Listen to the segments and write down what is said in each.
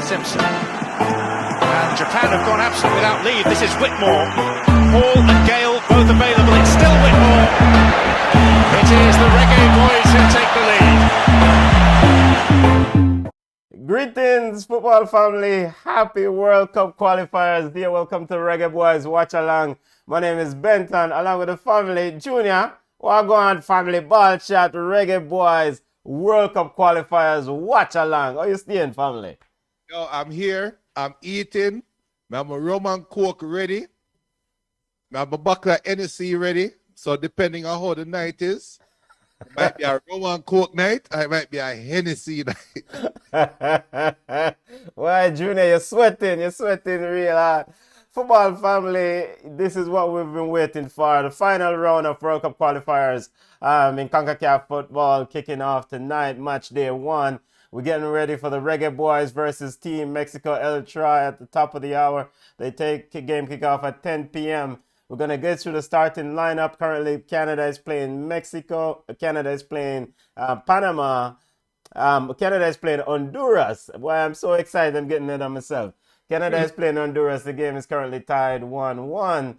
Simpson. And Japan have gone absent without leave. This is Whitmore. Hall and Gale both available. It's still Whitmore. It is the Reggae Boys who take the lead. Greetings, football family. Happy World Cup qualifiers. Dear, welcome to Reggae Boys Watch Along. My name is Benton, along with the family. Junior, what going on, family? Ballchat, Reggae Boys, World Cup qualifiers, watch along. How you staying, family? Yo, I'm here. I'm eating. I have my rum and coke ready. I have my buckler NSC ready. So depending on how the night is, it might be a rum and coke night, or it might be a Hennessy night. Why, Junior, you're sweating real hard. Football family, this is what we've been waiting for. The final round of World Cup qualifiers in CONCACAF football kicking off tonight, match day 1. We're getting ready for the Reggae Boys versus Team Mexico El Tri at the top of the hour. They take game kickoff at 10 p.m. We're going to get through the starting lineup. Currently, Canada is playing Mexico. Canada is playing Panama. Canada is playing Honduras. Boy, I'm so excited. I'm getting it on myself. Canada is playing Honduras. The game is currently tied 1-1.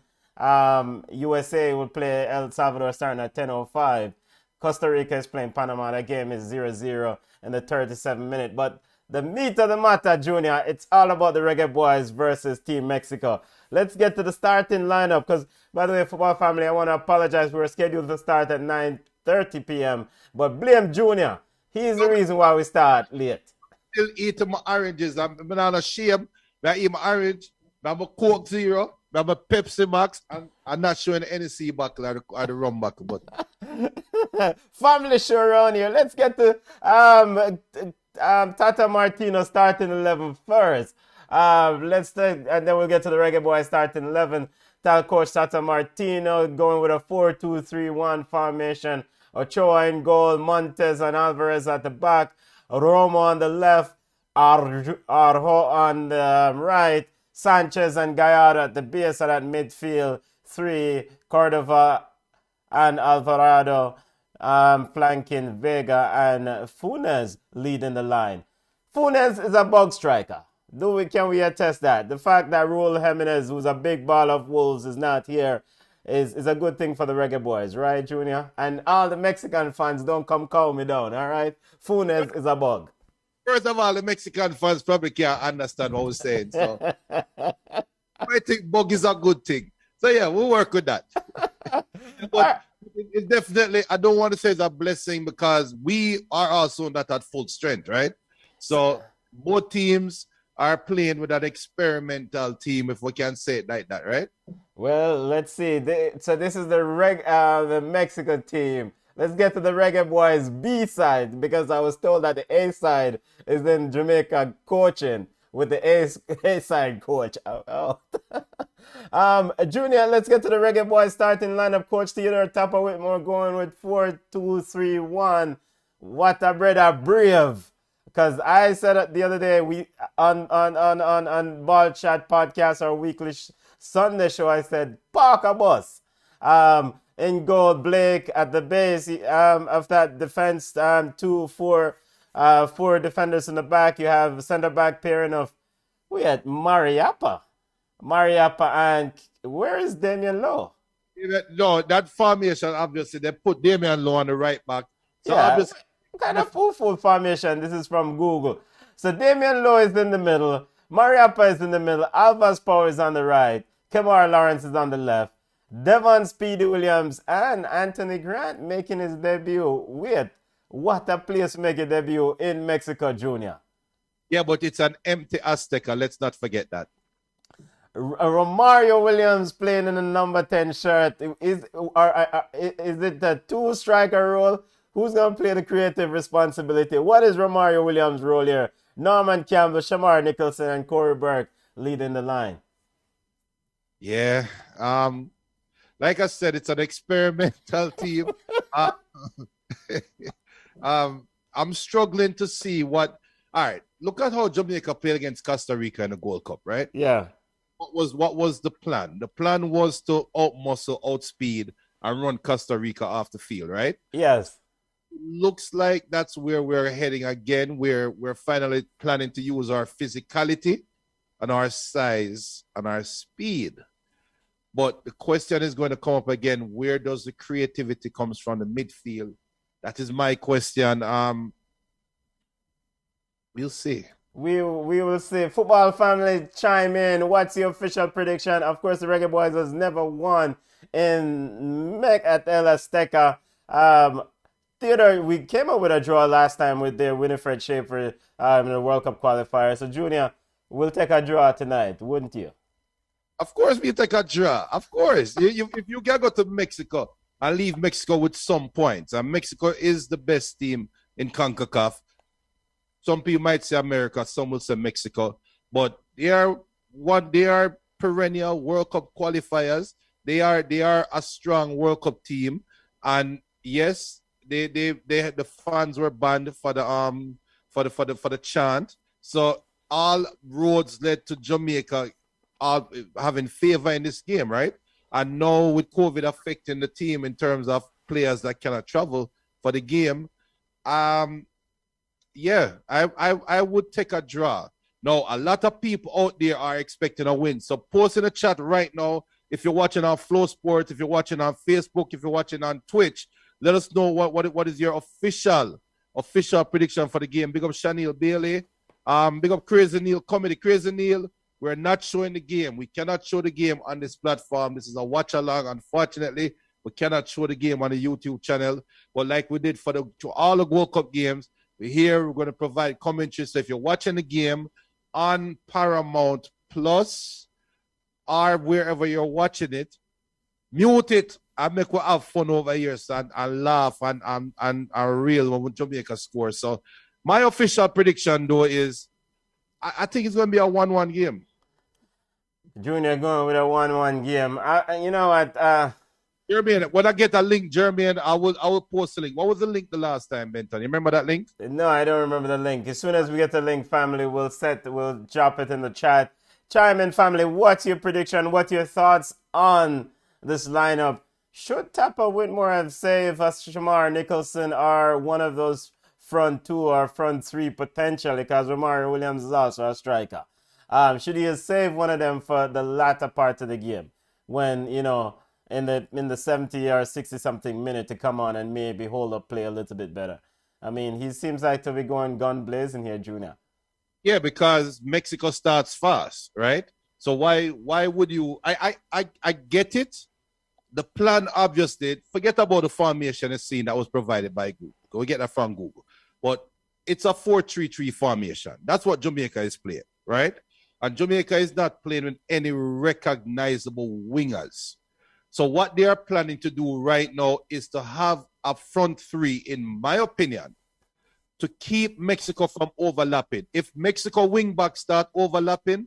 USA will play El Salvador starting at 10:05. Costa Rica is playing Panama. That game is 0-0 in the 37th minute. But the meat of the matter, Junior, it's all about the Reggae Boys versus Team Mexico. Let's get to the starting lineup because, by the way, football family, I want to apologize. We were scheduled to start at 9:30 p.m. But blame Junior. He's the reason why we start late. Still eating my oranges. I'm not ashamed. I eat my orange. I'm a Coke Zero. I'm a Pepsi Max. And I'm not showing the NSC buckle or the rum buckle. But family show around here. Let's get to Tata Martino starting 11 first. And then we'll get to the Reggae Boys starting 11. Coach Tata Martino going with a 4-2-3-1 formation. Ochoa in goal, Montes and Alvarez at the back, Romo on the left, Arjo on the right, Sanchez and Gallardo at the base of that midfield 3, Cordova and Alvarado flanking Vega, and Funes leading the line. Funes is a bug striker. Can we attest that? The fact that Raul Jimenez, who's a big ball of wolves, is not here is a good thing for the Reggae Boys, right, Junior? And all the Mexican fans, don't come calm me down, all right? Funes is a bug. first of all, the Mexican fans probably can't understand what we're saying. So I think bug is a good thing. So yeah, we'll work with that. But it's definitely, I don't want to say it's a blessing because we are also not at full strength, right? So both teams are playing with an experimental team, if we can say it like that, right? Well, let's see. So this is the Mexican team. Let's get to the Reggae Boys B side because I was told that the A side is in Jamaica coaching with the A side coach. Junior, let's get to the Reggae Boys starting lineup. Coach Theodore Tapper Whitmore going with 4-2-3-1. What a brother brave. Because I said it the other day, we on Ballchat podcast, our weekly Sunday show, I said, park a bus. In goal, Blake at the base of that defense, 4 defenders in the back. You have center back pairing of, we had Mariappa and where is Damian Lowe? No, that formation, obviously, they put Damian Lowe on the right back. So yeah. obviously, Kind of full formation. This is from Google. So Damian Lowe is in the middle. Mariappa is in the middle. Alvas Power is on the right. Kemar Lawrence is on the left. Devon Speedy Williams and Anthony Grant making his debut. Wait, what a place to make a debut in Mexico, Junior. Yeah, but it's an empty Azteca. Let's not forget that. Romario Williams playing in the number 10 shirt. Is it the 2-striker role? Who's going to play the creative responsibility? What is Romario Williams' role here? Norman Campbell, Shamar Nicholson, and Corey Burke leading the line. Yeah. Like I said, it's an experimental team. I'm struggling to see what... All right, look at how Jamaica played against Costa Rica in the Gold Cup, right? Yeah. What was the plan? The plan was to out-muscle, outspeed, and run Costa Rica off the field, right? Yes. looks like that's where we're heading again. We're finally planning to use our physicality and our size and our speed. But the question is going to come up again, where does the creativity comes from the midfield? That is my question. We'll see. We will see. Football family, chime in. What's your official prediction? Of course, the Reggae Boys has never won at El Azteca. Theodore, we came up with a draw last time with their Winifred Schaefer in the World Cup qualifier. So, Junior, we'll take a draw tonight, wouldn't you? Of course, we take a draw. Of course. If you can go to Mexico and leave Mexico with some points, and Mexico is the best team in CONCACAF. Some people might say America, some will say Mexico, but they are perennial World Cup qualifiers. They are a strong World Cup team, and yes, the fans were banned for the chant. So all roads led to Jamaica having favor in this game, right? And now with COVID affecting the team in terms of players that cannot travel for the game, yeah, I would take a draw. Now, a lot of people out there are expecting a win. So post in the chat right now, if you're watching on Flow Sports, if you're watching on Facebook, if you're watching on Twitch, let us know what is your official prediction for the game. Big up Shaniel Bailey. Big up Crazy Neil Comedy. Crazy Neil, we're not showing the game. We cannot show the game on this platform. This is a watch along. Unfortunately, we cannot show the game on the YouTube channel. But like we did to all the World Cup games, we're going to provide commentary. So if you're watching the game on Paramount Plus or wherever you're watching it, mute it and make we have fun over here, son, and laugh and real when Jamaica scores. So my official prediction, though, is I think it's going to be a 1-1 game. Junior going with a 1-1 game. You know what? Jermaine, when I get a link, Jermaine, I will post the link. What was the link the last time, Benton? You remember that link? No, I don't remember the link. As soon as we get the link, family, we'll drop it in the chat. Chime in, family. What's your prediction? What's your thoughts on this lineup? Should Tapper Whitmore have saved Shamar Nicholson are one of those front two or front three potentially, because Romari Williams is also a striker. Should he have saved one of them for the latter part of the game when, you know, in the 70 or 60 something minute to come on and maybe hold up play a little bit better? I mean, he seems like to be going gun blazing here, Junior. Yeah, because Mexico starts fast, right? So why would you? I get it. The plan, obviously, forget about the formation and scene that was provided by Google. We get that from Google. But it's a 4-3-3 formation. That's what Jamaica is playing, right? And Jamaica is not playing with any recognizable wingers. So what they are planning to do right now is to have a front three, in my opinion, to keep Mexico from overlapping. If Mexico wingbacks start overlapping,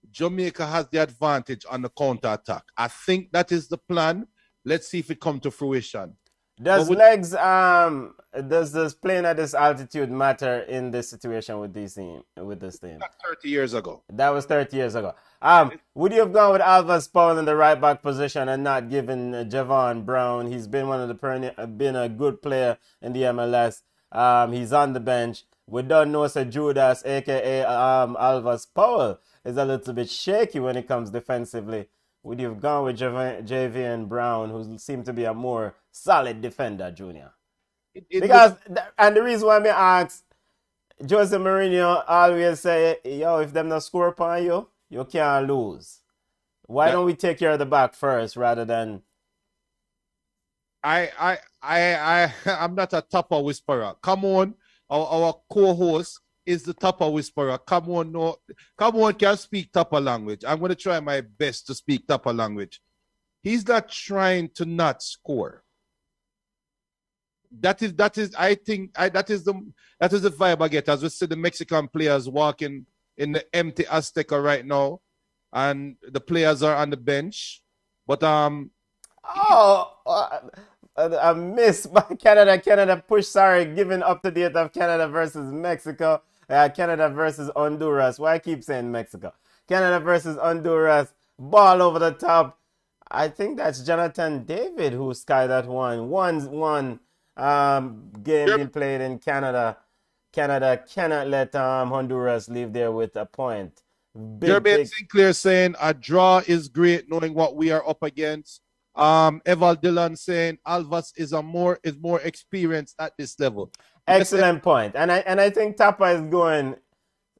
Jamaica has the advantage on the counter-attack. I think that is the plan. Let's see if it comes to fruition. Does this playing at this altitude matter in this situation with this team? 30 years ago. That was 30 years ago. Would you have gone with Alvas Powell in the right back position and not given Javon Brown? He's been been a good player in the MLS. He's on the bench. We don't know Sir Judas, aka Alvas Powell, is a little bit shaky when it comes defensively. Would you have gone with Javian Brown, who seemed to be a more solid defender, Junior? And the reason why I ask, Jose Mourinho always say, yo, if them not score upon you, you can't lose. Why don't we take care of the back first rather than... I'm not a topper whisperer. Come on, our co-host is the topper whisperer. Come on, can speak topper language. I'm going to try my best to speak topper language. He's not trying to not score. That is the vibe I get as we see the Mexican players walking in the empty Azteca right now, and the players are on the bench. But a miss by Canada. Canada push, giving up to date of Canada versus Mexico. Canada versus Honduras. Why I keep saying Mexico? Canada versus Honduras. Ball over the top. I think that's Jonathan David who skied that one. 1-1. game being played in Canada. Canada cannot let Honduras leave there with a point. Jermaine Sinclair saying a draw is great knowing what we are up against. Eval Dillon saying Alvas is more experienced at this level. Excellent point. And I think Tapa is going.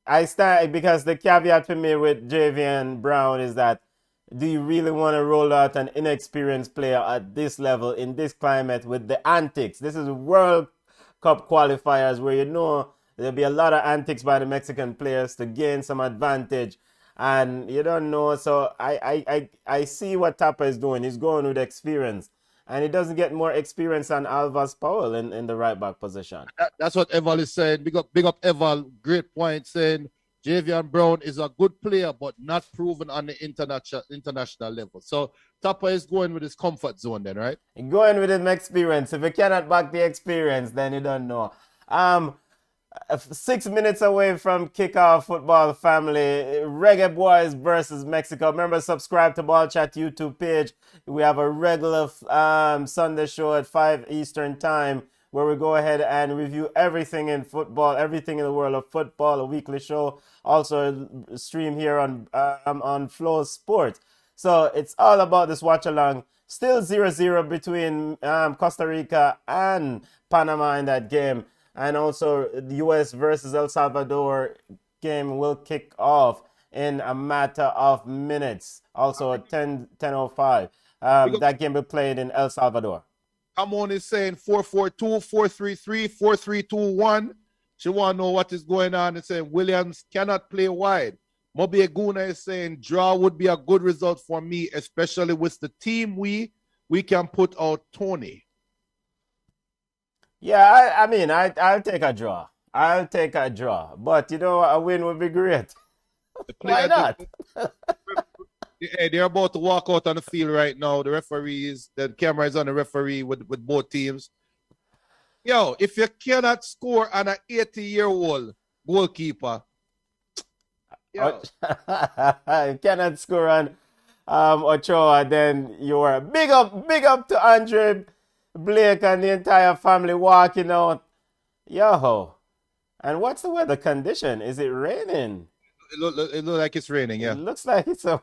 I start because the caveat for me with Javian Brown is that do you really want to roll out an inexperienced player at this level in this climate with the antics? This is World Cup qualifiers where you know there'll be a lot of antics by the Mexican players to gain some advantage, and you don't know. So I see what Tapa is doing. He's going with experience, and he doesn't get more experience than Alvas Powell in the right back position. That's what Eval is saying. Big up Eval. Great point saying Javian Brown is a good player, but not proven on the international level. So Tapa is going with his comfort zone then, right? Going with his experience. If you cannot back the experience, then you don't know. 6 minutes away from kickoff, football family. Reggae Boys versus Mexico. Remember, subscribe to Ballchat YouTube page. We have a regular Sunday show at 5 Eastern time where we go ahead and review everything in football, everything in the world of football, a weekly show. Also a stream here on Flow Sports. So it's all about this watch along. Still 0-0 between Costa Rica and Panama in that game. And also the US versus El Salvador game will kick off in a matter of minutes. Also at 10:05. That game will be played in El Salvador. Amon is saying 4-4-2, 4-3-3, 4-3-2-1. She want to know what is going on. It's saying Williams cannot play wide. Mobi Aguna is saying draw would be a good result for me, especially with the team we can put out Tony. Yeah, I mean, I'll take a draw. I'll take a draw. But, you know, a win would be great. Why not? They're about to walk out on the field right now. The referees, the camera is on the referee with both teams. Yo, if you cannot score on an 80-year-old goalkeeper, yo. You cannot score on Ochoa, then you're big up to Andre Blake and the entire family walking out. Yo. And what's the weather condition? Is it raining? It look like it's raining, yeah. It looks like it's a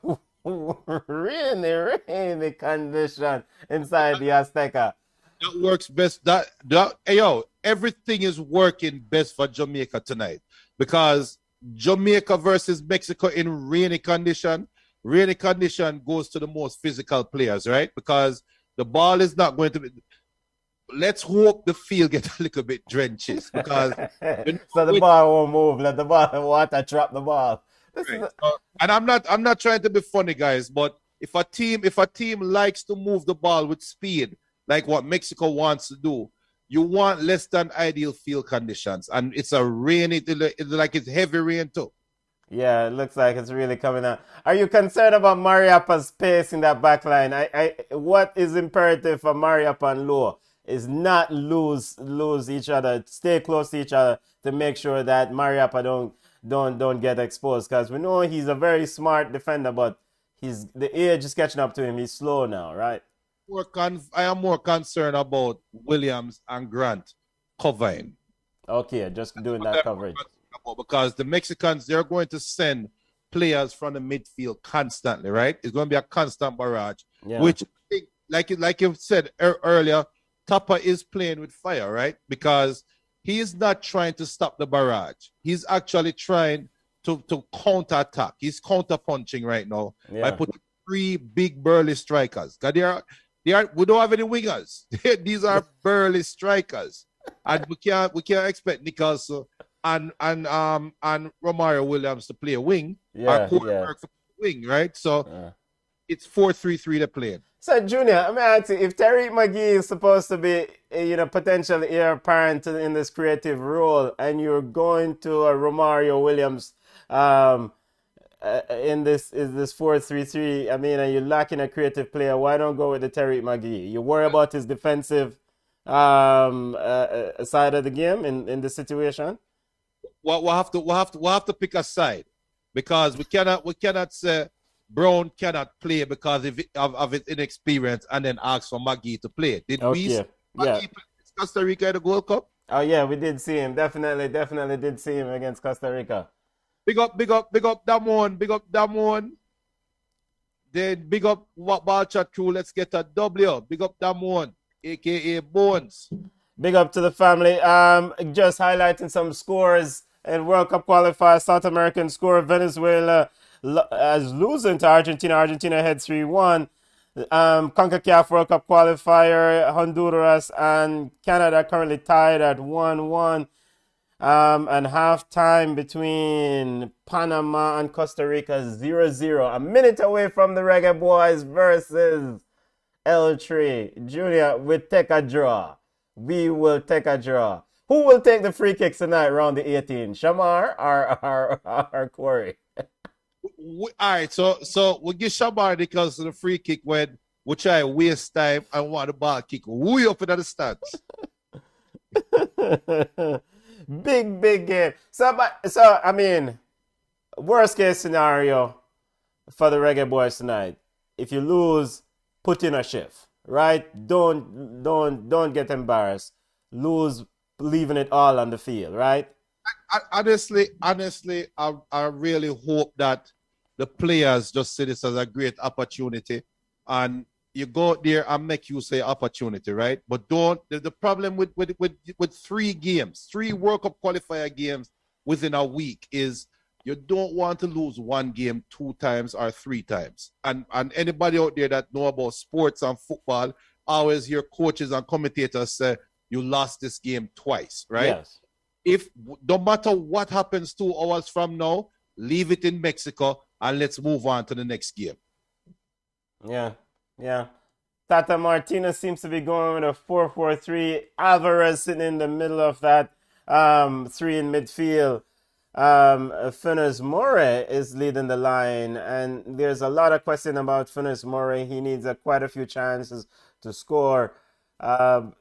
rainy condition inside the Azteca. That works best. Hey, yo, everything is working best for Jamaica tonight because Jamaica versus Mexico in rainy condition. Rainy condition goes to the most physical players, right? Because the ball is not going to be. Let's hope the field gets a little bit drenched because so the ball won't move. Let the water trap the ball. Right. And I'm not trying to be funny, guys, but if a team likes to move the ball with speed, like what Mexico wants to do, you want less than ideal field conditions, and it's a rainy, like it's heavy rain too. Yeah, it looks like it's really coming out. Are you concerned about Mariapa's pace in that back line? What is imperative for Mariapa and Lowe is not lose each other, stay close to each other to make sure that Mariapa don't get exposed, because we know he's a very smart defender, but the age is catching up to him. He's slow now, right? I am more concerned about Williams and Grant covering. Okay, just doing that coverage. Because the Mexicans, they're going to send players from the midfield constantly, right? It's going to be a constant barrage, which, like you said earlier, Tapa is playing with fire, right? Because he is not trying to stop the barrage. He's actually trying to counter-attack. He's counter-punching right now by putting 3 big burly strikers. Because we don't have any wingers. These are burly strikers. And we can't expect Nicholson and Romario Williams to play a wing. Or work for wing, right? So it's 4-3-3 to play. So, Junior, I mean, ask you, if Tariq McGee is supposed to be, potential heir apparent in this creative role, and you're going to a Romario Williams in this 4-3-3, I mean, and you're lacking a creative player, why don't go with the Tariq McGee? You worry about his defensive side of the game in this situation? We'll have to pick a side, because we cannot say Brown cannot play because of his inexperience and then ask for Maggie to play. Did we see Maggie play this Costa Rica in the Gold Cup? Oh yeah, we did see him. Definitely did see him against Costa Rica. Big up Damon. Big up Damon. Then big up what Ballchat crew. Let's get a W. Big up Damon, aka Bones. Big up to the family. Just highlighting some scores in World Cup qualifier. South American score: Venezuela as losing to Argentina. Argentina head 3-1. CONCACAF World Cup qualifier: Honduras and Canada currently tied at 1-1. And halftime between Panama and Costa Rica 0-0. A minute away from the Reggae Boys versus L3. Junior, we take a draw. We will take a draw. Who will take the free kicks tonight round the 18? Shamar or Corey? All right, so we give Shamar because of the free kick when we try waste time and want the ball kick way up in the stands. Big game. So I mean, worst case scenario for the Reggae Boys tonight. If you lose, put in a shift, right? Don't get embarrassed. Lose, leaving it all on the field, right? Honestly, I really hope that the players just see this as a great opportunity, and you go out there and make use of opportunity, right? But don't. The problem with 3 games, 3 World Cup qualifier games within a week is you don't want to lose one game 2 times or 3 times. And anybody out there that know about sports and football always hear coaches and commentators say you lost this game twice, right? Yes. If no matter what happens 2 hours from now, leave it in Mexico and let's move on to the next game. Yeah. Tata Martinez seems to be going with a 4-4-3. Alvarez sitting in the middle of that 3 in midfield. Funes Mori is leading the line, and there's a lot of question about Funes Mori. He needs quite a few chances to score. Is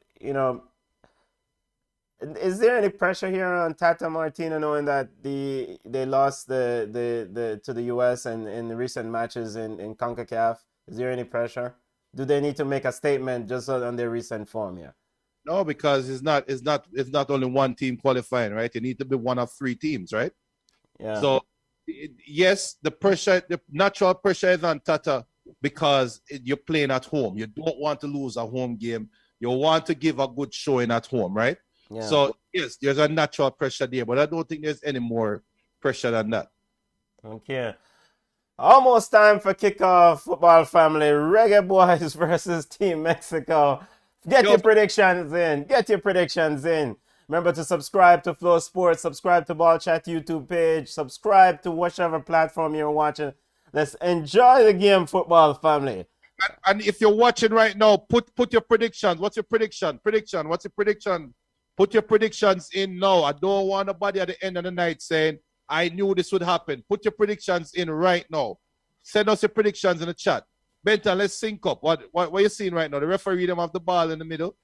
there any pressure here on Tata Martino knowing that they lost to the US and in recent matches in CONCACAF? Is there any pressure? Do they need to make a statement just on their recent form here? No, because it's not only one team qualifying, right? You need to be one of 3 teams, right? Yeah. So yes, the natural pressure is on Tata because you're playing at home. You don't want to lose a home game. You want to give a good showing at home, right? Yeah. So yes, there's a natural pressure there, but I don't think there's any more pressure than that. Okay. Almost time for kickoff, football family. Reggae Boys versus Team Mexico. Get your predictions in. Remember to subscribe to Flow Sports, subscribe to Ballchat YouTube page, subscribe to whichever platform you're watching. Let's enjoy the game, football family. And if you're watching right now, put your predictions. What's your prediction? What's your prediction? Put your predictions in now. I don't want nobody at the end of the night saying, I knew this would happen. Put your predictions in right now. Send us your predictions in the chat. Benton, let's sync up. What are you seeing right now? The referee them have the ball in the middle.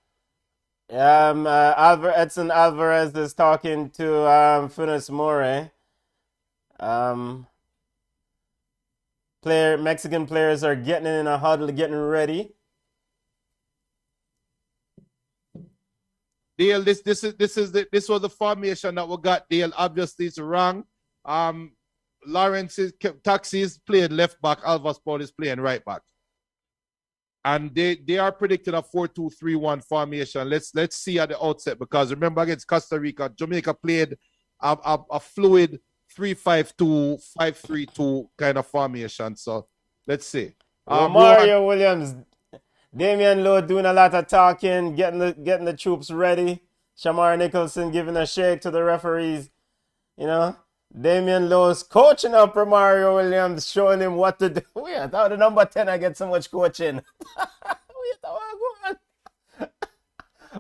Edson Alvarez is talking to Funes Mori. Mexican players are getting in a huddle, getting ready. Dale, this was the formation that we got. Dale, obviously it's wrong. Lawrence's Taxis playing left back. Alvas Paul is playing right back. And they are predicting a 4-2-3-1 formation. Let's see at the outset, because remember against Costa Rica, Jamaica played a fluid 3-5-2, 5-3-2 kind of formation. So let's see. Mario Williams, Damian Lowe doing a lot of talking, getting the troops ready. Shamar Nicholson giving a shake to the referees. Damian Lowe's coaching up for Mario Williams, showing him what to do. I thought the number 10 I get so much coaching.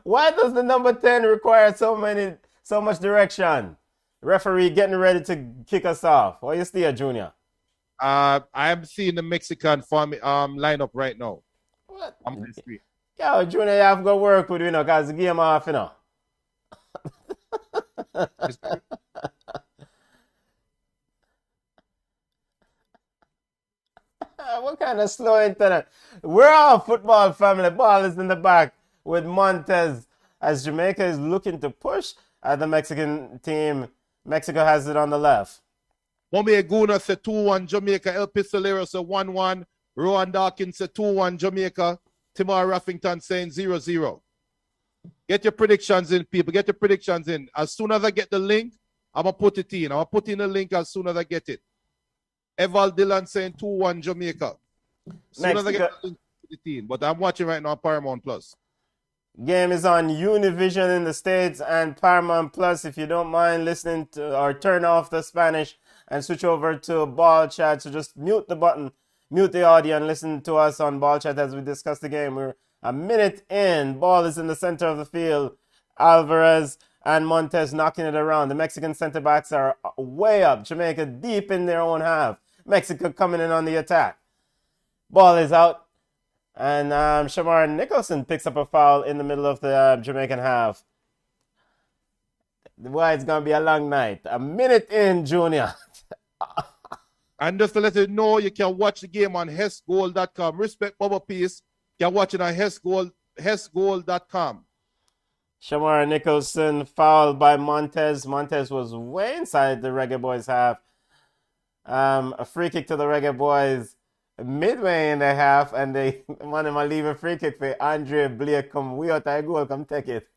Why does the number 10 require so much direction? Referee getting ready to kick us off. What you see, Junior? I'm seeing the Mexican lineup right now. What? I'm on the screen. Yo, Junior, you have to go work with because the game off, What kind of slow internet? We're all football family. Ball is in the back with Montez as Jamaica is looking to push at the Mexican team. Mexico has it on the left. Mommy Guna said 2-1 Jamaica. El Pistolero said 1-1. Rowan Dawkins said 2-1 Jamaica. Timor Raffington saying 0-0. Get your predictions in, people. Get your predictions in. As soon as I get the link, I'm going to put it in. I'm going to put in the link as soon as I get it. Eval Dillon saying 2-1 Jamaica. As soon as I get the link, put it in. But I'm watching right now on Paramount Plus. Game is on Univision in the States and Paramount Plus. If you don't mind listening to or turn off the Spanish and switch over to Ballchat, so just mute the button, mute the audio and listen to us on Ballchat as we discuss the game. We're a minute in. Ball is in the center of the field. Alvarez and Montes knocking it around. The Mexican center backs are way up. Jamaica deep in their own half. Mexico coming in on the attack. Ball is out. And Shamar Nicholson picks up a foul in the middle of the Jamaican half. Why it's going to be a long night. A minute in, Junior. And just to let you know, you can watch the game on hessgoal.com. Respect Bubba Peace. You can watch it on hessgoal.com. Shamar Nicholson fouled by Montes. Montes was way inside the Reggae Boys half. A free kick to the Reggae Boys midway in the half, and they want him to leave a free kick for Andre Blake. Come way out of goal, come take it.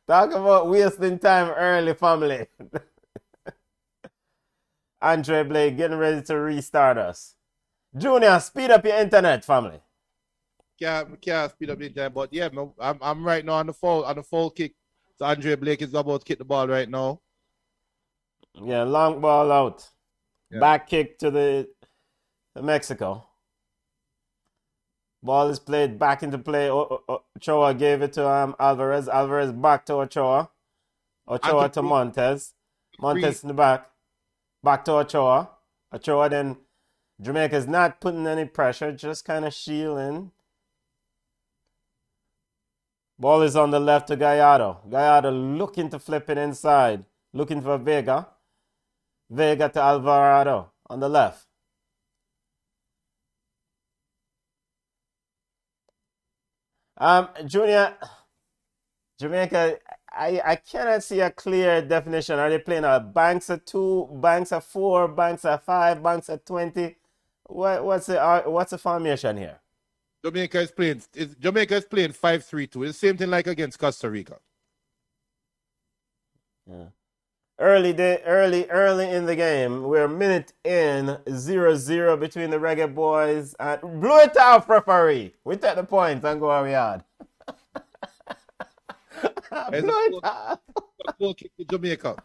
Talk about wasting time early, family. Andre Blake getting ready to restart us. Junior, speed up your internet, family. Can't speed up the internet, but yeah, I'm right now on the foul kick. So Andre Blake is about to kick the ball right now. Yeah, long ball out. Yeah. Back kick to the Mexico. Ball is played back into play. Ochoa gave it to Alvarez. Alvarez back to Ochoa. Ochoa to Montes. Montes in the back. Back to Ochoa. Ochoa then. Jamaica's not putting any pressure, just kind of shielding. Ball is on the left to Gallardo. Gallardo looking to flip it inside. Looking for Vega. Vega to Alvarado on the left. Junior, Jamaica, I cannot see a clear definition. Are they playing a banks of 2, banks of 4, banks of 5, banks of 20? What's the formation here? Jamaica is playing 5-3-2. It's the same thing like against Costa Rica. Yeah. Early in the game. We're a minute in, 0-0 between the Reggae Boys. And blew it off, referee. We take the points and go where we are. Blew it off. Goal kick to Jamaica.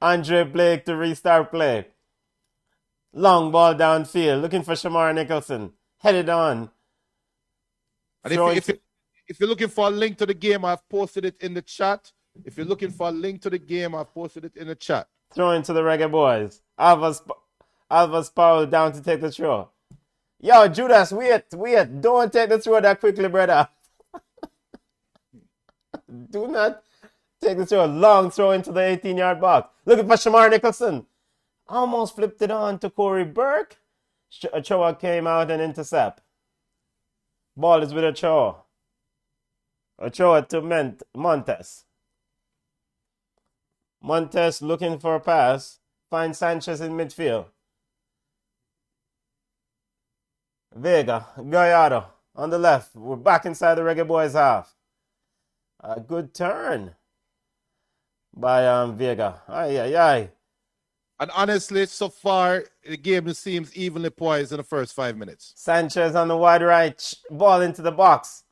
Andre Blake to restart play. Long ball downfield, looking for Shamar Nicholson. Headed on. And if you're looking for a link to the game, I've posted it in the chat. If you're looking for a link to the game, I've posted it in the chat. Throwing to the Reggae Boys. Alvas Powell down to take the throw. Yo, Judas, wait. Don't take the throw that quickly, brother. Do not take the throw. Long throw into the 18-yard box. Looking for Shamar Nicholson. Almost flipped it on to Corey Burke. Ochoa came out and intercept. Ball is with Ochoa. Ochoa to Montes. Montes looking for a pass. Finds Sanchez in midfield. Vega, Gallardo on the left. We're back inside the Reggae Boys half. A good turn by Vega. Aye. And honestly, so far, the game seems evenly poised in the first 5 minutes. Sanchez on the wide right. Ball into the box.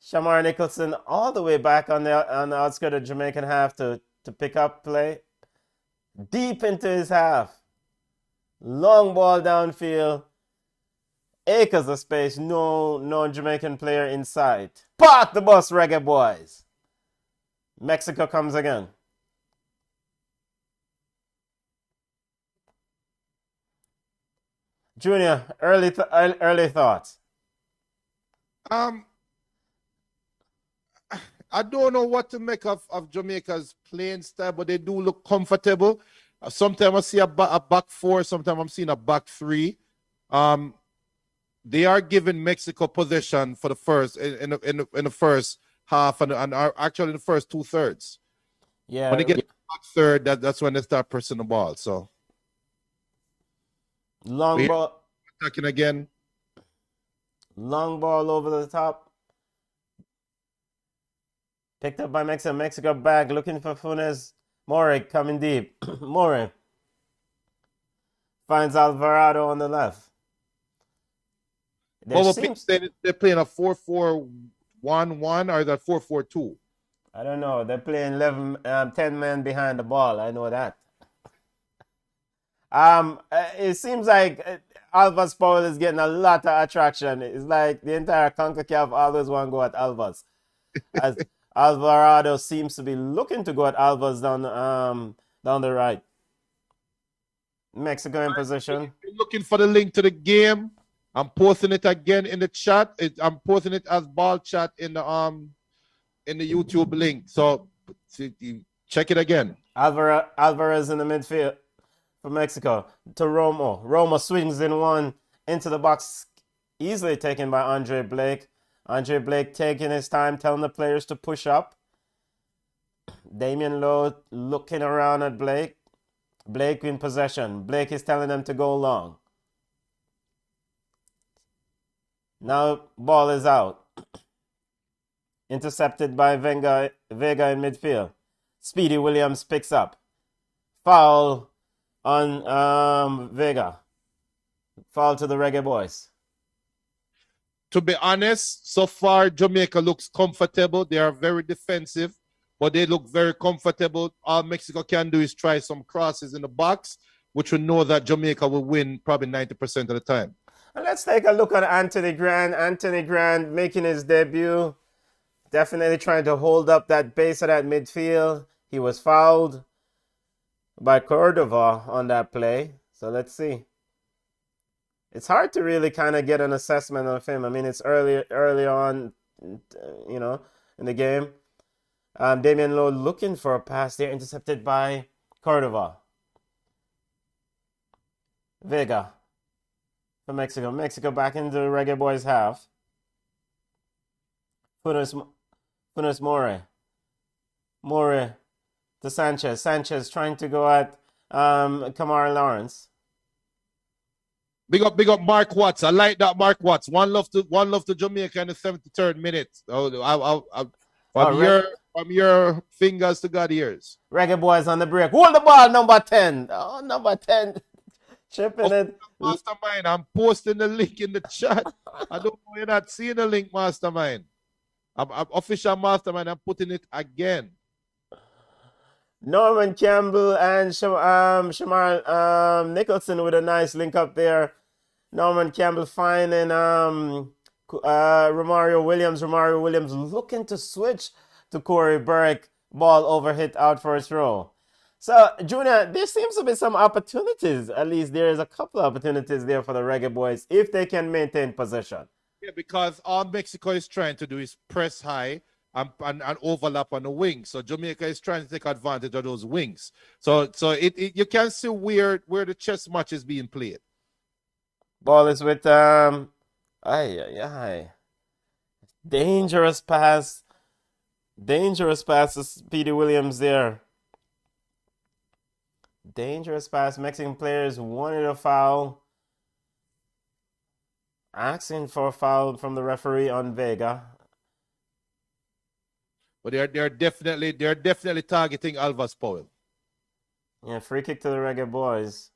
Shamar Nicholson all the way back on the outskirts of Jamaican half to pick up play. Deep into his half. Long ball downfield. Acres of space. No Jamaican player inside. Park the bus, Reggae Boys. Mexico comes again. Junior, early thoughts. I don't know what to make of Jamaica's playing style, but they do look comfortable. Sometimes I see a back four, sometimes I'm seeing a back three. they are giving Mexico possession for the first in the first half and are actually in the first 2/3. Yeah. When they get to the third, that's when they start pressing the ball. So Long ball. attacking again. Long ball over the top. Picked up by Mexico. Mexico back looking for Funes. Mori coming deep. Mori finds Alvarado on the left. They're playing a 4-4-1-1 or that 4-4-2. I don't know. They're playing 10 men behind the ball. I know that. It seems like Alvas Powell is getting a lot of attraction. It's like the entire CONCACAF always want to go at Alvas. As Alvarado seems to be looking to go at Alvas down the right. Mexico in position. Looking for the link to the game. I'm posting it again in the chat. I'm posting it as Ballchat in the YouTube link. So check it again. Alvarez in the midfield for Mexico to Romo. Romo swings in one into the box, easily taken by Andre Blake. Andre Blake taking his time, telling the players to push up. Damian Lowe looking around at Blake. Blake in possession. Blake is telling them to go long. Now ball is out. Intercepted by Vega in midfield. Speedy Williams picks up. Foul on Vega. Foul to the Reggae Boys. To be honest, so far Jamaica looks comfortable. They are very defensive, but they look very comfortable. All Mexico can do is try some crosses in the box, which we know that Jamaica will win probably 90% of the time. And let's take a look at Anthony Grant. Anthony Grant making his debut. Definitely trying to hold up that base of that midfield. He was fouled by Cordova on that play. So let's see. It's hard to really kind of get an assessment of him. I mean, it's early on, you know, in the game. Damian Lowe looking for a pass there, intercepted by Cordova. Vega for Mexico. Mexico back into the Reggae Boys half. Funes Mori. Mori to Sanchez. Sanchez trying to go at Kamara Lawrence. Big up Mark Watts. I like that Mark Watts. One love to Jamaica in the 73rd minute. From your fingers to God's ears. Reggae Boys on the break. Hold the ball, number 10. Oh, number 10. Chipping it. Mastermind, I'm posting the link in the chat. I don't know you're not seeing the link, Mastermind. I'm official Mastermind. I'm putting it again. Norman Campbell and Shamar Nicholson with a nice link up there. Norman Campbell finding Romario Williams. Romario Williams looking to switch to Corey Burke. Ball overhit out for a throw. So, Junior, there seems to be some opportunities. At least there is a couple of opportunities there for the Reggae Boys if they can maintain possession. Yeah, because all Mexico is trying to do is press high and overlap on the wings. So Jamaica is trying to take advantage of those wings. So you can see where the chess match is being played. Ball is with dangerous pass to Speedy Williams there. Dangerous pass. Mexican players wanted a foul. Asking for a foul from the referee on Vega. But they're definitely targeting Alvas Powell. Yeah, free kick to the Reggae Boys.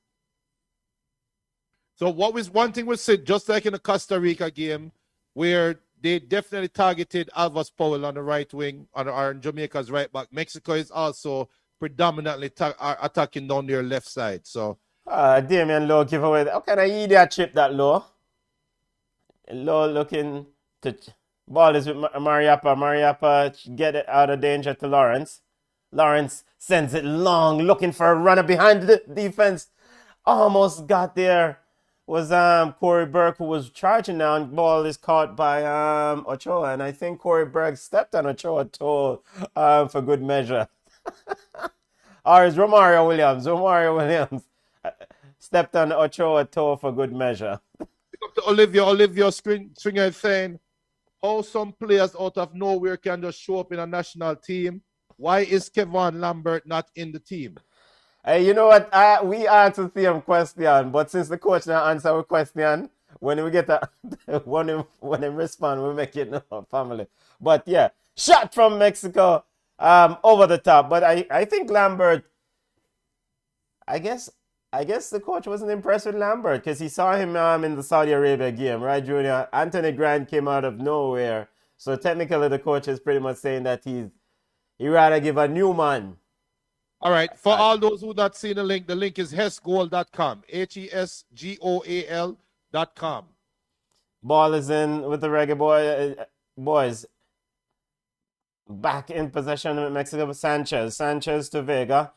So what was one thing we said, just like in the Costa Rica game, where they definitely targeted Alvas Powell on the right wing, on Jamaica's right back. Mexico is also predominantly attacking down their left side. So Damian Lowe give away. How can I idiot chip that Lowe? Lowe looking to ball is with Mariappa. Mariappa get it out of danger to Lawrence. Lawrence sends it long, looking for a runner behind the defense. Almost got there. Was Corey Burke, who was charging now, and ball is caught by Ochoa, and I think Corey Burke stepped on Ochoa's toe for good measure. Or is Romario Williams? Romario Williams stepped on Ochoa's toe for good measure. to Olivia Stringer is saying, how some players out of nowhere can just show up in a national team. Why is Kevin Lambert not in the team? Hey, you know what? We asked the same question, but since the coach now answer our question, when we get a when him respond, we make it no family. But yeah, shot from Mexico, over the top. But I think Lambert, I guess the coach wasn't impressed with Lambert because he saw him in the Saudi Arabia game, right, Junior? Anthony Grant came out of nowhere, so technically the coach is pretty much saying that he rather give a new man. All right, for all those who not seen the link is hesgoal.com, HESGOAL.com. Ball is in with the Reggae boys. Back in possession with Mexico with Sanchez. Sanchez to Vega.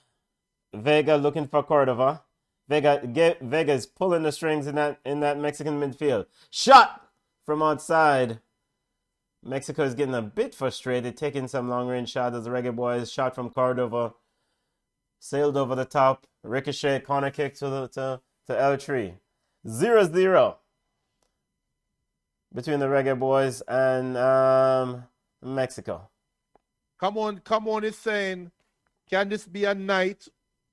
Vega looking for Cordova. Vega is pulling the strings in that Mexican midfield. Shot from outside. Mexico is getting a bit frustrated, taking some long range shots as the Reggae boys. Shot from Cordova. Sailed over the top. Ricochet corner kick to L3. 0-0 between the Reggae boys and Mexico. Come on, it's saying, can this be a night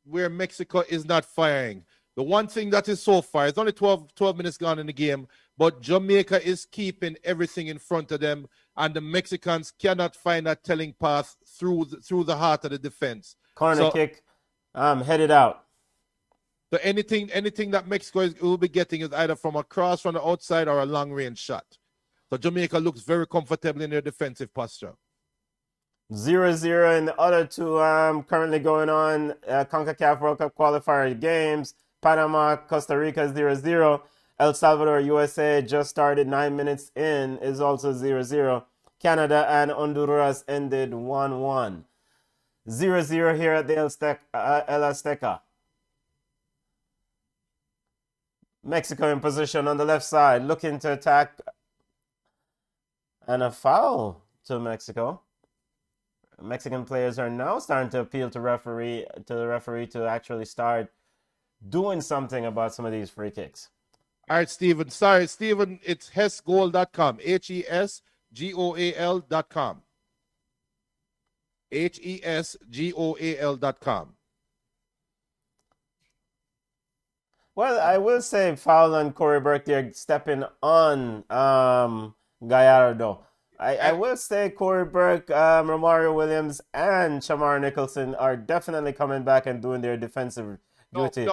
where Mexico is not firing? The one thing that is so far, it's only 12 minutes gone in the game, but Jamaica is keeping everything in front of them, and the Mexicans cannot find that telling pass through the heart of the defense. Corner kick, headed out. So anything that Mexico will be getting is either from a cross from the outside or a long range shot. So Jamaica looks very comfortable in their defensive posture. 0-0 in the other two currently going on CONCACAF World Cup qualifier games. Panama, Costa Rica 0-0. El Salvador, USA just started 9 minutes in, is also 0-0. Canada and Honduras ended 1-1. 0-0 here at the El Azteca. Mexico in position on the left side, looking to attack. And a foul to Mexico. Mexican players are now starting to appeal to the referee to actually start doing something about some of these free kicks. All right, Stephen. Sorry, Stephen, it's hesgoal.com. HESGOAL.com. HESGOAL.com. Well, I will say foul on Corey Burke there, stepping on Gallardo. I will say Corey Burke, Romario Williams, and Shamar Nicholson are definitely coming back and doing their defensive duty.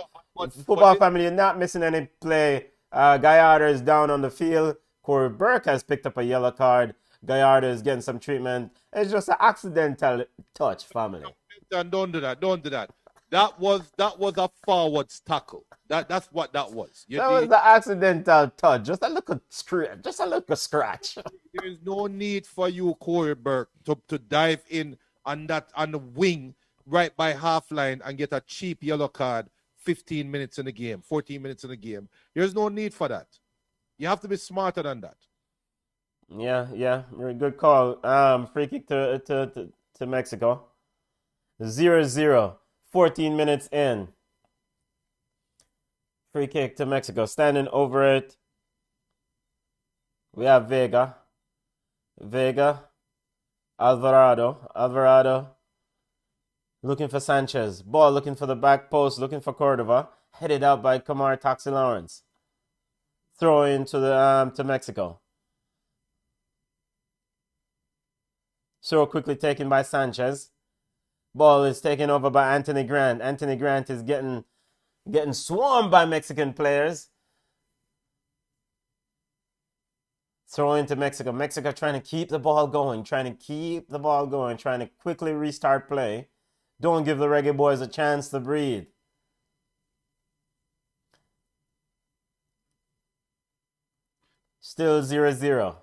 Football family, you're not missing any play. Gallardo is down on the field. Corey Burke has picked up a yellow card. Gallardo is getting some treatment. It's just an accidental touch, family. Don't do that. Don't do that. That was a forwards tackle. That's what that was. That was the accidental touch. Just a little scratch. There is no need for you, Corey Burke, to dive in on the wing right by half line and get a cheap yellow card 15 minutes in the game, 14 minutes in the game. There's no need for that. You have to be smarter than that. Yeah. Very good call. Free kick to Mexico. 0-0. 14 minutes in. Free kick to Mexico. Standing over it. We have Vega. Alvarado. Looking for Sanchez. Ball looking for the back post. Looking for Cordova. Headed out by Kamar Taxi Lawrence. Throw into to Mexico. So quickly taken by Sanchez. Ball is taken over by Anthony Grant. Anthony Grant is getting swarmed by Mexican players. Throw into Mexico. Mexico trying to keep the ball going, trying to quickly restart play. Don't give the Reggae boys a chance to breathe. Still 0-0.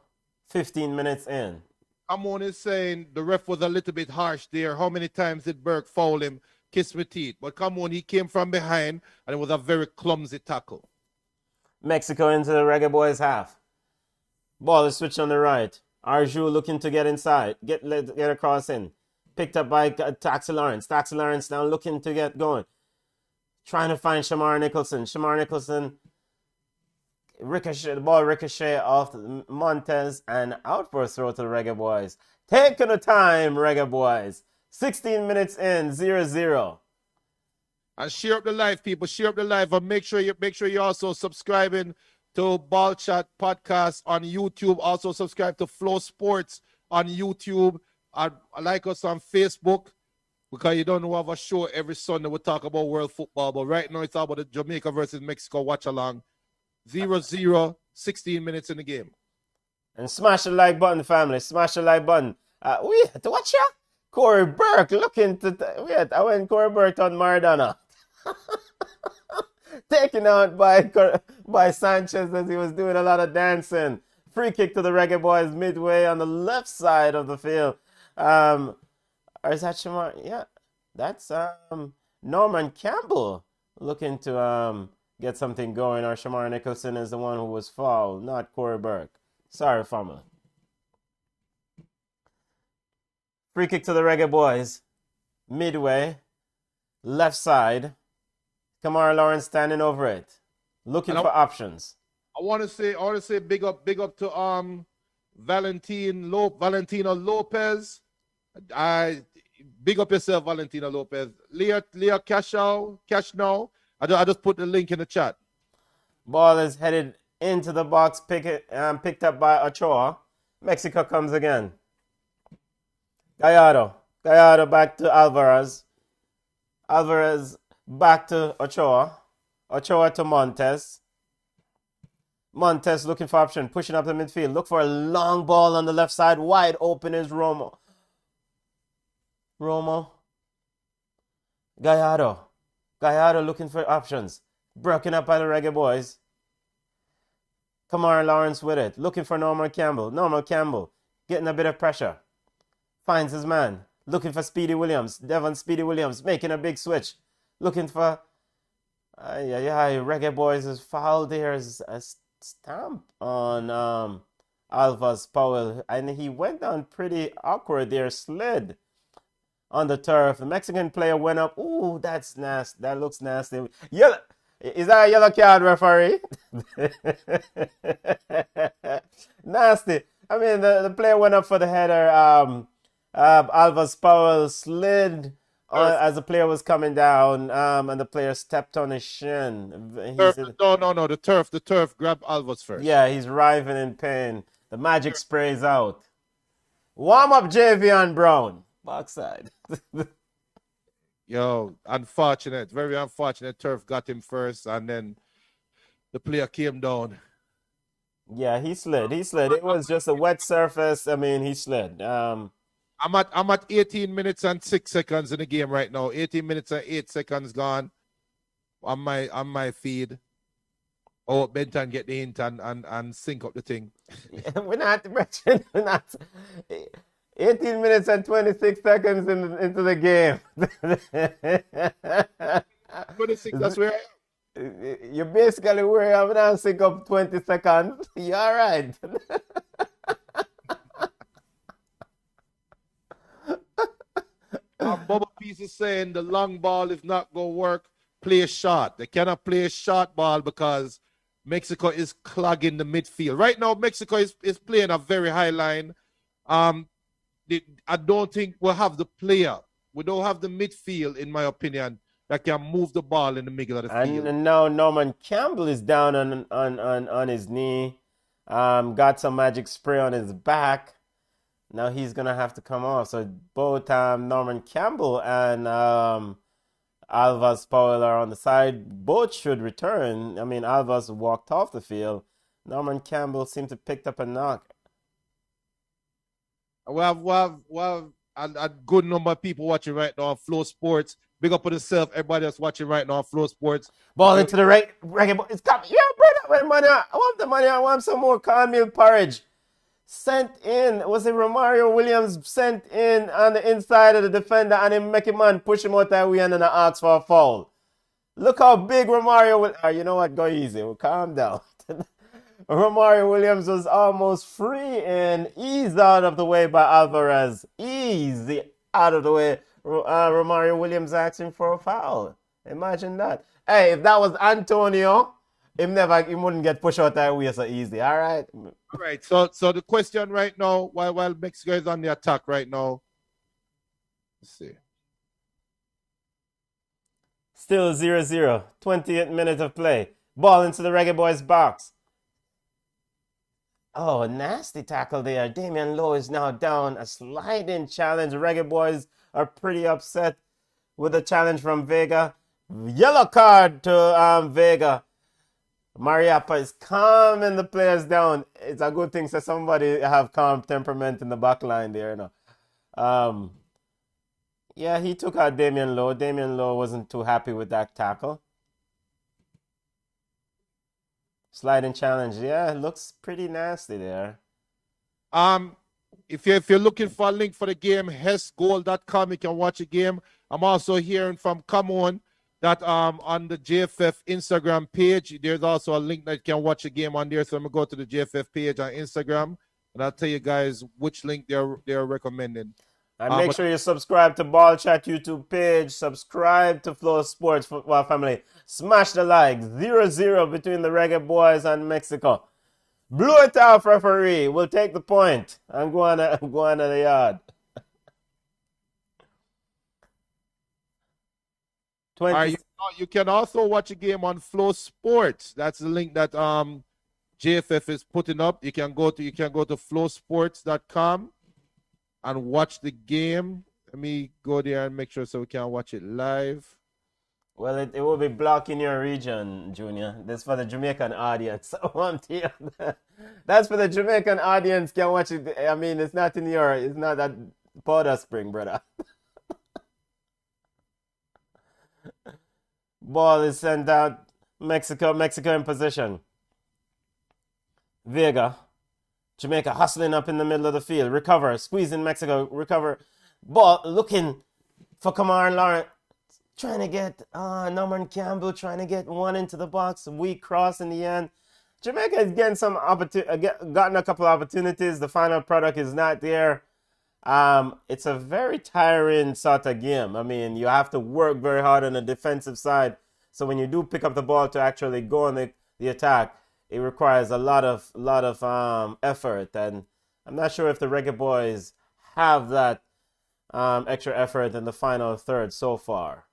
15 minutes in. Amon is saying the ref was a little bit harsh there. How many times did Burke foul him? Kiss my teeth. But come on, he came from behind and it was a very clumsy tackle. Mexico into the Reggae boys half. Ball is switched on the right. Arju looking to get inside. Get across in. Picked up by Taxi Lawrence. Taxi Lawrence now looking to get going. Trying to find Shamar Nicholson. Shamar Nicholson Ricochet, the ball ricochet off Montez and out for a throw to the Reggae Boys. Taking the time, Reggae Boys. 16 minutes in, 0-0. And share up the live, people. Share up the live, and make sure you also subscribing to Ballchat podcast on YouTube. Also subscribe to Flow Sports on YouTube. And like us on Facebook, because you don't know we have a show every Sunday. We talk about world football, but right now it's about the Jamaica versus Mexico watch along. 0-0, 16 minutes in the game. And smash the like button, family. Smash the like button. Watch ya? Corey Burke looking to... I went Corey Burke on Maradona. Taken out by Sanchez as he was doing a lot of dancing. Free kick to the Reggae Boys midway on the left side of the field. Or is that Shamar? Yeah, that's Norman Campbell looking to get something going. Or Shamar Nicholson is the one who was fouled, not Corey Burke. Sorry, family. Free kick to the Reggae Boys midway, left side. Kamara Lawrence standing over it, looking for options. I want to say big up to Valentino Lopez. Big up yourself, Valentino Lopez. Leah Cash now. I just put the link in the chat. Ball is headed into the box, picked up by Ochoa. Mexico comes again. Gallardo back to Alvarez. Alvarez back to Ochoa. Ochoa to Montez. Montez looking for option, pushing up the midfield. Look for a long ball on the left side. Wide open is Romo. Gallardo looking for options. Broken up by the Reggae Boys. Kamara Lawrence with it. Looking for Norman Campbell. Norman Campbell getting a bit of pressure. Finds his man. Looking for Speedy Williams. Devon Speedy Williams making a big switch. Looking for... Reggae Boys is fouled there. Is a stamp on Alvas Powell. And he went down pretty awkward there. Slid on the turf. The Mexican player went up. Ooh, that's nasty. That looks nasty. Yellow. Is that a yellow card, referee? Nasty. I mean, the player went up for the header. Alvas Powell slid as the player was coming down, and the player stepped on his shin. No. The turf grabbed Alvas first. Yeah, he's writhing in pain. The magic sprays out. Warm up, Javion Brown. Backside. Yo, unfortunate. Very unfortunate. Turf got him first, and then the player came down. Yeah, he slid. It was just a wet surface. I mean, he slid. I'm at 18 minutes and 6 seconds in the game right now. 18 minutes and 8 seconds gone on my feed. Oh, Benton get the hint and sync up the thing. We're not. 18 minutes and 26 seconds into the game. 26, that's where I am. You basically where I'm now sync up 20 seconds. You're all right. Bubba Peace is saying the long ball is not going to work. Play a shot. They cannot play a short ball because Mexico is clogging the midfield. Right now, Mexico is playing a very high line. I don't think we'll have the player. We don't have the midfield, in my opinion, that can move the ball in the middle of the field. And now Norman Campbell is down on his knee. Got some magic spray on his back. Now he's going to have to come off. So both Norman Campbell and Alvas Powell are on the side. Both should return. I mean, Alvas walked off the field. Norman Campbell seemed to pick up a knock. We have a good number of people watching right now on Flow Sports. Big up on yourself, everybody that's watching right now on Flow Sports. Ball into the Reggae. It's coming. Yeah, brother. Money. I want the money. I want some more cornmeal porridge. Sent in. Was it Romario Williams sent in on the inside of the defender and then make a man push him out that way and then ask for a foul. Look how big Romario will. You know what? Go easy. Well, calm down. Romario Williams was almost free and eased out of the way by Alvarez. Easy out of the way. Romario Williams asking for a foul. Imagine that. Hey, if that was Antonio he wouldn't get pushed out that way so easy. All right. All right. So the question right now, while Mexico is on the attack right now, let's see. Still 0-0. 28th minute of play. Ball into the Reggae Boys box. Oh, nasty tackle there. Damian Lowe is now down. A sliding challenge. Reggae Boys are pretty upset with the challenge from Vega. Yellow card to Vega. Mariappa is calming the players down. It's a good thing that somebody have calm temperament in the back line there. You know. Yeah, he took out Damian Lowe. Damian Lowe wasn't too happy with that tackle. Sliding challenge. Yeah, it looks pretty nasty there. If you're looking for a link for the game, hessgoal.com, you can watch the game. I'm also hearing from Come On that on the JFF Instagram page, there's also a link that you can watch the game on there. So I'm gonna go to the JFF page on Instagram and I'll tell you guys which link they're recommending. And make sure you subscribe to Ballchat YouTube page. Subscribe to Flow Sports Football Family. Smash the like. 0-0 between the Reggae Boys and Mexico. Blew it off, referee. We'll take the point and go on to the yard. 20. You can also watch a game on Flow Sports. That's the link that JFF is putting up. You can go to flowsports.com and watch the game. Let me go there and make sure so we can watch it live. Well, it will be blocking your region, Junior. That's for the Jamaican audience. That's for the Jamaican audience. Can watch it. I mean, it's not that Powder Spring, brother. Ball is sent out. Mexico in position. Vega. Jamaica hustling up in the middle of the field. Recover. Squeezing Mexico. Recover. Ball looking for Kamar Lawrence. Trying to get Norman Campbell. Trying to get one into the box. Weak cross in the end. Jamaica is getting gotten a couple of opportunities. The final product is not there. It's a very tiring sort of game. I mean, you have to work very hard on the defensive side. So when you do pick up the ball to actually go on the attack, it requires a lot of effort. And I'm not sure if the Reggae Boys have that extra effort in the final third so far.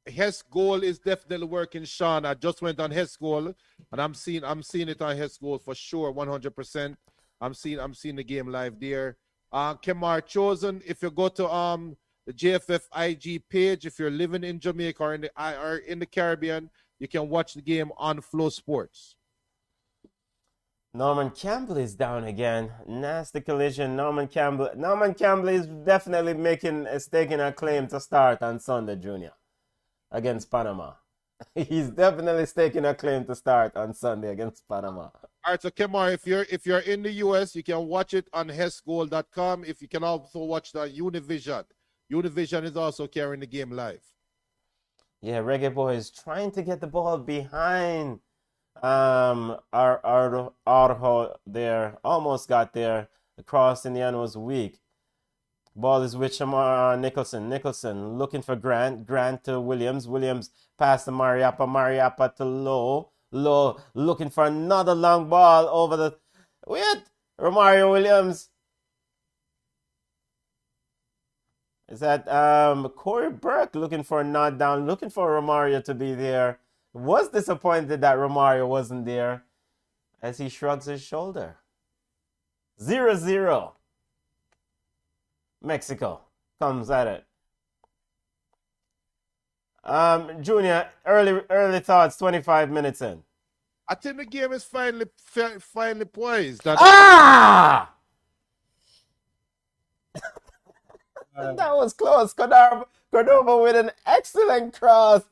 Hess goal is definitely working, Sean. I just went on Hess goal, and I'm seeing it on Hess goal for sure, 100%. I'm seeing the game live there. Kemar Chosen, if you go to the JFF IG page, if you're living in Jamaica or in the Caribbean, you can watch the game on Flow Sports. Norman Campbell is down again. Nasty collision. Norman Campbell is definitely staking a claim to start on Sunday, Junior, against Panama. He's definitely staking a claim to start on Sunday against Panama. All right, so Kemar, if you're in the US, you can watch it on hessgoal.com. If you can also watch the Univision. Univision is also carrying the game live. Yeah, Reggae Boys trying to get the ball behind Arho there. Almost got there. The cross in the end was weak. Ball is with Shamar Nicholson. Nicholson looking for Grant. Grant to Williams. Williams past to Mariappa. Mariappa to Lowe. Lowe looking for another long ball over the... Wait! Romario Williams. Is that Corey Burke looking for a nod down, looking for Romario to be there. Was disappointed that Romario wasn't there as he shrugs his shoulder. 0-0. Mexico comes at it. Junior, early thoughts, 25 minutes in. I think the game is finally poised. Ah! That was close. Cordova with an excellent cross.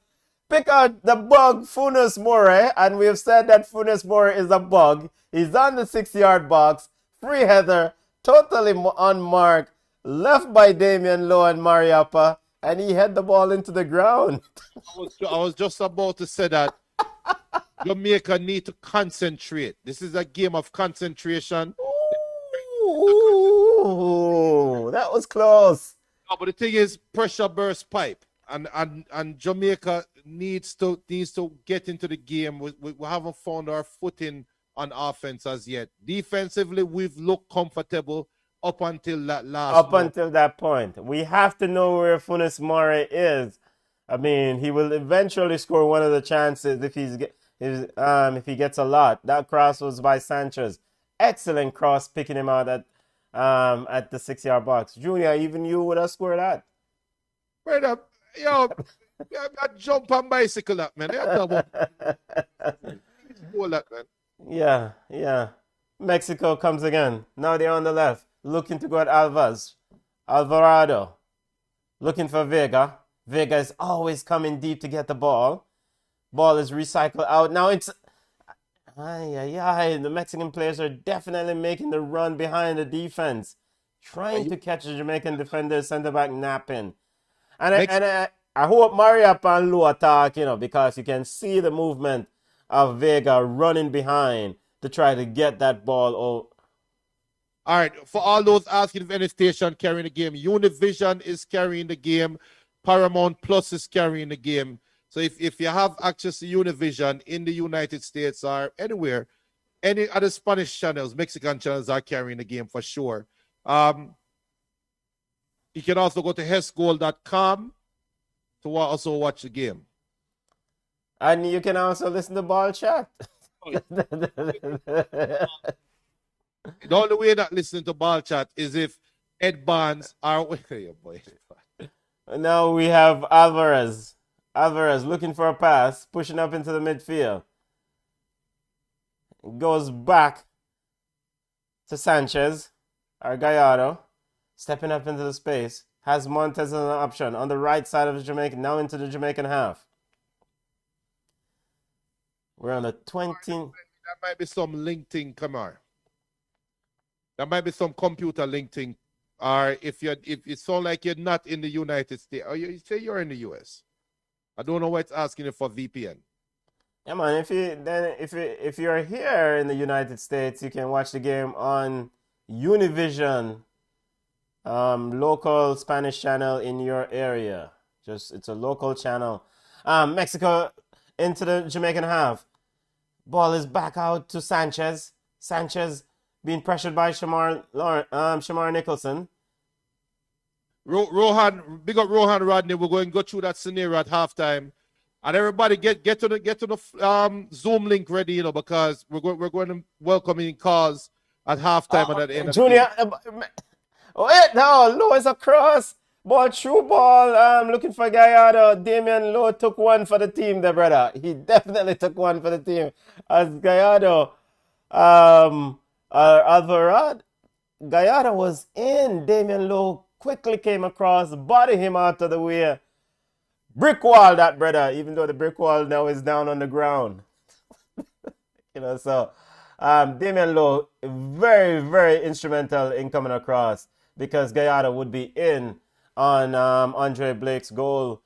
Pick out the bug, Funes Mori, and we've said that Funes Mori is a bug. He's on the 6-yard box. Free header, totally unmarked. Left by Damian Lowe and Mariappa, and he hit the ball into the ground. I was just about to say that Jamaica need to concentrate. This is a game of concentration. Ooh, that was close. No, but the thing is, pressure burst pipe. and Jamaica needs to get into the game. We haven't found our footing on offense as yet. Defensively, we've looked comfortable up until that last moment. Until that point. We have to know where Funes Mori is. I mean, he will eventually score one of the chances if if he gets a lot. That cross was by Sanchez. Excellent cross, picking him out at the 6-yard box. Junior, even you would have scored that. Brother, yo, I jump on bicycle that, man. That, man. Yeah. Mexico comes again. Now they're on the left, looking to go at Alvarado, looking for Vega. Vega is always coming deep to get the ball. Ball is recycled out. Now it's... The Mexican players are definitely making the run behind the defense, trying to catch the Jamaican defender, center-back napping. And I hope Maria Panlu attack, because you can see the movement of Vega running behind to try to get that ball over. All right, for all those asking if any station carrying the game, Univision is carrying the game. Paramount Plus is carrying the game. So if you have access to Univision in the United States or anywhere, any other Spanish channels, Mexican channels are carrying the game for sure. You can also go to hesgold.com to also watch the game. And you can also listen to Ballchat. The only way not listening to Ballchat is if Ed Barnes are boy. Now we have Alvarez. Alvarez looking for a pass, pushing up into the midfield. Goes back to Sanchez or Gallardo, stepping up into the space. Has Montez as an option on the right side of the Jamaican, now into the Jamaican half. We're on the 20. That might be some LinkedIn, come on. That might be some computer LinkedIn. Or if it sounds like you're not in the United States, or you say you're in the US. I don't know why it's asking you for VPN. Yeah, man. If you're here in the United States, you can watch the game on Univision, local Spanish channel in your area. It's a local channel. Mexico into the Jamaican half. Ball is back out to Sanchez. Sanchez being pressured by Shamar Nicholson. Rohan, big up Rohan Rodney. We're going to go through that scenario at halftime, and everybody get to the Zoom link ready, because we're going to welcome in calls at halftime and at the end. Junior, Low is across. Ball through ball. Looking for Gallardo. Damian Lowe took one for the team, there, brother. He definitely took one for the team. As Gallardo, Alvarado, Gallardo was in. Damian Lowe quickly came across, body him out of the way. Brick wall, that, brother, even though the brick wall now is down on the ground. Damian Lowe, very, very instrumental in coming across, because Gallardo would be in on Andre Blake's goal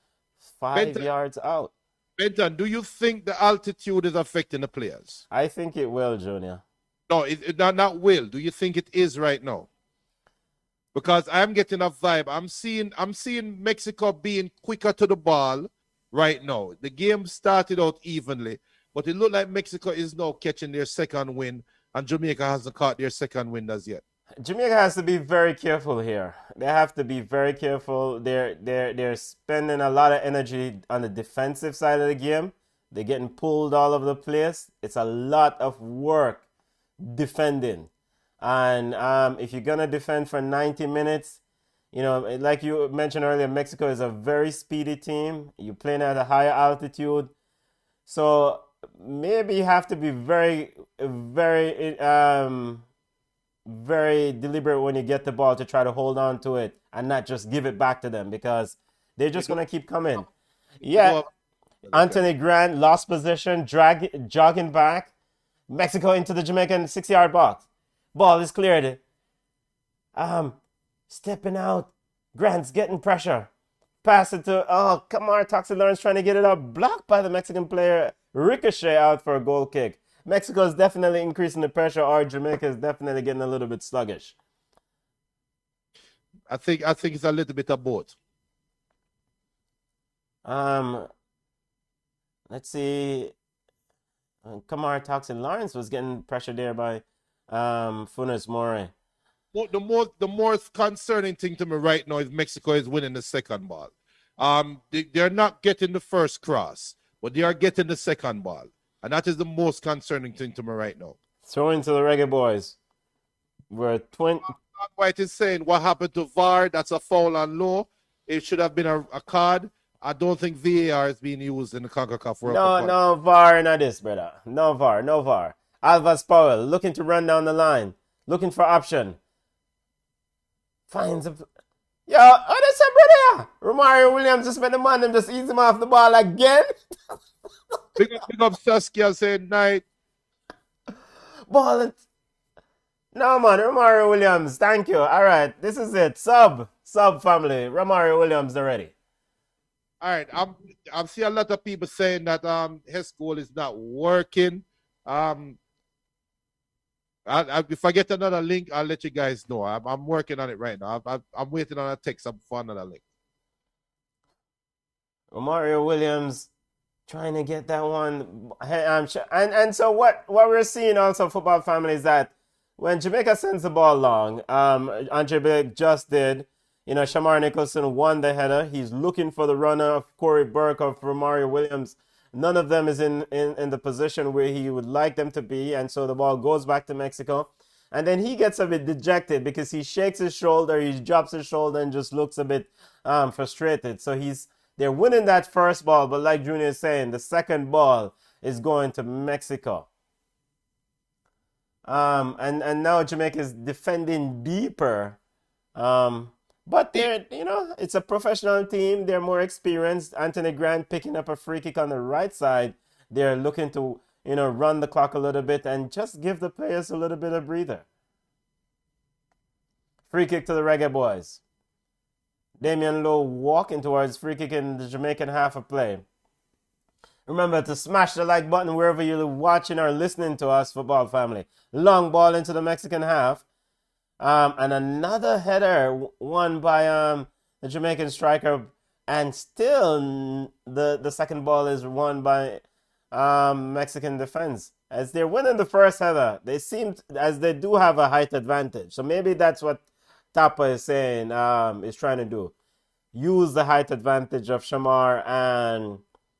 5 yards out. Benton, do you think the altitude is affecting the players? I think it will, Junior. No, it not will. Do you think it is right now? Because I'm getting a vibe. I'm seeing Mexico being quicker to the ball right now. The game started out evenly, but it looked like Mexico is now catching their second win, and Jamaica hasn't caught their second win as yet. Jamaica has to be very careful here. They have to be very careful. They're spending a lot of energy on the defensive side of the game. They're getting pulled all over the place. It's a lot of work defending. And if you're going to defend for 90 minutes, like you mentioned earlier, Mexico is a very speedy team. You're playing at a higher altitude. So maybe you have to be very, very, very deliberate when you get the ball to try to hold on to it and not just give it back to them, because they're just going to keep coming. Yeah. Anthony Grant lost position, jogging back. Mexico into the Jamaican 6-yard box. Ball is cleared. Stepping out. Grant's getting pressure. Pass it to, Kamar Toxin Lawrence trying to get it up. Blocked by the Mexican player. Ricochet out for a goal kick. Mexico is definitely increasing the pressure, or Jamaica is definitely getting a little bit sluggish. I think it's a little bit of both. Um, let's see. Kamar Toxin Lawrence was getting pressured there by Funes Mori. Well, the more concerning thing to me right now is Mexico is winning the second ball. They're not getting the first cross, but they are getting the second ball, and that is the most concerning thing to me right now. Throw into the Reggae Boys. We're White is saying what happened to VAR. That's a foul on low. It should have been a card. I don't think VAR is being used in the CONCACAF World Cup. No VAR, not this, brother. No VAR. Alvas Powell looking to run down the line, looking for option. Finds a. Yo, that's a brother. Romario Williams just made the man and just ease him off the ball again. Big up Saskia saying night. Ball. No, man, Romario Williams, thank you. All right, this is it. Sub family. Romario Williams already. All right, I'm seeing a lot of people saying that his goal is not working. If I get another link, I'll let you guys know. I'm working on it right now. I'm waiting on a text for another link. Romario Williams trying to get that one. And so what we're seeing also, football family, is that when Jamaica sends the ball long, Andre Blake just did. Shamar Nicholson won the header. He's looking for the runner of Corey Burke of Romario Williams. None of them is in the position where he would like them to be, and so the ball goes back to Mexico. And then he gets a bit dejected because he shakes his shoulder, he drops his shoulder, and just looks a bit frustrated. So they're winning that first ball, but like Junior is saying, the second ball is going to Mexico. And now Jamaica is defending deeper. But it's a professional team. They're more experienced. Anthony Grant picking up a free kick on the right side. They're looking to, run the clock a little bit and just give the players a little bit of breather. Free kick to the Reggae Boys. Damian Lowe walking towards free kick in the Jamaican half of play. Remember to smash the like button wherever you're watching or listening to us, football family. Long ball into the Mexican half. And another header won by the Jamaican striker, and still the second ball is won by Mexican defense. As they're winning the first header, they seem as they do have a height advantage. So maybe that's what Tapa is saying, is trying to do. Use the height advantage of Shamar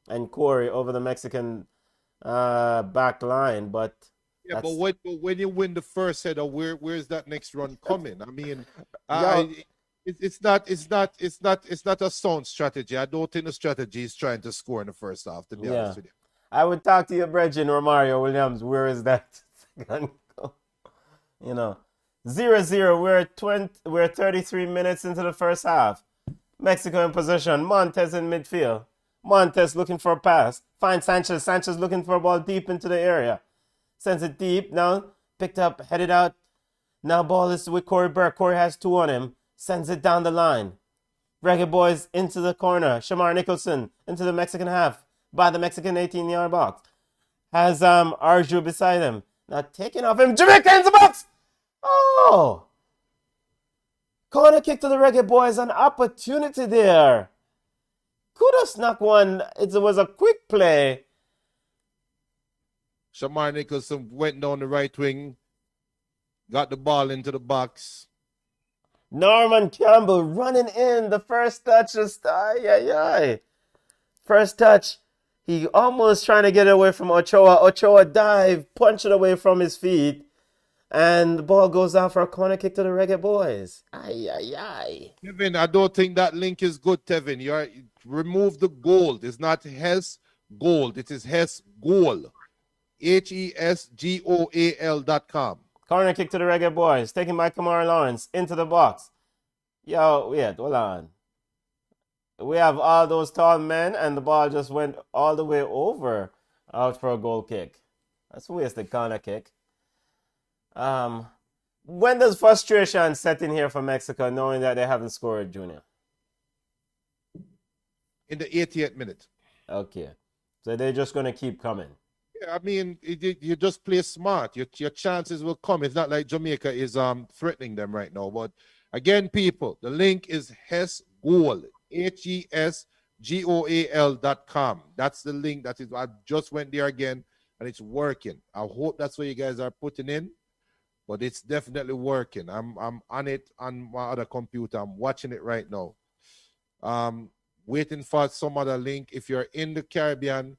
and Corey over the Mexican back line, but yeah, but when you win the first header, where's that next run coming? I mean, it's not a sound strategy. I don't think the strategy is trying to score in the first half. To be honest with you, I would talk to your brethren, Romario Williams. Where is that second goal? 0-0. We're 33 minutes into the first half. Mexico in possession. Montez in midfield. Montez looking for a pass. Finds Sanchez. Sanchez looking for a ball deep into the area. Sends it deep. Now picked up, headed out. Now ball is with Corey Burke. Corey has two on him. Sends it down the line. Reggae Boys into the corner. Shamar Nicholson into the Mexican half by the Mexican 18-yard box. Has Arju beside him. Now taking off him. Jamaica in the box. Oh! Corner kick to the Reggae Boys. An opportunity there. Could have snuck one. It was a quick play. Shamar Nicholson went down the right wing, got the ball into the box. Norman Campbell running in. The first touch just, First touch. He almost trying to get away from Ochoa. Ochoa dive, punch it away from his feet. And the ball goes out for a corner kick to the Reggae Boys. Tevin, I don't think that link is good, Tevin. Remove the gold. It's not Hess Gold. It is Hess Goal. HESGOAL.com. Corner kick to the Reggae Boys. Taken by Kamara Lawrence into the box. Yo, wait, hold on. We have all those tall men, and the ball just went all the way over out for a goal kick. That's a wasted corner kick. When does frustration set in here for Mexico, knowing that they haven't scored, Junior? In the 88th minute. Okay. So they're just going to keep coming. Yeah, I mean, you just play smart. Your chances will come. It's not like Jamaica is threatening them right now. But again, people, the link is Hess Goal. HES GOAL.com. That's the link. That is, I just went there again and it's working. I hope that's what you guys are putting in, but it's definitely working. I'm on it on my other computer. I'm watching it right now. Waiting for some other link. If you're in the Caribbean,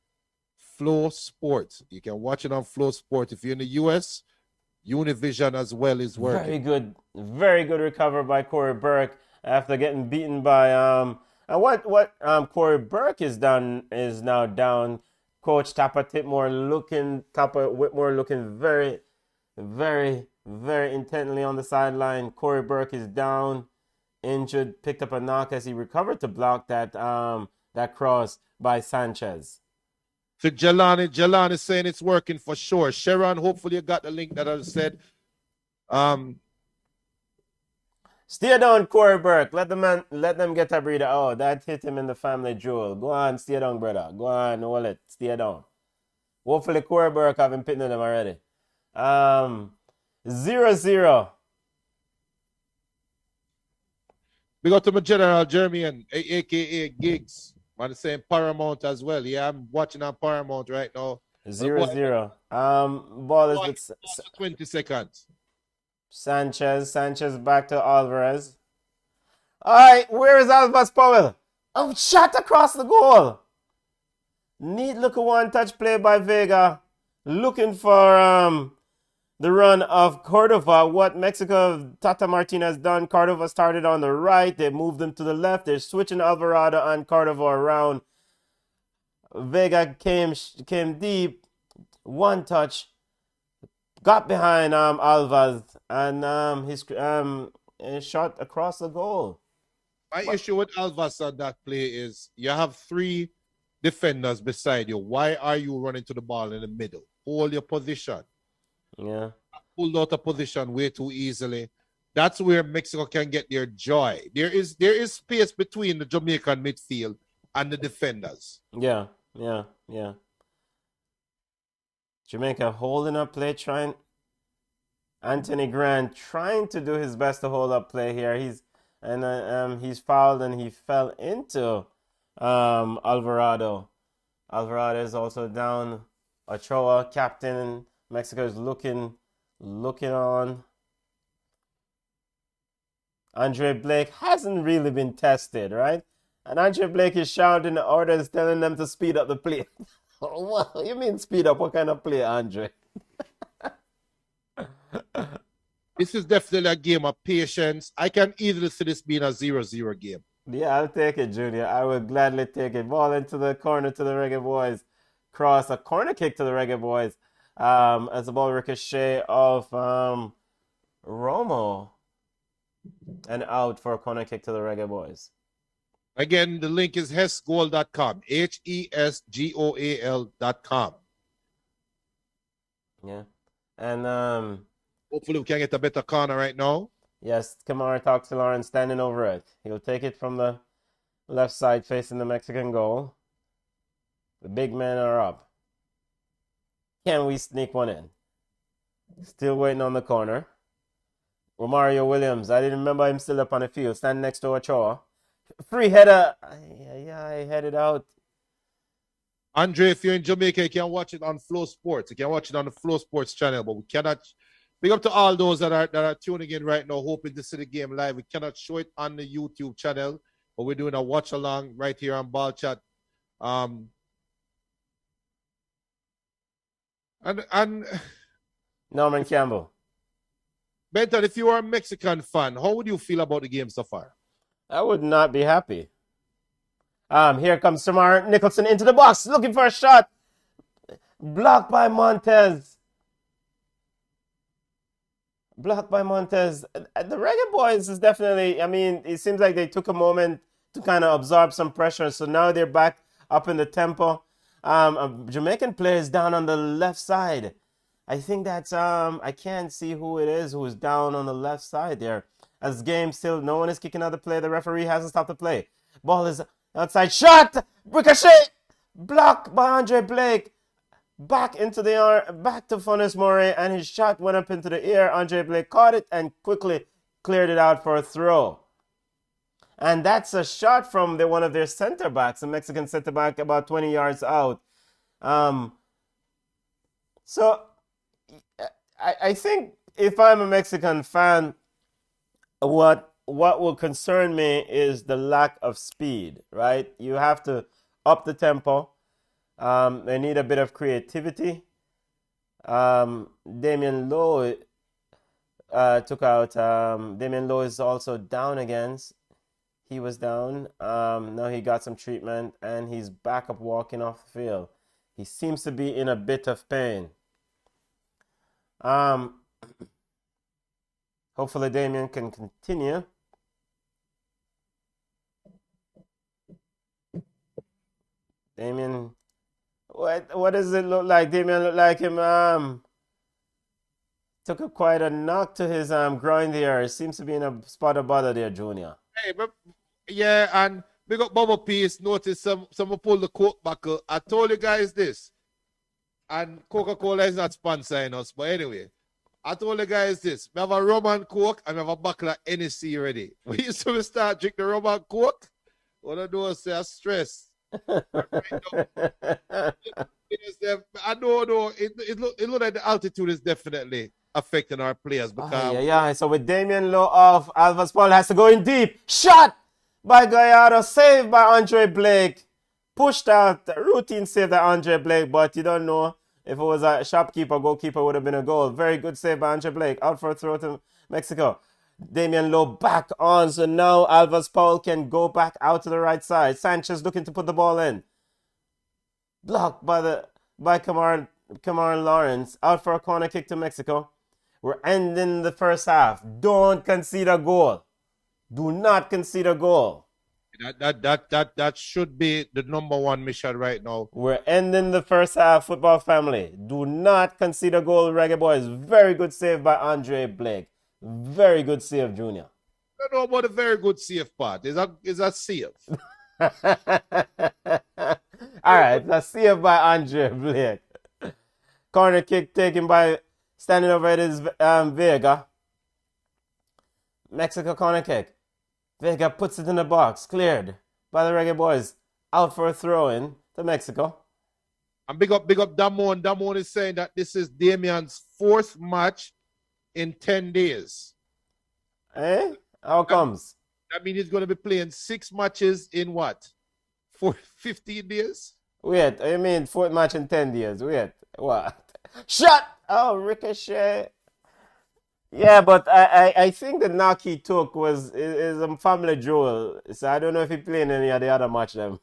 Flow Sports. You can watch it on Flow Sport. If you're in the US, Univision as well is working. Very good recovery by Corey Burke after getting beaten by and what Corey Burke is now down. Coach Tapper Whitmore looking very, very, very intently on the sideline. Corey Burke is down, injured, picked up a knock as he recovered to block that cross by Sanchez. So Jelani is saying it's working for sure. Sharon, hopefully you got the link that I said. Stay down, Corey Burke. Let them get a breather. Oh, that hit him in the family jewel. Go on, stay down, brother. Go on, hold it. Stay down. Hopefully Corey Burke haven't pitted them already. 0-0. We got to my General Jeremy and aka Gigs. I'm saying Paramount as well. Yeah, I'm watching on Paramount right now. 0-0. Ball is with 20 seconds. Sanchez back to Alvarez. Alright, where is Alvarez Powell? Oh, shot across the goal. Neat looking one-touch play by Vega. Looking for the run of Cordova. What Mexico, Tata Martinez done. Cordova started on the right. They moved him to the left. They're switching Alvarado and Cordova around. Vega came deep. One touch. Got behind Alvarez and his shot across the goal. My issue with Alvarez on that play is you have three defenders beside you. Why are you running to the ball in the middle? Hold your position. Yeah. Pulled out a position way too easily. That's where Mexico can get their joy. There is space between the Jamaican midfield and the defenders. Yeah. Jamaica holding up play, Anthony Grant trying to do his best to hold up play here. He's fouled and he fell into Alvarado. Alvarado is also down. Ochoa, captain. Mexico is looking on. Andre Blake hasn't really been tested, right? And Andre Blake is shouting the orders, telling them to speed up the play. What you mean speed up? What kind of play, Andre? This is definitely a game of patience. I can easily see this being a 0-0 game. Yeah, I'll take it, Junior. I will gladly take it. Ball into the corner to the Reggae Boys. Cross, a corner kick to the Reggae Boys. As the ball ricochet of Romo. And out for a corner kick to the Reggae Boys. Again, the link is hesgoal.com. HESGOAL.com. Yeah. And hopefully we can get a better corner right now. yes, Kamara talks to Lawrence standing over it. He'll take it from the left side facing the Mexican goal. The big men are up. Can we sneak one in? Still waiting on the corner. Romario Williams. I didn't remember him still up on the field. Standing next to Ochoa. Free header. Yeah, I headed out. Andre, if you're in Jamaica, you can watch it on Flow Sports. You can watch it on the Flow Sports channel, but we cannot. Big up to all those that are tuning in right now, hoping to see the game live. We cannot show it on the YouTube channel, but we're doing a watch along right here on Ballchat. And Norman Campbell. Benton, if you are a Mexican fan, how would you feel about the game so far? I would not be happy. Here comes Samar Nicholson into the box, looking for a shot. Blocked by Montez. The Reggae Boys is definitely, it seems like they took a moment to kind of absorb some pressure. So now they're back up in the tempo. A Jamaican player is down on the left side. I think that's, I can't see who it is who's down on the left side there. As game still, no one is kicking out the play. The referee hasn't stopped the play. Ball is outside. Shot! Ricochet! Blocked by Andre Blake. Back to Funes Mori, and his shot went up into the air. Andre Blake caught it and quickly cleared it out for a throw. And that's a shot from one of their center backs, a Mexican center back about 20 yards out. So I think if I'm a Mexican fan, what will concern me is the lack of speed, right? You have to up the tempo. They need a bit of creativity. Damian Lowe took out. Damian Lowe is also down again. He was down. Now he got some treatment and he's back up walking off the field. He seems to be in a bit of pain. Hopefully Damian can continue. Damian, what does it look like? Damian look like him took quite a knock to his groin there. It seems to be in a spot of bother there, Junior. Hey, but yeah, and big up Bubble Piece. Notice some pull the Coke buckle. I told you guys this, and Coca-Cola is not sponsoring us, but anyway, I told you guys this. We have a rum and Coke, and we have a buckle of NSC ready. We used to start drinking the rum and Coke. What I do is say stress. I know, it look like the altitude is definitely affecting our players because yeah. So with Damian Lowe off, Alvarez Paul has to go in deep. Shot by Gallardo, saved by Andre Blake. Pushed out, routine save by Andre Blake, but you don't know if it was a shopkeeper, goalkeeper would have been a goal. Very good save by Andre Blake. Out for a throw to Mexico. Damian Lowe back on, so now Alvarez Paul can go back out to the right side. Sanchez looking to put the ball in. Blocked by Kamaran Lawrence. Out for a corner kick to Mexico. We're ending the first half. Don't concede a goal. Do not concede a goal. That should be the number one mission right now. We're ending the first half, football family. Do not concede a goal, Reggae Boys. Very good save by Andre Blake. Very good save, Junior. I don't know about the very good save part. Is that save? All right, that's save by Andre Blake. Corner kick taken by standing over it is Vega. Mexico corner kick. Vega puts it in the box. Cleared by the Reggae Boys. Out for a throw-in to Mexico. And big up Damon. Damon is saying that this is Damian's 4th match in 10 days. Eh? How comes? That means he's going to be playing 6 matches in what? 15 days? Wait, I mean 4th match in 10 days. Wait, what? Shot! Oh, ricochet. Yeah, but I think the knock he took is a family jewel. So I don't know if he playing any of the other match them.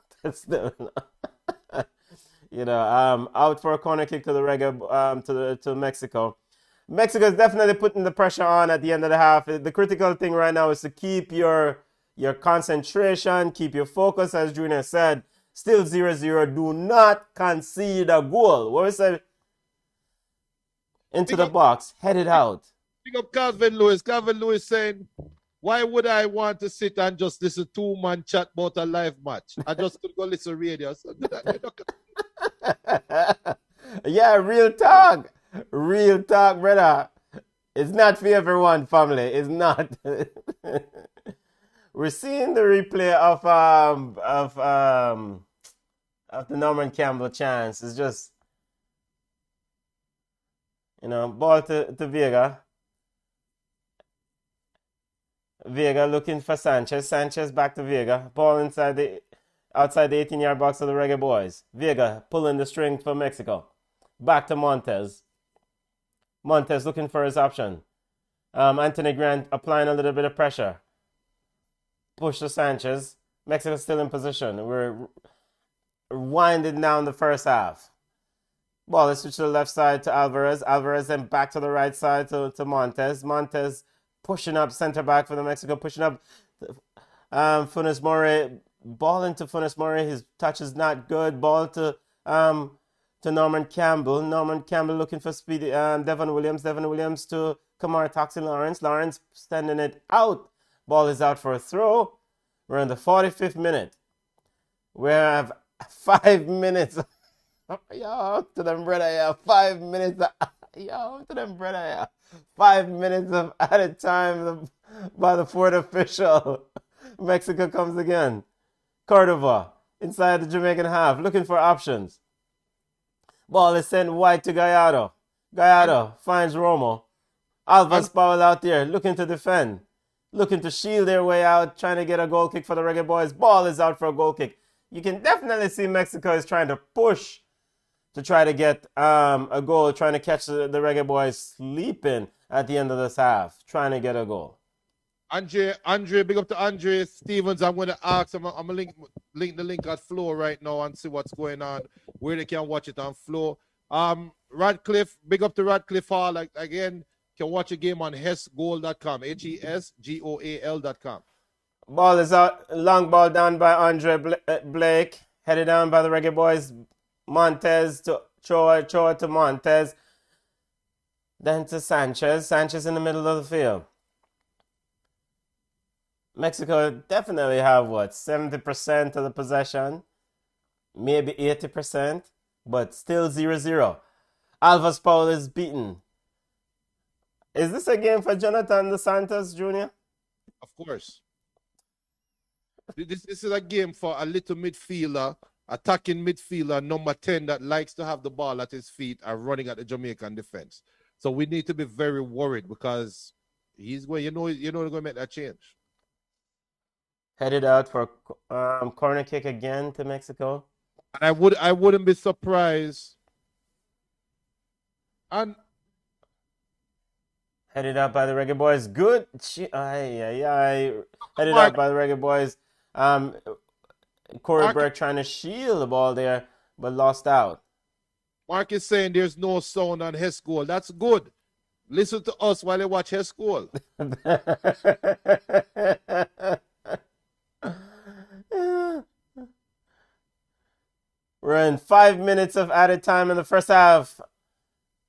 Out for a corner kick to the Reggae to Mexico. Mexico is definitely putting the pressure on at the end of the half. The critical thing right now is to keep your concentration, keep your focus, as Junior said. Still 0-0. Do not concede a goal. What was that? Into the box, headed out. Pick up Calvin Lewis. Calvin Lewis saying, why would I want to sit and just listen to 2-man chat about a live match? I just could go listen to radio. So yeah, real talk. Real talk, brother. It's not for everyone, family. It's not. We're seeing the replay of the Norman Campbell chance. It's just, ball to Vega. Vega looking for Sanchez. Sanchez back to Vega. Ball outside the 18-yard box of the Reggae Boys. Vega pulling the string for Mexico. Back to Montez. Montez looking for his option. Anthony Grant applying a little bit of pressure. Push to Sanchez. Mexico still in position. We're winding down the first half. Ball is switched to the left side to Alvarez. Alvarez then back to the right side to Montez. Montez pushing up, center back for the Mexico, pushing up. Funes Mori, ball into Funes Mori. His touch is not good. Ball to Norman Campbell. Norman Campbell looking for speed. Devon Williams. Devon Williams to Kamar Toxin Lawrence. Lawrence sending it out. Ball is out for a throw. We're in the 45th minute. We have 5 minutes. Yo, to them brother, yeah. 5 minutes. Yo, to them brother, yeah. 5 minutes of added time by the fourth official. Mexico comes again. Cordova inside the Jamaican half, looking for options. Ball is sent wide to Gallardo. Gallardo finds Romo. Alvas Powell out there looking to defend. Looking to shield their way out, trying to get a goal kick for the Reggae Boys. Ball is out for a goal kick. You can definitely see Mexico is trying to push to try to get a goal, trying to catch the Reggae Boys sleeping at the end of this half, trying to get a goal. Andre, big up to Andre Stevens. I'm going to ask. I'm going to link the link at Flow right now and see what's going on, where they can watch it on Flow. Radcliffe, big up to Radcliffe Hall. Again, can watch a game on hesgoal.com, HESGOAL.com. Ball is out, long ball down by Andre Blake, headed down by the Reggae Boys. Montez to Choa to Montez. Then to Sanchez. Sanchez in the middle of the field. Mexico definitely have, 70% of the possession, maybe 80%, but still 0-0. Alvas Powell is beaten. Is this a game for Jonathan Dos Santos Jr.? Of course. This is a game for a little midfielder, attacking midfielder, number 10, that likes to have the ball at his feet and running at the Jamaican defense. So we need to be very worried because he's going, they're going to make that change. Headed out for corner kick again to Mexico. And I wouldn't be surprised. And headed out by the Reggae Boys. Good. Headed out by the Reggae Boys. Corey Burke trying to shield the ball there, but lost out. Mark is saying there's no sound on his goal. That's good. Listen to us while you watch his goal. We're in 5 minutes of added time in the first half.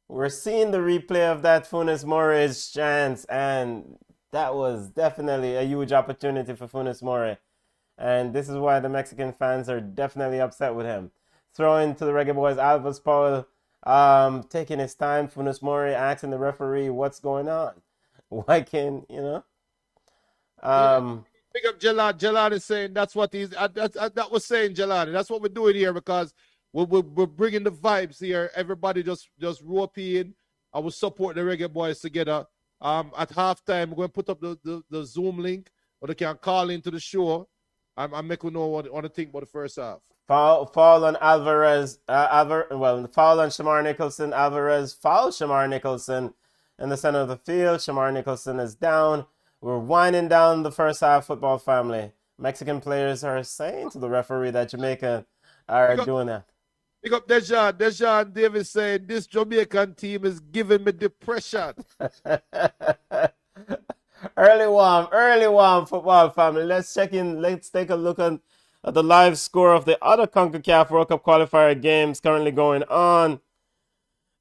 We're seeing the replay of that Funes Mori's chance, and that was definitely a huge opportunity for Funes Mori. And this is why the Mexican fans are definitely upset with him. Throwing to the Reggae Boys, Alvas Powell taking his time. Funes Mori asking the referee what's going on. Why can't, Big up Jelani. Jelani is saying that's what he's. That was saying Jelani. That's what we're doing here because we're bringing the vibes here. Everybody just rope in. I will support the Reggae Boys together. At halftime, we're going to put up the Zoom link, or they can call into the show. I'm making know what to think about the first half. Foul on Alvarez. Foul on Shamar Nicholson. Alvarez foul Shamar Nicholson in the center of the field. Shamar Nicholson is down. We're winding down the first half, football family. Mexican players are saying to the referee that Jamaica are doing that. Pick up Dejan. Dejan Davis saying this Jamaican team is giving me depression. Early warm, football family. Let's check in. Let's take a look at the live score of the other CONCACAF World Cup qualifier games currently going on.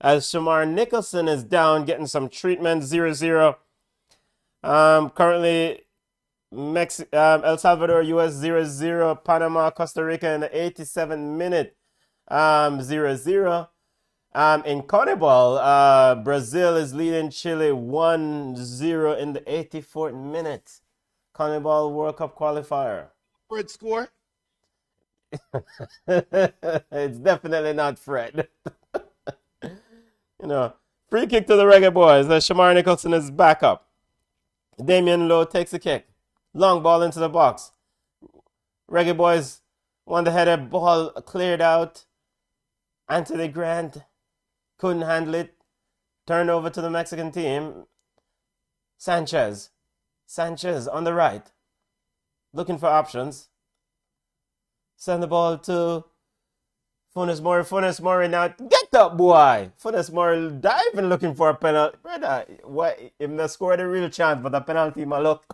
As Shamar Nicholson is down, getting some treatment, 0-0. Currently, El Salvador, US 0-0. Panama, Costa Rica in the 87th minute, 0-0. In CONMEBOL, Brazil is leading Chile 1-0 in the 84th minute. CONMEBOL World Cup qualifier. Fred score? It's definitely not Fred. Free kick to the Reggae Boys. Shamar Nicholson is back up. Damian Lowe takes the kick. Long ball into the box. Reggae Boys won the header. Ball cleared out. Anthony Grant couldn't handle it. Turned over to the Mexican team. Sanchez on the right. Looking for options. Send the ball to Funes Mori. Funes Mori now. Get up, boy. Funes Mori diving looking for a penalty. Brother, why? Him not scored a real chance, but a penalty, my luck.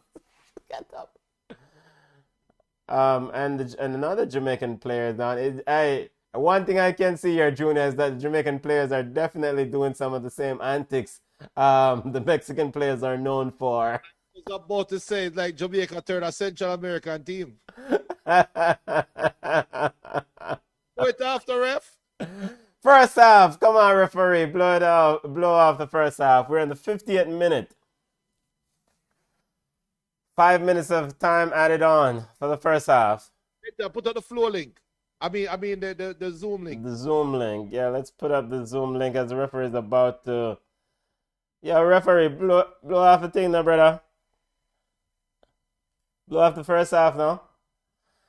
Get up. And another Jamaican player now. One thing I can see here, Junior, is that Jamaican players are definitely doing some of the same antics the Mexican players are known for. I was about to say, like Jamaica turned a Central American team. Wait after ref. First half, come on, referee, blow off the first half. We're in the 50th minute. 5 minutes of time added on for the first half. Put up the floor link. I mean the Zoom link. The Zoom link. Yeah, let's put up the Zoom link as the referee is about to. Yeah, referee, blow off the thing now, brother. Blow off the first half now.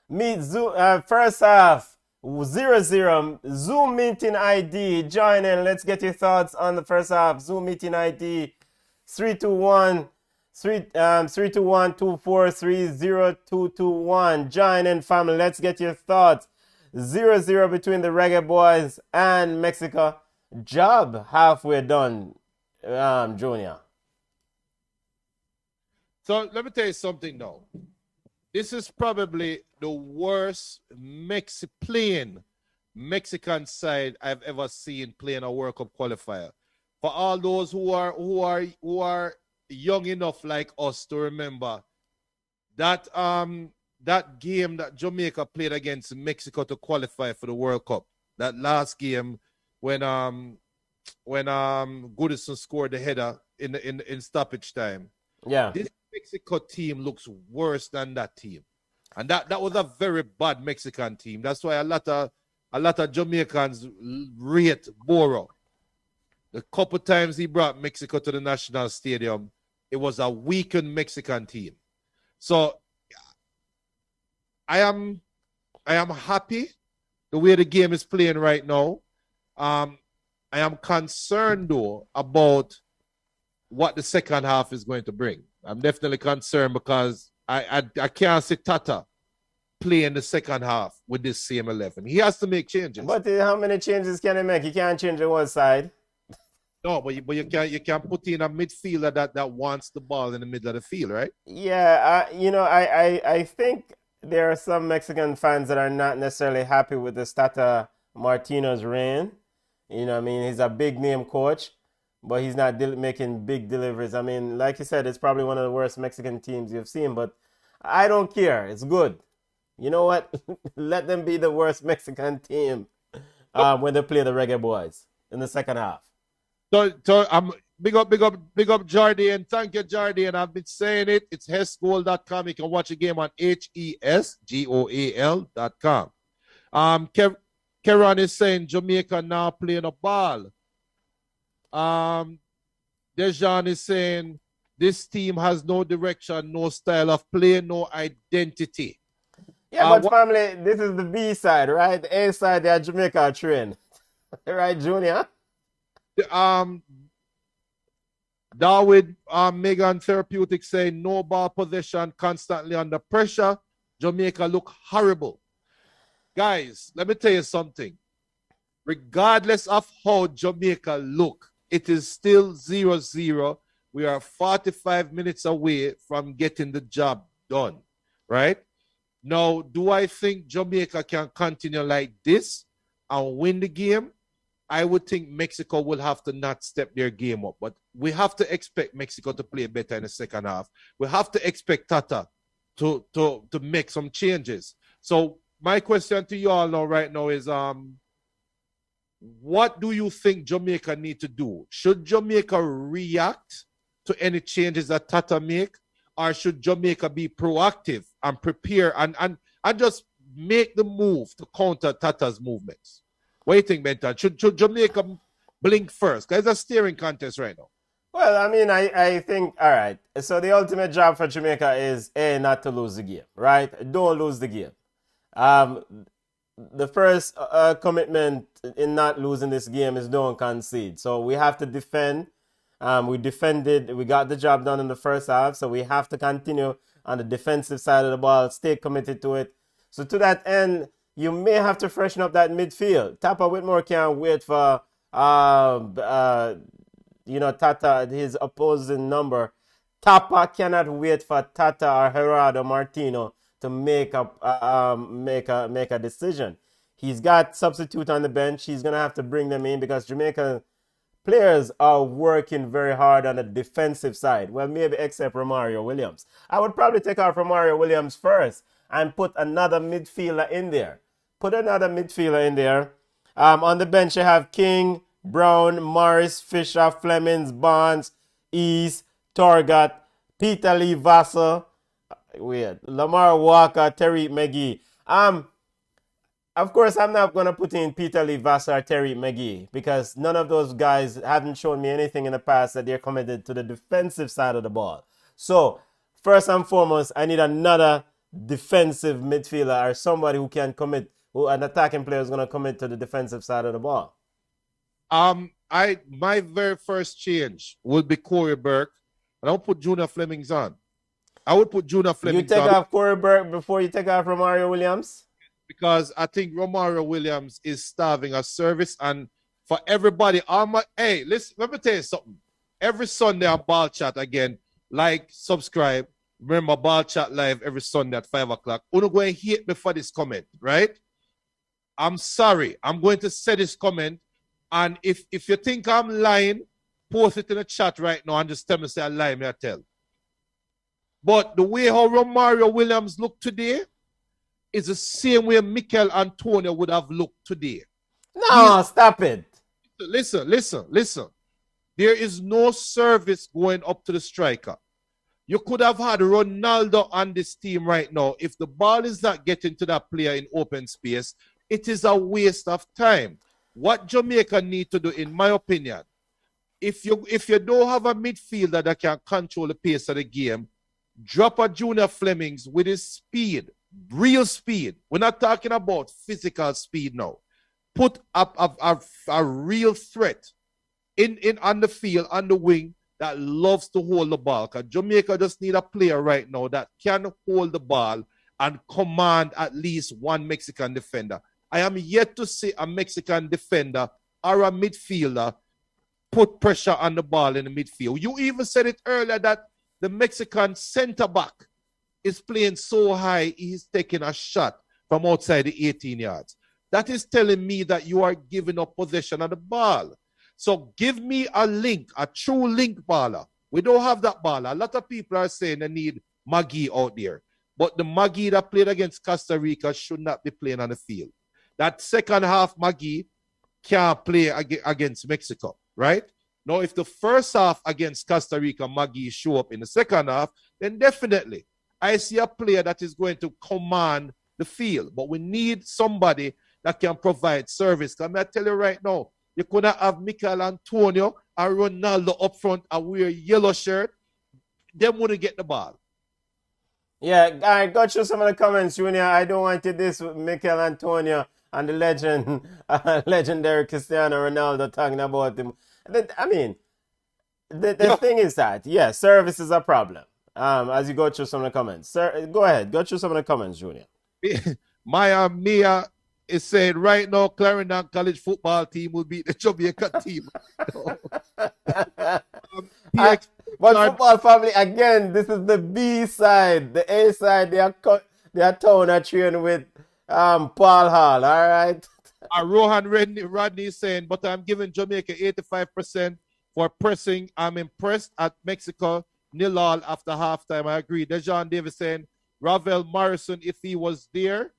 Meet Zoom. First half 0-0. Zoom meeting ID. Join in. Let's get your thoughts on the first half. Zoom meeting ID 321 321 2430221. Join in, family. Let's get your thoughts. 0-0 between the Reggae Boys and Mexico. Job halfway done, Junior. So let me tell you something now. This is probably the worst playing Mexican side I've ever seen playing a World Cup qualifier. For all those who are young enough like us to remember that that game that Jamaica played against Mexico to qualify for the World Cup. That last game when Goodison scored the header in stoppage time. Yeah. This Mexico team looks worse than that team. And that was a very bad Mexican team. That's why a lot of Jamaicans rate Boro. The couple times he brought Mexico to the national stadium, it was a weakened Mexican team. So I am happy the way the game is playing right now. I am concerned though about what the second half is going to bring. I'm definitely concerned because I can't see Tata playing the second half with this same 11. He has to make changes. But how many changes can he make? He can't change the one side. No, but you can't put in a midfielder that wants the ball in the middle of the field, right? Yeah, I think there are some Mexican fans that are not necessarily happy with the Tata Martino's reign. You know what I mean? He's a big name coach, but he's not making big deliveries. I mean, like you said, it's probably one of the worst Mexican teams you've seen, but I don't care. It's good. You know what? Let them be the worst Mexican team when they play the Reggae Boys in the second half. So I'm big up Jardine. Thank you, Jardine. I've been saying it. It's hesgoal.com. You can watch a game on HESGOAL.com. Keron is saying Jamaica now playing a ball. Dejan is saying this team has no direction, no style of play, no identity. Yeah, but family, this is the B side, right? The A side, they're Jamaica train. Right, Junior? Darwin Megan Therapeutic saying no ball possession, constantly under pressure. Jamaica look horrible. Guys, let me tell you something. Regardless of how Jamaica look, it is still 0-0. We are 45 minutes away from getting the job done, right? Now, do I think Jamaica can continue like this and win the game? I would think Mexico will have to not step their game up. But we have to expect Mexico to play better in the second half. We have to expect Tata to make some changes. So my question to you all now right now is what do you think Jamaica need to do? Should Jamaica react to any changes that Tata make? Or should Jamaica be proactive and prepare and just make the move to counter Tata's movements? What do you think, Benton? Should Jamaica blink first? Because it's a steering contest right now. Well, I mean, I think, all right. So the ultimate job for Jamaica is, A, not to lose the game, right? Don't lose the game. The first commitment in not losing this game is don't concede. So we have to defend. We defended. We got the job done in the first half. So we have to continue on the defensive side of the ball, stay committed to it. So to that end, you may have to freshen up that midfield. Tapa Whitmore can't wait for, Tata, his opposing number. Tapa cannot wait for Tata or Gerardo Martino to make a decision. He's got substitute on the bench. He's going to have to bring them in because Jamaican players are working very hard on the defensive side. Well, maybe except Romario Williams. I would probably take out Romario Williams first and put another midfielder in there. On the bench, you have King, Brown, Morris, Fisher, Flemings, Barnes, East, Torgat, Peter Lee Vassell, Weird. Lamar Walker, Terry McGee. Of course, I'm not going to put in Peter Lee Vassar, Terry McGee, because none of those guys haven't shown me anything in the past that they're committed to the defensive side of the ball. So, first and foremost, I need another defensive midfielder or somebody who can commit, who an attacking player is going to commit to the defensive side of the ball. My very first change would be Corey Burke, and I'll put Junior Flemings on. I would put Junior Flemings on. You take off Corey Burke before you take off Romario Williams? Because I think Romario Williams is starving a service, and for everybody, hey, listen, let me tell you something. Every Sunday on Ballchat again, like, subscribe. Remember Ballchat live every Sunday at 5 o'clock. You're going to hate me for this comment, right? I'm sorry. I'm going to say this comment, and if you think I'm lying, post it in the chat right now and just tell me say I lie, me I tell. But the way how Romario Williams looked today is the same way Mikel Antonio would have looked today. No, stop it. Listen. There is no service going up to the striker. You could have had Ronaldo on this team right now. If the ball is not getting to that player in open space, it is a waste of time. What Jamaica need to do, in my opinion, if you don't have a midfielder that can control the pace of the game, drop a Junior Flemings with his speed, real speed. We're not talking about physical speed now. Put up a real threat in on the field, on the wing, that loves to hold the ball. Because Jamaica just need a player right now that can hold the ball and command at least one Mexican defender. I am yet to see a Mexican defender or a midfielder put pressure on the ball in the midfield. You even said it earlier that the Mexican center back is playing so high, he's taking a shot from outside the 18 yards. That is telling me that you are giving up possession of the ball. So give me a link, a true link baller. We don't have that baller. A lot of people are saying they need Maggie out there. But the Maggie that played against Costa Rica should not be playing on the field. That second half Maggie can't play against Mexico, right? Now, if the first half against Costa Rica, Maggie show up in the second half, then definitely I see a player that is going to command the field. But we need somebody that can provide service. Because I tell you right now, you could have Mikel Antonio and Ronaldo up front and wear a yellow shirt. Them wouldn't get the ball. Yeah, all right, go through some of the comments, Junior. I don't want to this with Mikel Antonio and the legend, legendary Cristiano Ronaldo talking about him. I mean, the thing is that, yeah, service is a problem. As you go through some of the comments. Sir, go ahead. Go through some of the comments, Junior. Maya Mia is saying right now, Clarendon College football team will beat the Jamaica team. But football family, again, this is the B side. The A side, they are town are trained with Paul Hall, all right? Rohan Rodney is saying, but I'm giving Jamaica 85% for pressing. I'm impressed at Mexico. 0-0 after halftime. I agree. Dejan Davis saying, Ravel Morrison, if he was there,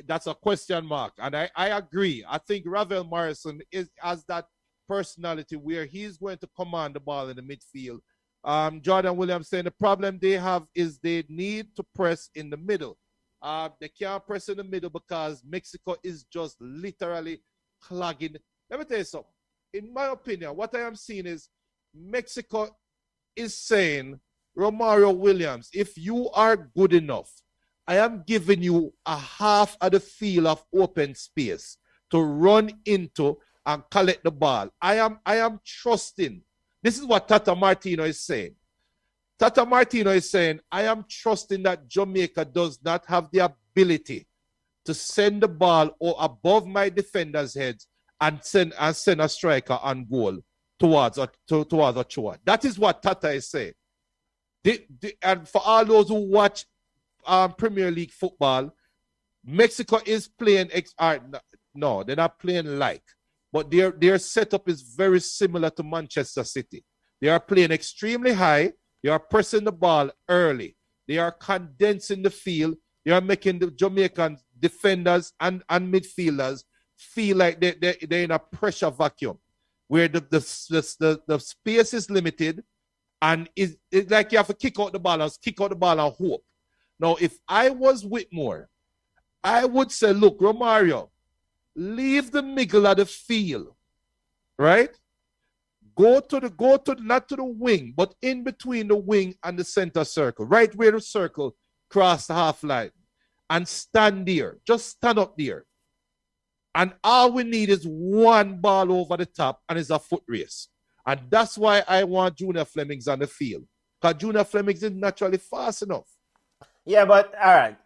that's a question mark. And I agree. I think Ravel Morrison has that personality where he's going to command the ball in the midfield. Jordan Williams saying the problem they have is they need to press in the middle. They can't press in the middle because Mexico is just literally clogging. Let me tell you something. In my opinion, what I am seeing is Mexico is saying, Romario Williams, if you are good enough, I am giving you a half of the field of open space to run into and collect the ball. I am trusting. This is what Tata Martino is saying. Tata Martino is saying, I am trusting that Jamaica does not have the ability to send the ball above my defenders' heads and send a striker on goal towards Ochoa. That is what Tata is saying. And for all those who watch Premier League football, Mexico is playing no, they're not playing like, but their setup is very similar to Manchester City. They are playing extremely high. They are pressing the ball early. They are condensing the field. They are making the Jamaican defenders and midfielders feel like they're in a pressure vacuum where the space is limited, and it's like you have to kick out the ball and hope. Now, if I was Whitmore, I would say, look, Romario, leave the middle of the field, right? Go to not to the wing, but in between the wing and the center circle, right where the circle cross the half line, and stand there. Just stand up there. And all we need is one ball over the top, and it's a foot race. And that's why I want Junior Flemings on the field. Because Junior Flemings is naturally fast enough. Yeah, but all right.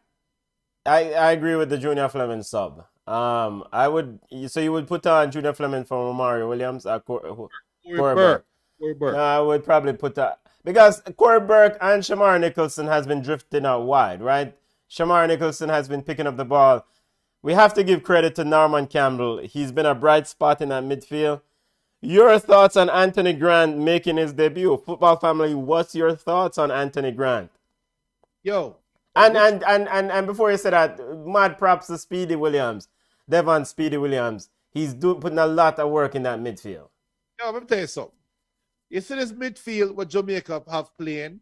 I agree with the Junior Fleming sub. You would put on Junior Fleming for Mario Williams or Corey Burke. Corey Burke. No, I would probably put that because Corey Burke and Shamar Nicholson has been drifting out wide, right? Shamar Nicholson has been picking up the ball. We have to give credit to Norman Campbell. He's been a bright spot in that midfield. Your thoughts on Anthony Grant making his debut? Football family, what's your thoughts on Anthony Grant? Yo. And before you say that, mad props to Speedy Williams. Devon Speedy Williams. He's putting a lot of work in that midfield. Yo, let me tell you something. You see this midfield what Jamaica have playing?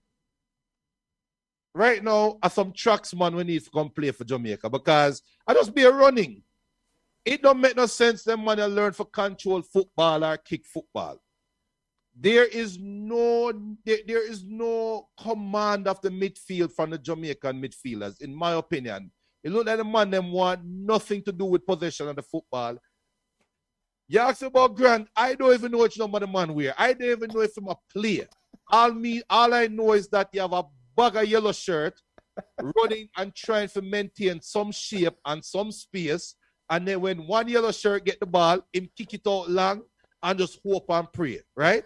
Right now, are some tracksman we need to come play for Jamaica because I just be a running. It don't make no sense them man learn for control football or kick football. There is no command of the midfield from the Jamaican midfielders, in my opinion. It look like the man them want nothing to do with possession of the football. You ask about Grant, I don't even know which number the man wear. I don't even know if I'm a player. All I know is that you have a bag of yellow shirt running and trying to maintain some shape and some space. And then when one yellow shirt get the ball, him kick it out long and just hope and pray, right?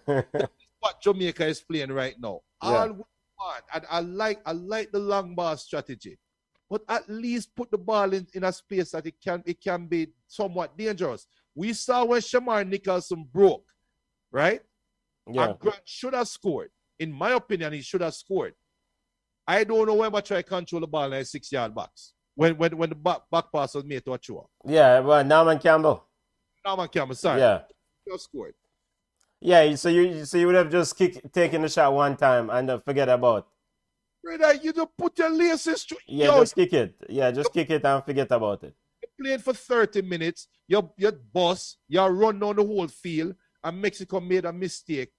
That's what Jamaica is playing right now. Yeah. All we want, and I like the long ball strategy, but at least put the ball in a space that it can be somewhat dangerous. We saw when Shamar Nicholson broke, right? Yeah. And Grant should have scored. In my opinion, he should have scored. I don't know when I try to control the ball in a 6-yard box. When the back pass was made to a throw. Yeah, well, Norman Campbell. Norman Campbell, sorry. Yeah. He scored. Yeah, so you would have just taken the shot one time and forget about. Brother, you don't put your laces through. Yeah, just kick it. Yeah, just kick it and forget about it. You're playing for 30 minutes. Your boss, you run down the whole field, and Mexico made a mistake.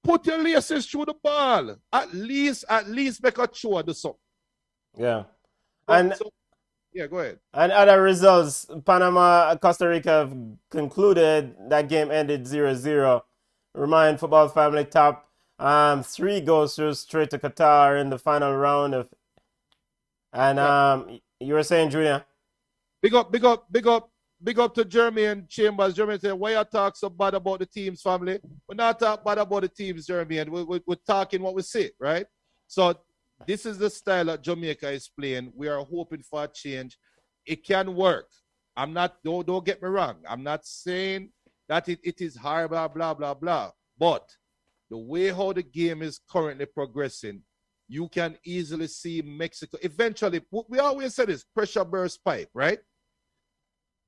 Put your laces through the ball. At least make a show of the something. Yeah. Yeah, go ahead. And other results, Panama, Costa Rica have concluded. That game ended 0-0. Remind football family top 3 goes straight to Qatar in the final round of. And you were saying, Junior? Big up to Jeremy and Chambers. Jeremy said, why you talk so bad about the teams, family? We're not talking bad about the teams, Jeremy, and we're talking what we say, right? So this is the style that Jamaica is playing. We are hoping for a change. It can work. Don't get me wrong. I'm not saying that it is hard, blah, blah, blah, blah. But the way how the game is currently progressing, you can easily see Mexico. Eventually, we always say this, pressure burst pipe, right?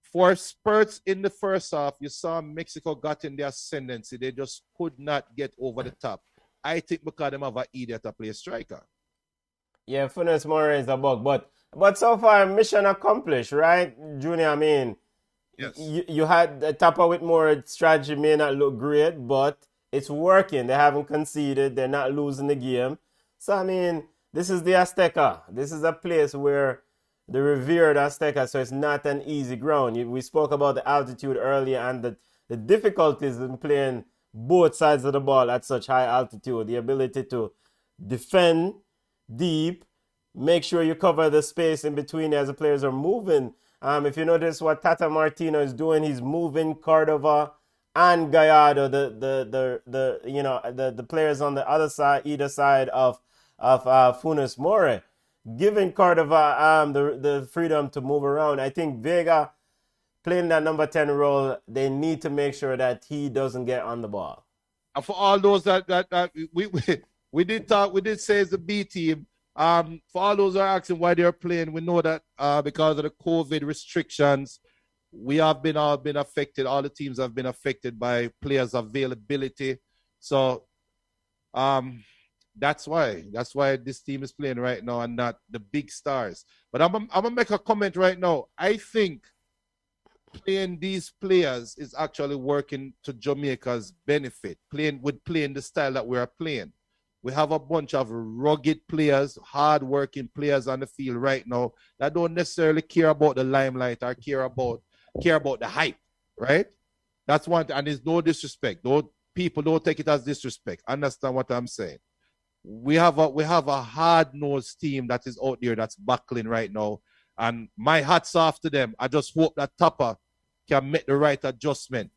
For spurts in the first half, you saw Mexico got in the ascendancy. They just could not get over the top. I think because they have an idiot to play striker. Yeah, Funes Mori is a bug. But so far, mission accomplished, right, Junior? I mean, yes. You had the Tapa Whitmore strategy may not look great, but it's working. They haven't conceded. They're not losing the game. So, I mean, this is the Azteca. This is a place where the revered Azteca, so it's not an easy ground. We spoke about the altitude earlier and the difficulties in playing both sides of the ball at such high altitude. The ability to defend deep, make sure you cover the space in between as the players are moving. If you notice what Tata Martino is doing, he's moving Cordova and Gallardo, the players on the other side, either side of Funes Mori, giving Cordova the freedom to move around. I think Vega playing that number 10 role, they need to make sure that he doesn't get on the ball. And for all those that we did say it's the B team. For all those who are asking why they're playing, we know that because of the COVID restrictions, we have all been affected. All the teams have been affected by players' availability. So That's why this team is playing right now and not the big stars. But I'm gonna make a comment right now. I think playing these players is actually working to Jamaica's benefit. Playing the style that we are playing. We have a bunch of rugged players, hard-working players on the field right now that don't necessarily care about the limelight or care about the hype, right? That's one, and there's no disrespect. People don't take it as disrespect. Understand what I'm saying? We have a hard-nosed team that is out there that's buckling right now, and my hats off to them. I just hope that Topper can make the right adjustment.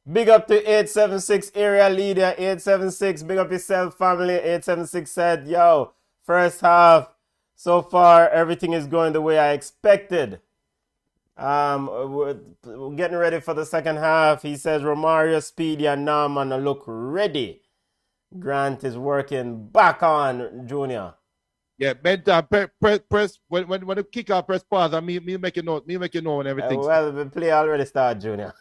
Big up to 876 area leader, 876. Big up yourself, family. 876 said, yo, first half, so far, everything is going the way I expected. We're getting ready for the second half. He says, Romario, Speedy, and Norman look ready. Grant is working back on, Junior. Yeah, Benton, press when the kick out, press pause, and me make a note and everything. Well, the play already started, Junior.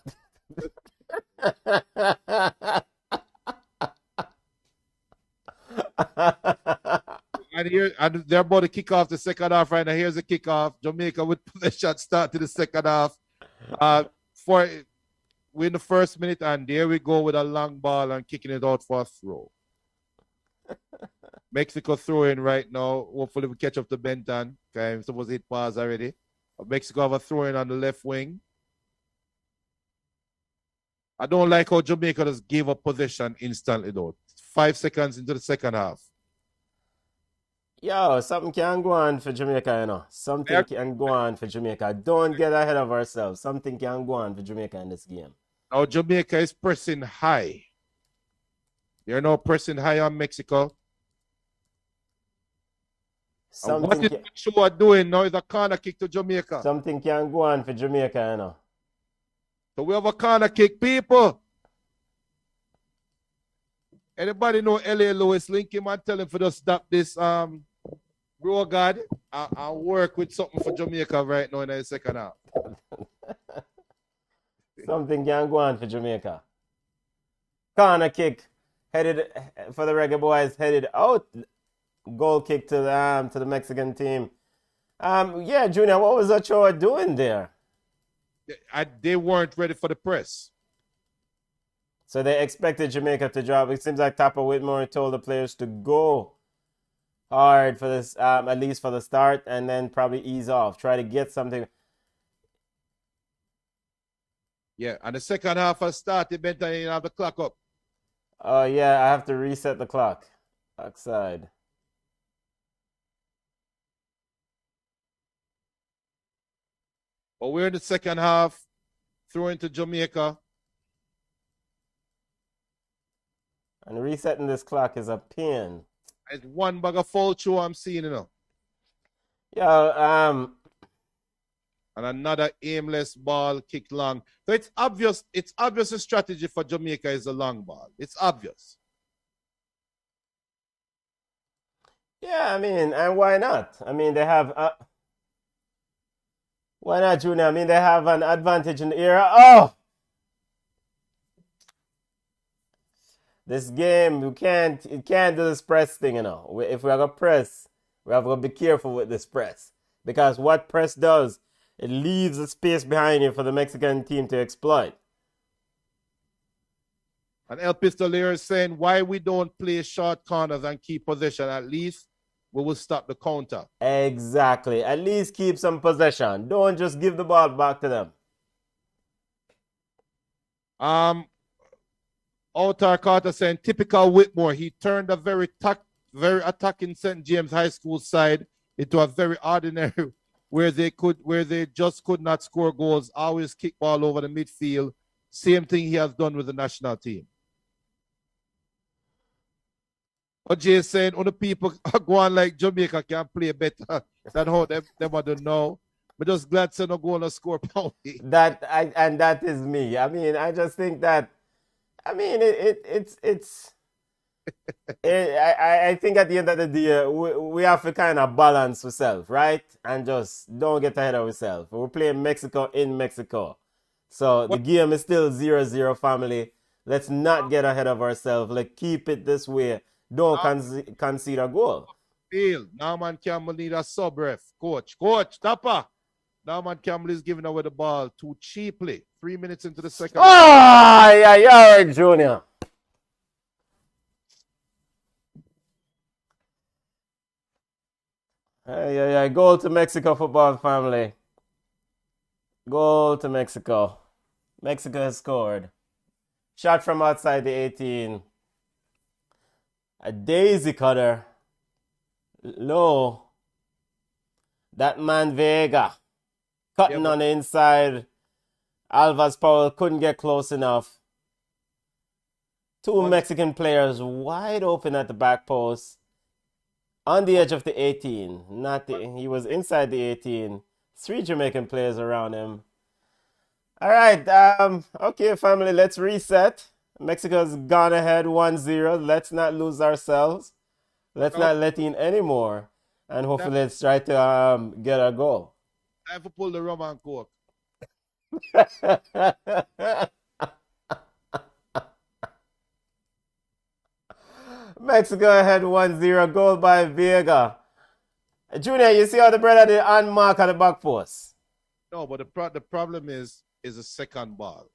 and they're about to kick off the second half right now. Here's the kickoff. Jamaica with possession start to the second half. We're in the first minute, and there we go with a long ball and kicking it out for a throw. Mexico throwing right now. Hopefully we catch up to Benton. Okay, I'm supposed to hit pause already. But Mexico have a throwing on the left wing. I don't like how Jamaica just gave up possession instantly though. 5 seconds into the second half. Yo, something can go on for Jamaica, you know. Something can go on for Jamaica. Don't get ahead of ourselves. Something can go on for Jamaica in this game. Now Jamaica is pressing high. They're now pressing high on Mexico. What is Joshua doing now is a corner kick to Jamaica. Something can go on for Jamaica, you know. So we have a corner kick, people. Anybody know L.A. Lewis? Link him and tell him for just stop this bro God. I work with something for Jamaica right now in the second half. Something can go on for Jamaica. Corner kick headed for the Reggae Boys, headed out. Goal kick to the Mexican team. Yeah, Junior, what was Ochoa doing there? They weren't ready for the press. So they expected Jamaica to drop. It seems like Tapa Whitmore told the players to go hard for this, at least for the start, and then probably ease off. Try to get something. Yeah, and the second half has started. Benton, you have the clock up. Oh, yeah, I have to reset the clock. Backside. But we're in the second half. Throw into Jamaica. And resetting this clock is a pain. It's one bag of foul through I'm seeing, you know. Yeah, and another aimless ball kicked long. So it's obvious the strategy for Jamaica is a long ball. It's obvious. Yeah, I mean, and why not? I mean, they have why not, Junior? I mean, they have an advantage in the era. Oh! This game, you can't do this press thing, you know. If we're going to press, we have to be careful with this press. Because what press does, it leaves a space behind you for the Mexican team to exploit. And El Pistolero is saying why we don't play short corners and keep possession. At least we will stop the counter. Exactly. At least keep some possession. Don't just give the ball back to them. Outer Carter saying typical Whitmore. He turned a very attacking St. James High School side into a very ordinary where they just could not score goals, always kick ball over the midfield. Same thing he has done with the national team. But Jay is saying other people are going like Jamaica can play better than how them I don't know. But just glad to not go on a score penalty. And that is me. I mean, I just think that I mean, I think at the end of the day, we have to kind of balance ourselves, right? And just don't get ahead of ourselves. We're playing Mexico in Mexico. So the game is still 0-0, family. Let's not get ahead of ourselves. Let's keep it this way. don't concede a goal. Field. Norman Campbell need a sub ref. Coach, Tapa. Norman Campbell is giving away the ball too cheaply. 3 minutes into the second. Oh, yeah, Junior. Yeah. Goal to Mexico football family. Goal to Mexico. Mexico has scored. Shot from outside the 18. A daisy cutter. Low. That man Vega. Cutting on the inside. Alvas Powell couldn't get close enough. Two Mexican players wide open at the back post. On the edge of the 18. He was inside the 18. 3 Jamaican players around him. All right. Okay, family, let's reset. Mexico's gone ahead 1-0. Let's not lose ourselves. Let's not let in any more. And hopefully let's try to get a goal. Time to pull the rum and coke. Mexico ahead 1-0. Goal by Vega. Junior, you see how the brother did unmark at the back post? No, but the problem is a second ball.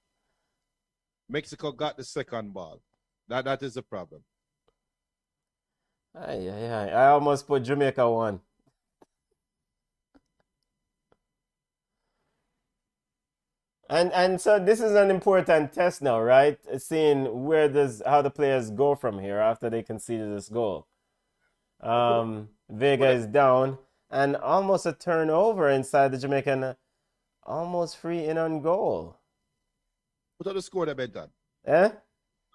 Mexico got the second ball. That is the problem. I almost put Jamaica 1. And so this is an important test now, right? Seeing how the players go from here after they conceded this goal. Vega is down and almost a turnover inside the Jamaican, almost free in on goal. Put up the score that been done. Eh? Put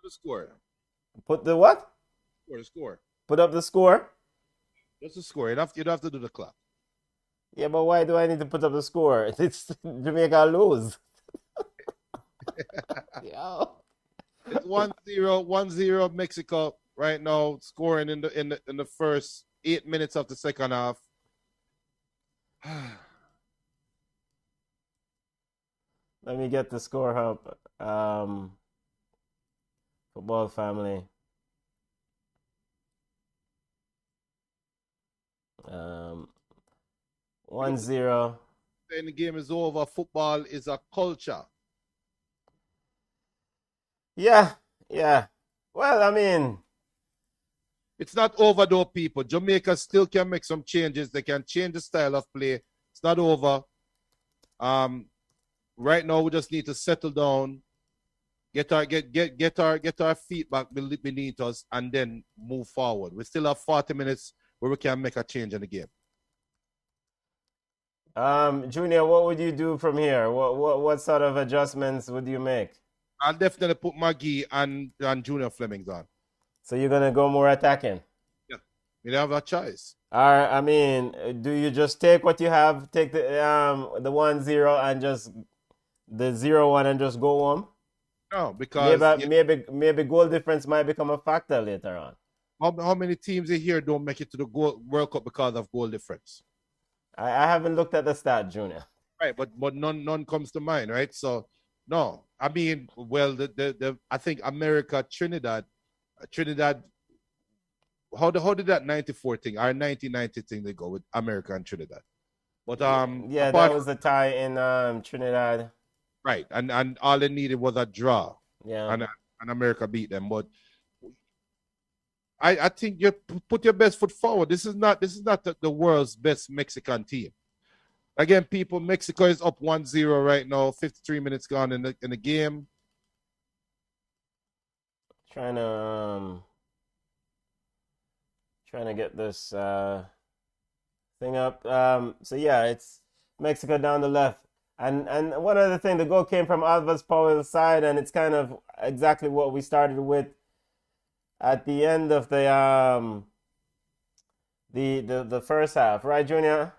the score. Put the what? The score. Put up the score? Just the score. You don't have to do the clock. Yeah, but why do I need to put up the score? It's Jamaica lose. Yo. It's 1-0 Mexico right now, scoring in the first 8 minutes of the second half. Let me get the score up. Football family. 1-0. Then the game is over. Football is a culture. Yeah. Well, I mean, it's not over though, people. Jamaica still can make some changes. They can change the style of play. It's not over. Right now we just need to settle down, get our feet back beneath us, and then move forward. We still have 40 minutes where we can make a change in the game. Junior, what would you do from here? What sort of adjustments would you make? I'll definitely put Maggie and Junior Flemings on. So you're gonna go more attacking? Yeah, we don't have a choice. I mean, do you just take what you have, take the 1-0 and just the 0-1 and just go on? No, because maybe goal difference might become a factor later on. How many teams in here don't make it to the World Cup because of goal difference? I haven't looked at the stat, Junior. Right, but none comes to mind, right? So no, I mean, well, I think America, Trinidad. How did that 94 thing, our 1990 thing, they go with America and Trinidad? But yeah, that was the tie in Trinidad. Right, and all they needed was a draw. Yeah, and America beat them. But I think you put your best foot forward. This is not the world's best Mexican team. Again, people, Mexico is up 1-0 right now. 53 minutes gone in the game. Trying to get this thing up. So yeah, it's Mexico down the left. And one other thing, the goal came from Alvas Powell's side, and it's kind of exactly what we started with at the end of the first half, right, Junior?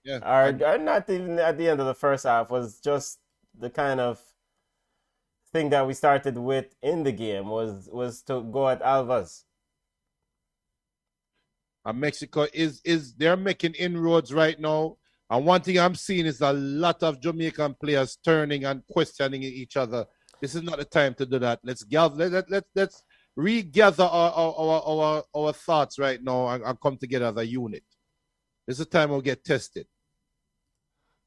Yeah. Or not even at the end of the first half, was just the kind of thing that we started with in the game was to go at Alvas. And Mexico they're making inroads right now. And one thing I'm seeing is a lot of Jamaican players turning and questioning each other. This is not the time to do that. Let's regather our thoughts right now and come together as a unit. This is the time we'll get tested.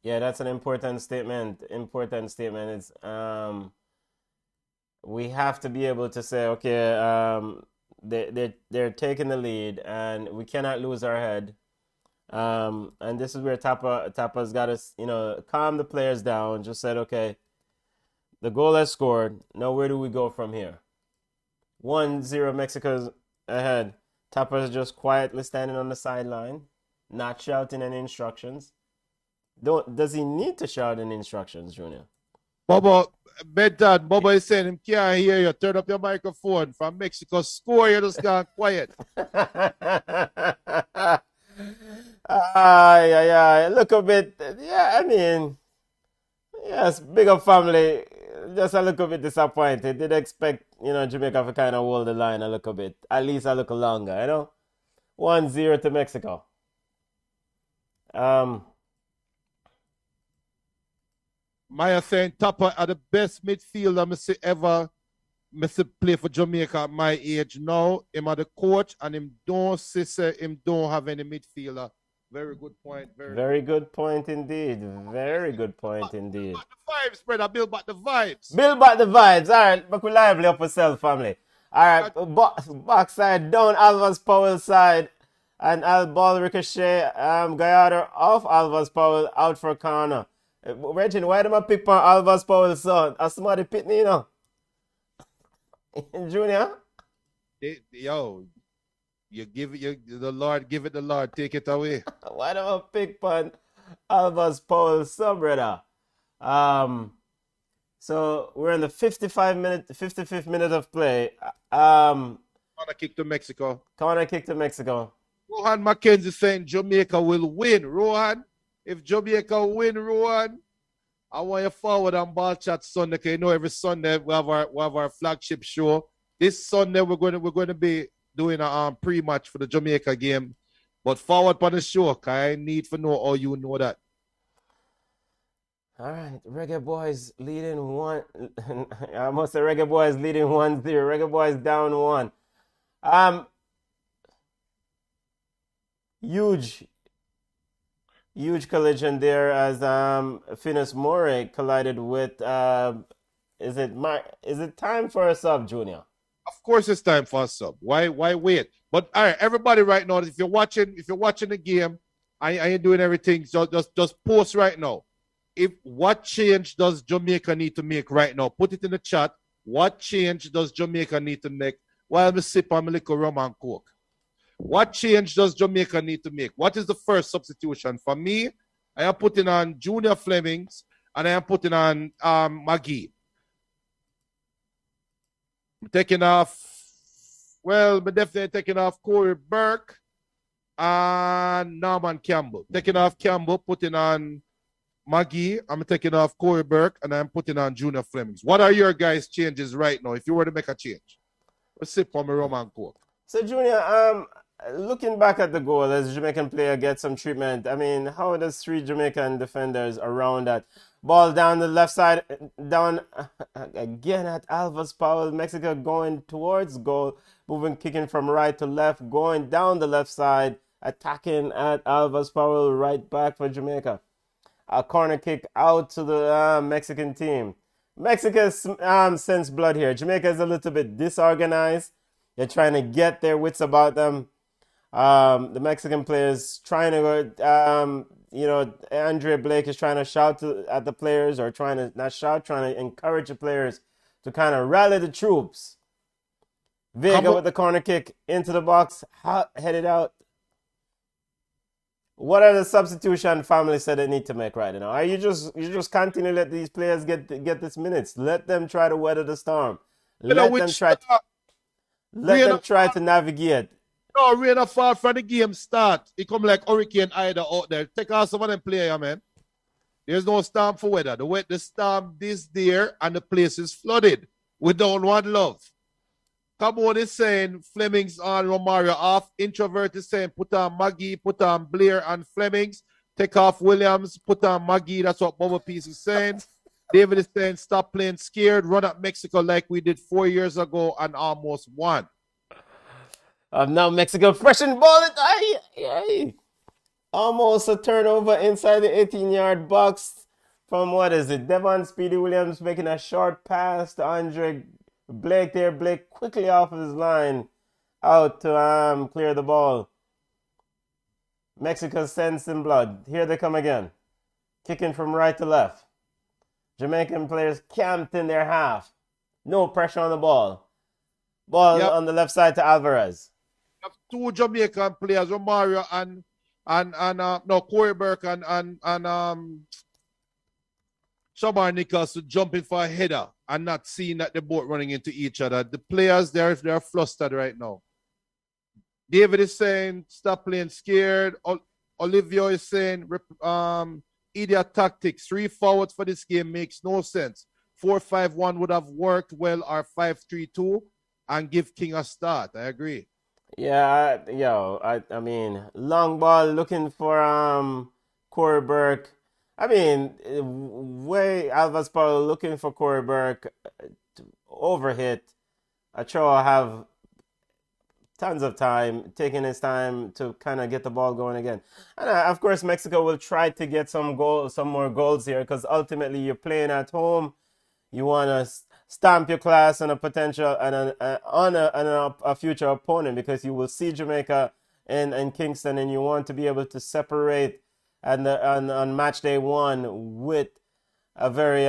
Yeah, that's an important statement. It's we have to be able to say, okay, they're taking the lead, and we cannot lose our head. And this is where Tapa's got to, calm the players down. Just said, okay, the goal has scored. Now where do we go from here? 1-0 Mexico's ahead. Tapa's just quietly standing on the sideline, not shouting any instructions. Does he need to shout any instructions, Junior? Bubba, Bedtime, Bubba is saying him can't hear you. Turn up your microphone. From Mexico, score, you just gone quiet. Yeah. Look a bit. Yeah, I mean, yes, bigger family. Just a little bit disappointed. Did expect, Jamaica to kind of hold the line a little bit. At least a little longer, 1-0 to Mexico. Maya saying Tapa are the best midfielder I see ever play for Jamaica at my age now. Him are the coach and him don't say him don't have any midfielder. Very good point. Very good point indeed. Very good point indeed. Build back the vibes, brother. Build back the vibes. Build back the vibes. All right, but we lively up ourselves, family. All right, backside down, Alvas Powell side, and ball ricochet. Gallardo off Alvas Powell out for corner. Reggie, why do I pick on Alvas Powell's son? As somebody pick me, Junior? Yo, you give it, the Lord, give it the Lord, take it away. Why do I pick on Alvas Powell's son, brother? So we're in the 55th minute of play. Corner kick to Mexico. Rohan McKenzie saying Jamaica will win. Rohan, if Jamaica win, Rohan, I want you forward on Ballchat Sunday, because every Sunday we have our flagship show. This Sunday we're going to be doing a pre-match for the Jamaica game. But forward on the show, because I need to know how you know that. All right, Reggae Boys leading one. I must say Reggae Boys leading 1-0. Reggae Boys down 1. Huge collision there as Finis Moray collided with. Is it time for a sub, Junior? Of course, it's time for a sub. Why wait? But all right, everybody, right now, if you're watching the game, I ain't doing everything. So just post right now. What change does Jamaica need to make right now? Put it in the chat. What change does Jamaica need to make while I sip on my little rum and coke? What change does Jamaica need to make? What is the first substitution? For me, I am putting on Junior Flemings and I am putting on Magee. I'm taking off, I'm definitely taking off Corey Burke and Norman Campbell. Taking off Campbell, putting on Magee. I'm taking off Corey Burke and I'm putting on Junior Flemings. What are your guys' changes right now if you were to make a change? Let's sip on my rum and coke. So, Junior, looking back at the goal as Jamaican player gets some treatment, I mean, how does 3 Jamaican defenders around that? Ball down the left side, down again at Alvas Powell. Mexico going towards goal, kicking from right to left, going down the left side, attacking at Alvas Powell, right back for Jamaica. A corner kick out to the Mexican team. Mexico sends blood here. Jamaica is a little bit disorganized. They're trying to get their wits about them. The Mexican players trying to go, Andre Blake is trying to shout at the players, or trying to encourage the players to kind of rally the troops. Vega with the corner kick into the box, headed out. What are the substitution family said they need to make right now? Are you just continue to let these players get this minutes? Let them try to weather the storm. Let them try to navigate. No, rain or fall from the game start. It come like Hurricane Ida out there. Take out some of them players, man. There's no storm for weather. The storm is there and the place is flooded. We don't want love. Cabot is saying Flemings on Romario off. Introvert is saying put on Magee, put on Blair and Flemings. Take off Williams, put on Magee. That's what Bubba Peace is saying. David is saying, stop playing scared, run at Mexico like we did 4 years ago and almost won. Now Mexico fresh and ball it. Aye. Almost a turnover inside the 18-yard box from what is it? Devon Speedy Williams making a short pass to Andre Blake there. Blake quickly off of his line out to clear the ball. Mexico sends in blood. Here they come again. Kicking from right to left. Jamaican players camped in their half. No pressure on the ball. Ball on the left side to Alvarez. Two Jamaican players, Romario and Corey Burke and Shamar Nichols jumping for a header and not seeing that they're both running into each other. The players, they're flustered right now. David is saying, stop playing scared. Olivia is saying, idiot tactics. 3 forwards for this game makes no sense. 4-5-1 would have worked well, or 5-3-2, and give King a start. I agree. Yeah, I mean, long ball looking for Corey Burke. I mean, way Alvarez Powell looking for Corey Burke, overhit. Achoa have tons of time, taking his time to kind of get the ball going again. And of course, Mexico will try to get some more goals here, because ultimately you're playing at home. You want to stamp your class on a potential and on a future opponent, because you will see Jamaica in Kingston, and you want to be able to separate on match day 1 with a very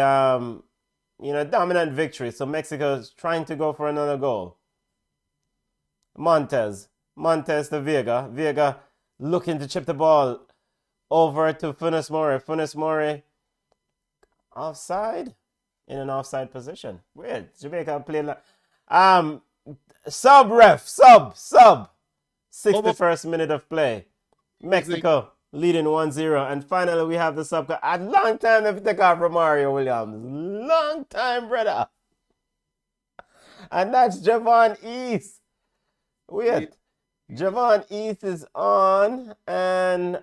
dominant victory. So Mexico is trying to go for another goal. Montez to Vega looking to chip the ball over to Funes Mori offside, in an offside position. Weird. Jamaica playing sub 61st minute of play. Mexico leading 1-0, and finally we have the sub. A long time to take off Romario Williams. Long time, brother. And that's Javon East. Weird. Javon East is on, and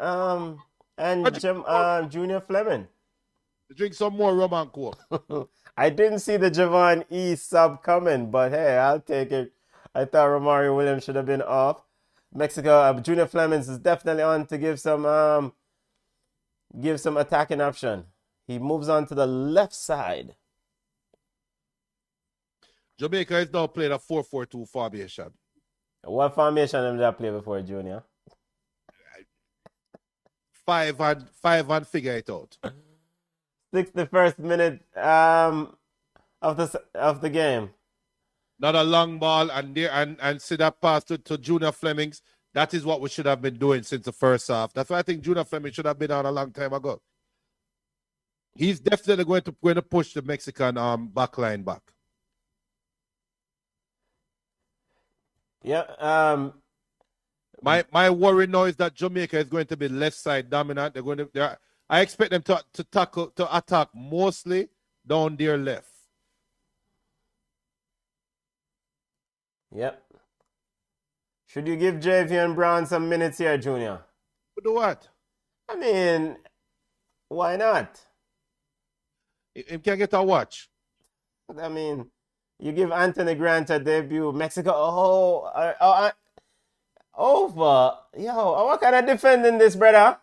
Junior Fleming. Drink some more rum and coke. I didn't see the Javon East sub coming, but hey, I'll take it. I thought Romario Williams should have been off. Mexico, Junior Flemings is definitely on to give some attacking option. He moves on to the left side. Jamaica is now playing a 4-4-2 formation. What formation did they play before, Junior? 5 and figure it out. 61st minute of the game. Not a long ball, and see that pass to Junior Flemings. That is what we should have been doing since the first half. That's why I think Junior Fleming should have been on a long time ago. He's definitely going to push the Mexican back line back. Yeah. My worry now is that Jamaica is going to be left side dominant. I expect them to attack mostly down their left. Yep. Should you give Javion Brown some minutes here, Junior? To do what? I mean, why not? He can get a watch. I mean, you give Anthony Grant a debut. Mexico, over. Yo, what kind of defending this, brother?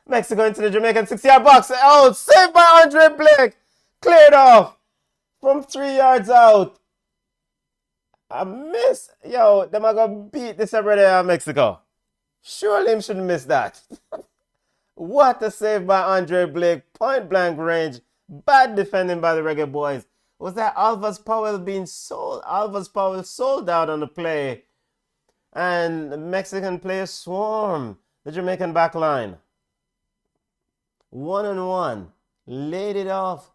Mexico into the Jamaican 6-yard box. Oh, saved by Andre Blake. Cleared off from 3 yards out. A miss. Yo, them are going to beat this brother Mexico. Surely him shouldn't miss that. What a save by Andre Blake. Point blank range. Bad defending by the Reggae boys. Was that Alvarez Powell being sold? Alvarez Powell sold out on the play. And the Mexican players swarm the Jamaican back line. 1-on-1. Laid it off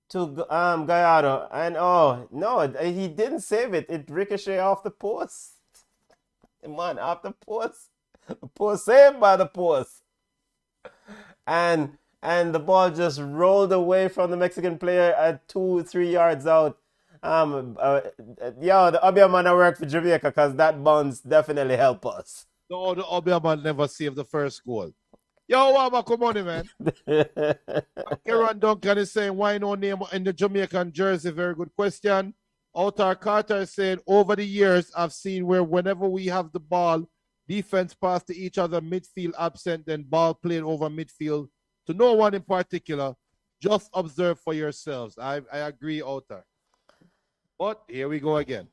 to Gallardo. And no, he didn't save it. It ricocheted off the post. Man, off the post. The post saved by the post. And the ball just rolled away from the Mexican player at 2-3 yards out. The Obia man work for Jamaica, because that bounce definitely helped us. No, the Obia man never saved the first goal. Yo, Wama, come on, man. Kieran Duncan is saying, why no name in the Jamaican jersey? Very good question. Outer Carter is saying, over the years, I've seen where whenever we have the ball, defense pass to each other, midfield absent, then ball played over midfield to no one in particular. Just observe for yourselves. I agree, Outer. But here we go again.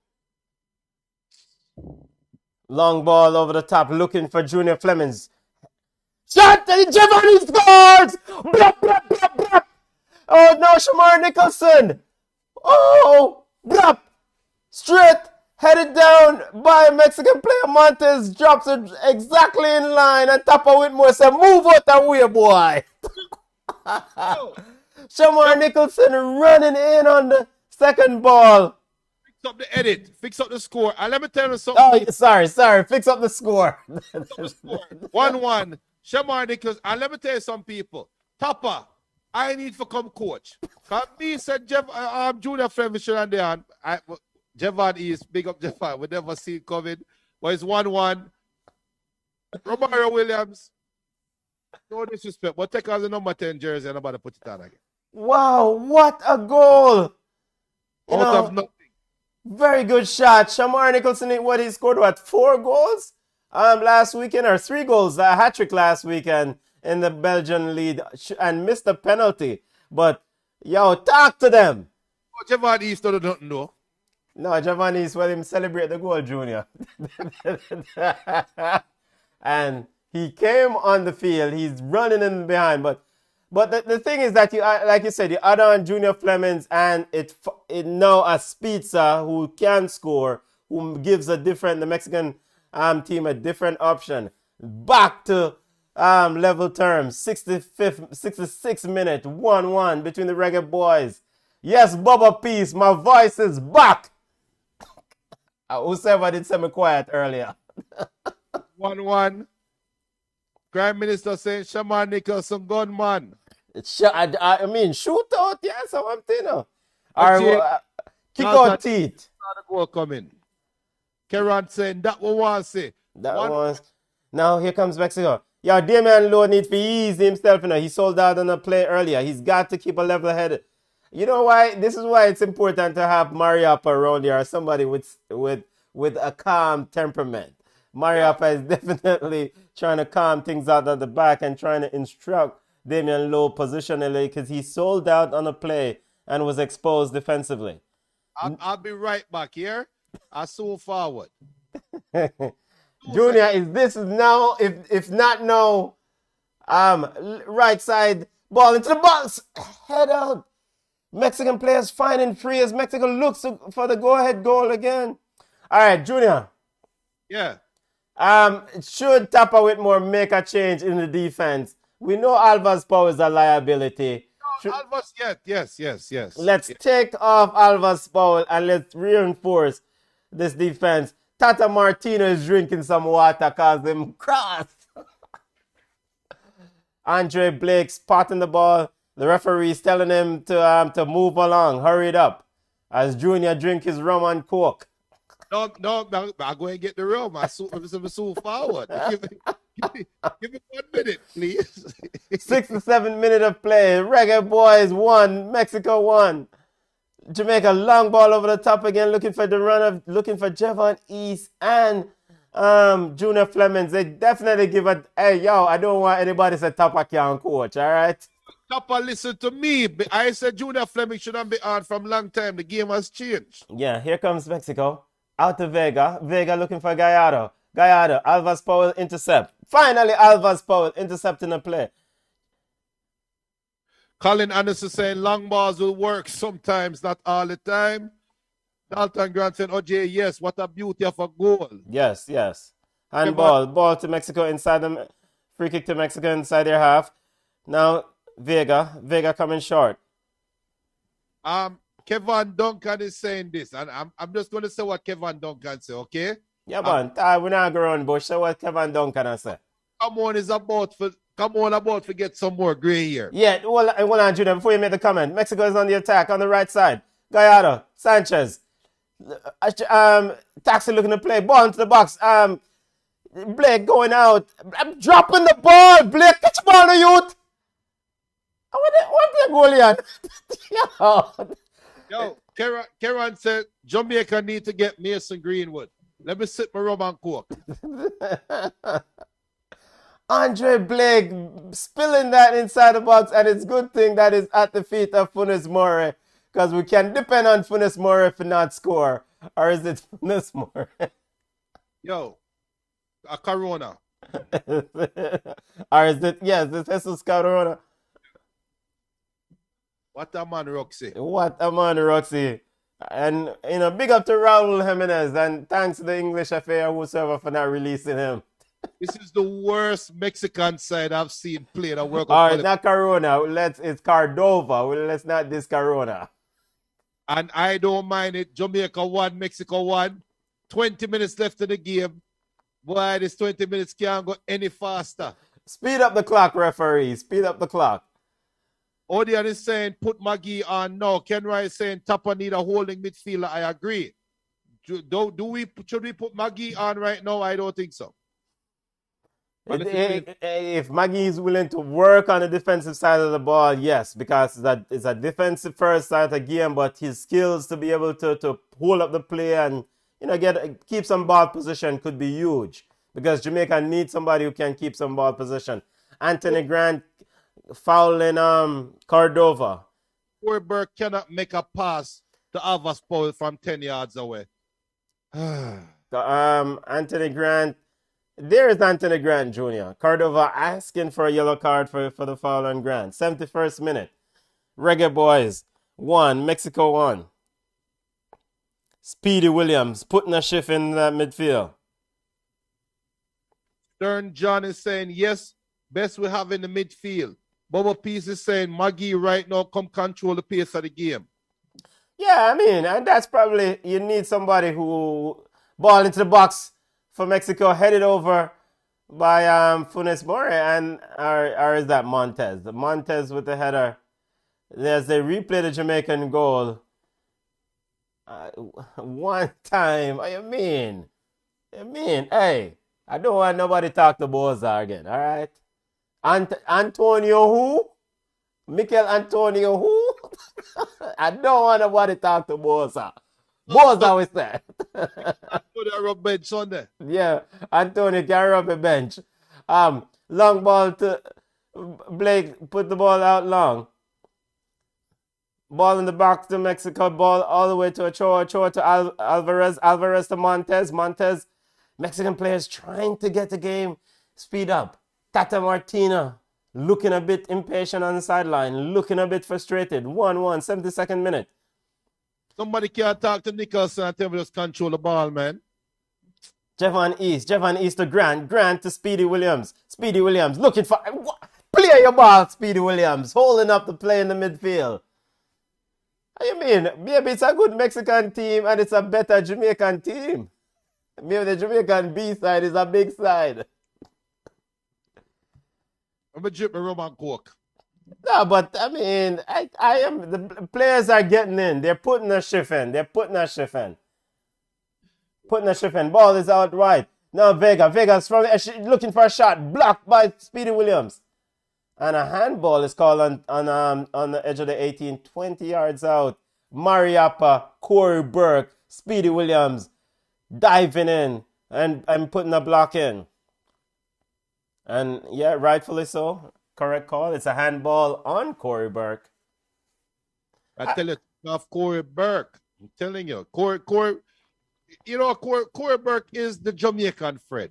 Long ball over the top, looking for Junior Flemings. Shot! And Giovanni scores! Blap, blap, blap, blap. Oh no, Shamar Nicholson! Oh! Blap! Straight! Headed down by Mexican player Montes. Drops it exactly in line. And Tapa Whitmore said, move out that way, boy! Shamar Nicholson running in on the second ball. Fix up the edit. Fix up the score. And let me tell you something. Oh, sorry. Fix up the score. 1-1. Shamar Nichols. And let me tell you some people. Tapa, I need to come coach. Because me said Junior Flemish and there. Jevan is big up Jevan. We never see it coming. But it's 1-1. Romario Williams. No disrespect. But take out the number 10 jersey and I'm about to put it on again. Wow, what a goal! Out of nothing. Very good shot. Shamar Nicholson, he scored, 4 goals last weekend, or 3 goals, a hat-trick last weekend in the Belgian league, and missed a penalty. But, yo, talk to them. Oh, Jevan East don't know. No, Giovanni is well, him celebrate the goal, Junior. And he came on the field. He's running in behind. But the thing is that, like you said, you add on Junior Flemings and it now a Spitza who can score, who gives the Mexican team a different option. Back to level terms. 66th minute, 1-1 between the Reggae boys. Yes, Bubba Peace, my voice is back. Whoever did semi-quiet earlier. 1-1. Prime Minister saying Shamar Nicholson gunman. I mean, shootout, yes, I'm saying. Or kick out teeth. The goal coming. Keran saying that one was say. That was. Now here comes Mexico. Yeah, Damian Lowe needs to ease himself. He sold out on a play earlier. He's got to keep a level head. You know why? This is why it's important to have Mariappa around here, or somebody with a calm temperament. Mariappa is definitely trying to calm things out at the back and trying to instruct Damian Lowe positionally because he sold out on a play and was exposed defensively. I'll be right back here. I saw forward. Junior, is now, if not now, right side ball into the box, head out. Mexican players finding free as Mexico looks for the go-ahead goal again. All right, Junior. Yeah. Should Tapa Whitmore make a change in the defense? We know Alva's Power is a liability. No, Alva's, yes. Let's take off Alva's Power and let's reinforce this defense. Tata Martino is drinking some water because him crossed. Andre Blake spotting the ball. The referee is telling him to move along, hurry it up, as Junior drink his rum and coke. No, I'm going to get the rum. I'm so forward. Give me 1 minute, please. 6 to 7 minutes of play. Reggae boys 1, Mexico 1. Jamaica long ball over the top again, looking for the runner, looking for Jevon East and Junior Flemings. They definitely give a, hey, yo, I don't want anybody to say Tapa can coach, all right? Tapa, listen to me. I said Junior Fleming shouldn't be on from long time. The game has changed. Yeah, here comes Mexico. Out to Vega. Vega looking for Gallardo. Alvas Powell intercept. Finally, Alvas Powell intercepting a play. Colin Anderson saying long balls will work sometimes, not all the time. Dalton Grant saying, OJ, yes, what a beauty of a goal. Yes. Handball. Ball to Mexico inside them. Free kick to Mexico inside their half. Now, Vega coming short. Kevin Duncan is saying this, and I'm just going to say what Kevin Duncan say, okay? Yeah, man. We're not going to bush. So what Kevin Duncan say? Come on about to get some more gray here. Yeah, hold on, Junior, before you make the comment. Mexico is on the attack on the right side. Gallardo, Sanchez. Taxi looking to play. Ball into the box. Blake going out. I'm dropping the ball. Blake, catch the ball, the youth. What the goalie on? Yo, Keran said Jamaica need to get Mason Greenwood. Let me sip my rum and coke. Andre Blake spilling that inside the box, and it's a good thing that is at the feet of Funes Mori, because we can depend on Funes Mori if not score. Or is it Funes Mori? Yo, a Corona. Or is it, yes, it's Jesus Corona. What a man, Roxy. What a man, Roxy. And, big up to Raul Jimenez, and thanks to the English FA or whosoever for not releasing him. This is the worst Mexican side I've seen play in a World All Cup. right, not Corona. It's Cordova. Let's not this Corona. And I don't mind it. Jamaica won, Mexico won. 20 minutes left in the game. Boy, this 20 minutes can't go any faster. Speed up the clock, referee. Speed up the clock. Odian is saying put Maggie on now. Kenra is saying Tapa need a holding midfielder. I agree. Should we put Maggie on right now? I don't think so. If Maggie is willing to work on the defensive side of the ball, yes, because it's a defensive first side of the game, but his skills to be able to hold up the play and keep some ball position could be huge, because Jamaica needs somebody who can keep some ball position. Anthony Grant fouling Cordova. Corey Burke cannot make a pass to Avas Paul from 10 yards away. Anthony Grant. There is Anthony Grant Jr. Cordova asking for a yellow card for the foul on Grant. 71st minute. Reggae Boys 1, Mexico 1. Speedy Williams putting a shift in that midfield. Stern John is saying, yes, best we have in the midfield. Bubba Peace is saying, Maggie right now come control the pace of the game. Yeah, and that's probably, you need somebody who ball into the box for Mexico, headed over by Funes Mori, or is that Montez? Montez with the header. As they replay the Jamaican goal, one time. What you mean? Hey, I don't want nobody talk to BOYZ again, all right? Antonio who? Mikel Antonio who? I don't want nobody talk to BOYZ. BOYZ we said. Antonio rub bench on there. Yeah, Antonio can rub a bench. Long ball to Blake, put the ball out long. Ball in the box to Mexico, ball all the way to Ochoa to Alvarez, Alvarez to Montez, Mexican players trying to get the game speed up. Tata Martina looking a bit impatient on the sideline, looking a bit frustrated. 1-1, 72nd minute. Somebody can't talk to Nicholson and tell me just control the ball, man. Javon East to Grant to Speedy Williams. Speedy Williams looking for... Play your ball, Speedy Williams. Holding up the play in the midfield. What you mean? Maybe it's a good Mexican team and it's a better Jamaican team. Maybe the Jamaican B side is a big side. I'm going to drip my rum and coke. No, but I mean, the players are getting in. They're putting a shift in. Ball is out right. Now Vega's looking for a shot. Blocked by Speedy Williams. And a handball is called on the edge of the 18, 20 yards out. Mariappa, Corey Burke, Speedy Williams diving in and putting a block in. And yeah, rightfully so. Correct call. It's a handball on Corey Burke. I tell you, of Corey Burke. I'm telling you, Corey Burke is the Jamaican Fred.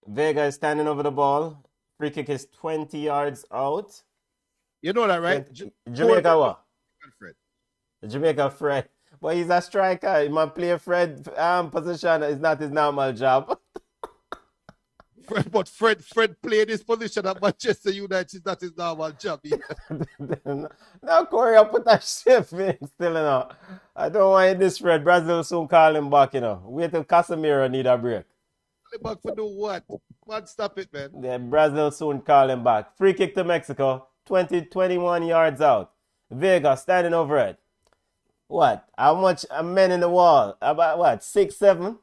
Vega is standing over the ball. Free kick is 20 yards out. You know that, right? Jamaica what? Fred. Jamaica Fred. But he's a striker. He might play Fred position. It's not his normal job. Fred played his position at Manchester United. That's his normal job. Now Corey, I'll put that shift in still, I don't want this Fred. Brazil soon call him back, Wait till Casemiro need a break. Call him back for do what? Man, stop it, man. Yeah, Brazil soon call him back. Free kick to Mexico. 21 yards out. Vega standing over it. What? How much men in the wall? About what? 6, 7?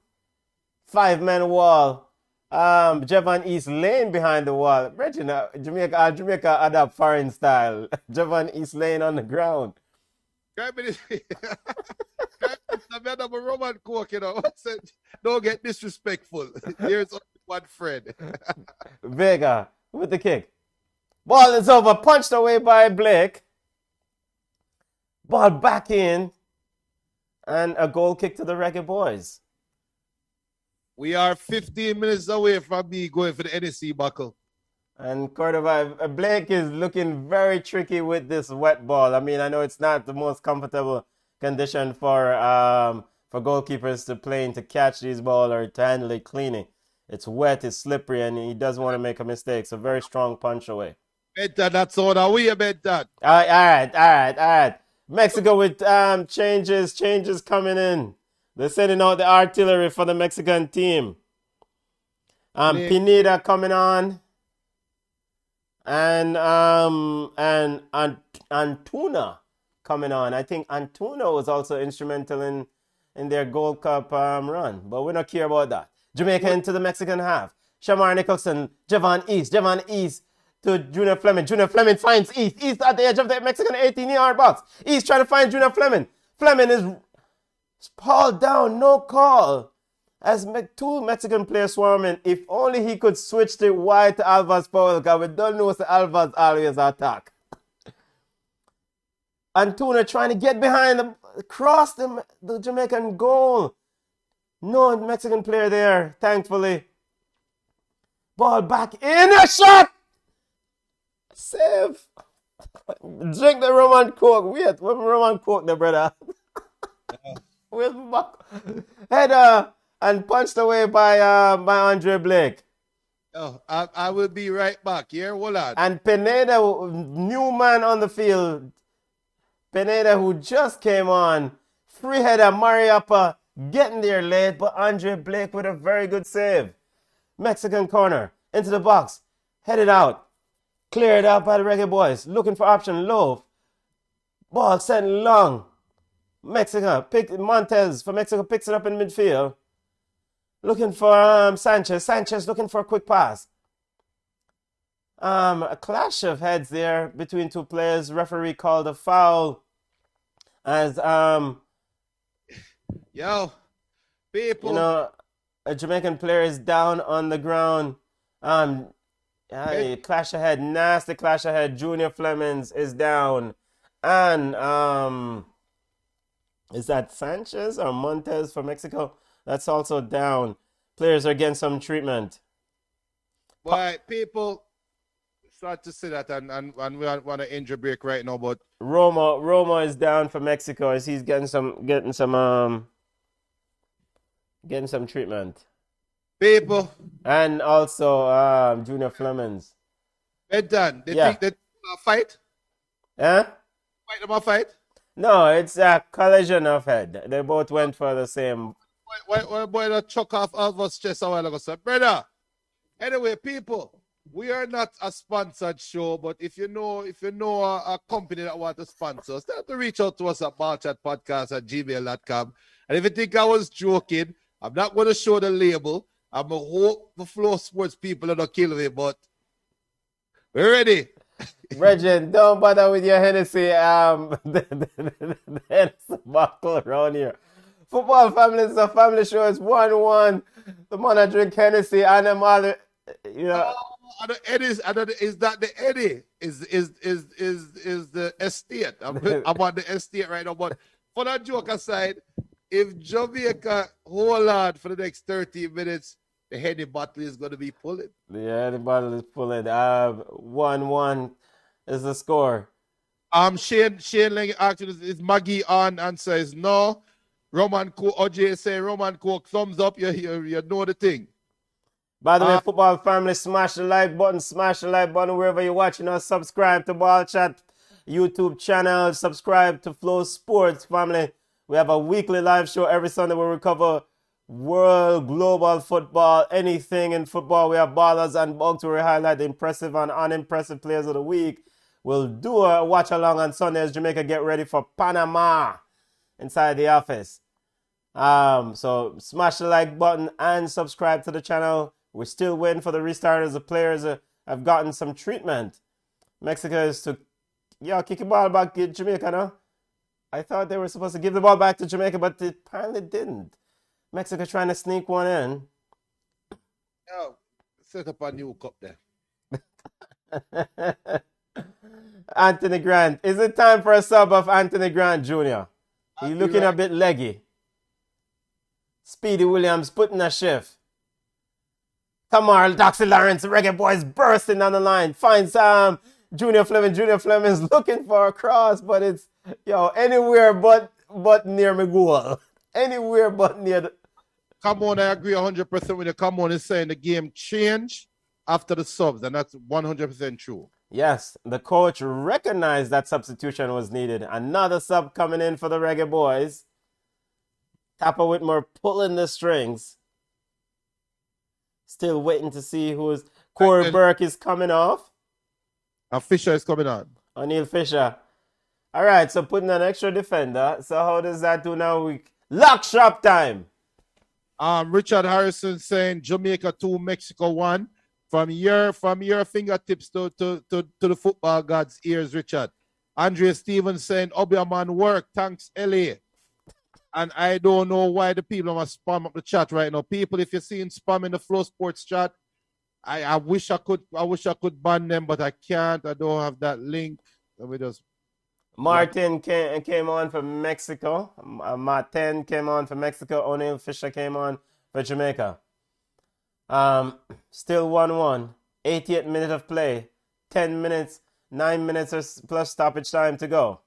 5 men wall. Javon East laying behind the wall. Regina, Jamaica adapt foreign style. Javon East laying on the ground. I'm a Roman Coke, you know. Don't get disrespectful. There's only one friend. Vega with the kick. Ball is over, punched away by Blake. Ball back in. And a goal kick to the Reggae Boys. We are 15 minutes away from me going for the NSC buckle. And Cordova, Blake is looking very tricky with this wet ball. I mean, I know it's not the most comfortable condition for goalkeepers to play in to catch these balls or to handle it cleaning. It's wet, it's slippery, and he doesn't want to make a mistake. So very strong punch away. Benton, that's all that we Benton. All right. Mexico with changes coming in. They're sending out the artillery for the Mexican team. Pineda coming on. And Antuna coming on. I think Antuna was also instrumental in their Gold Cup run, but we don't care about that. Jamaica into the Mexican half. Shamar Nicholson, Javon East to Junior Fleming. Junior Fleming finds East. East at the edge of the Mexican 18-yard box. East trying to find Junior Fleming. Fleming is hauled down, no call. As two Mexican players swarming, if only he could switch the wide to Alvas Powell, because we don't know the Alvas always attack. Antuna trying to get behind cross the Jamaican goal. No Mexican player there, thankfully. Ball back in, a shot! Save. Drink the Roman Coke. Wait, when Roman Coke there, brother? Where's my back? Header and punched away by Andre Blake. Oh, I will be right back. Here, hold on. And Pineda, new man on the field. Pineda, who just came on. Free header, Mariappa getting there late, but Andre Blake with a very good save. Mexican corner, into the box, headed out. Cleared out by the Reggae Boys. Looking for option low. Ball sent long. Montez for Mexico picks it up in midfield. Looking for Sanchez. Sanchez looking for a quick pass. A clash of heads there between two players. Referee called a foul as people. You know, a Jamaican player is down on the ground. Clash ahead, nasty clash ahead. Junior Flemings is down. And is that Sanchez or Montez for Mexico? That's also down. Players are getting some treatment. Why, people start to say that and we want an injury break right now, but Roma is down for Mexico as he's getting some treatment. People. And also Junior Flemings. Benton, they think that fight? Huh? Fight them a fight? No, it's a collision of head. They both went for the same. Why boy that chuck off Alva's chest a while ago, sir? Brother. Anyway, people, we are not a sponsored show, but if you know a company that want to sponsor us, they have to reach out to us at ballchatpodcast@gmail.com. And if you think I was joking, I'm not going to show the label. I'm going to hope the Flow Sports people are not killing me, but we're ready. Reggie, don't bother with your Hennessy, the Hennessy bottle around here. Football family is a family show. It's 1-1. The man I drink Hennessy and them other, you know. The Eddies, is that the Eddie? Is the estate? I'm on the estate right now. But for that joke aside, if Jamaica hold on for the next 30 minutes, the Henny bottle is going to be pulling. Yeah, the bottle is pulling. 1-1 is the score. Shane Lang actually is Maggie on and says no. Roman Cook, OJ say Roman Cook, thumbs up. You know the thing. By the way, football family, smash the like button wherever you're watching us. Subscribe to Ballchat YouTube channel. Subscribe to Flow Sports family. We have a weekly live show every Sunday where we cover world, global football, anything in football. We have ballers and bugs where we highlight the impressive and unimpressive players of the week. We'll do a watch along on Sunday as Jamaica get ready for Panama inside the office. So smash the like button and subscribe to the channel. We're still waiting for the restart as the players have gotten some treatment. Mexico is to, kick the ball back to Jamaica, no? I thought they were supposed to give the ball back to Jamaica, but they apparently didn't. Mexico trying to sneak one in. Oh, set up a new cup there. Anthony Grant. Is it time for a sub of Anthony Grant Jr.? He's looking a bit leggy. Speedy Williams putting a shift. Kamal, Doxy Lawrence, Reggae Boys bursting on the line. Finds Junior Fleming. Junior Fleming's looking for a cross, but it's anywhere but near my goal. Anywhere but near the... Come on, I agree 100% with you. Come on, is saying the game changed after the subs, and that's 100% true. Yes, the coach recognized that substitution was needed. Another sub coming in for the Reggae Boys. Tapper Whitmore pulling the strings. Still waiting to see who's... Corey Burke is coming off. And Fisher is coming on. O'Neal Fisher. All right, so putting an extra defender. So how does that do now? Lock shop time. Richard Harrison saying Jamaica 2, Mexico 1. From your fingertips to the football god's ears, Richard. Andrea Stevens saying Obiaman work. Thanks, LA. And I don't know why the people are spam up the chat right now. People, if you're seeing spam in the Flow Sports chat, I wish I could ban them, but I can't. I don't have that link. Let me just... Martin came on for Mexico. Martin came on for Mexico. O'Neal Fisher came on for Jamaica. Still 1-1. 88th minute of play. 10 minutes, 9 minutes plus stoppage time to go.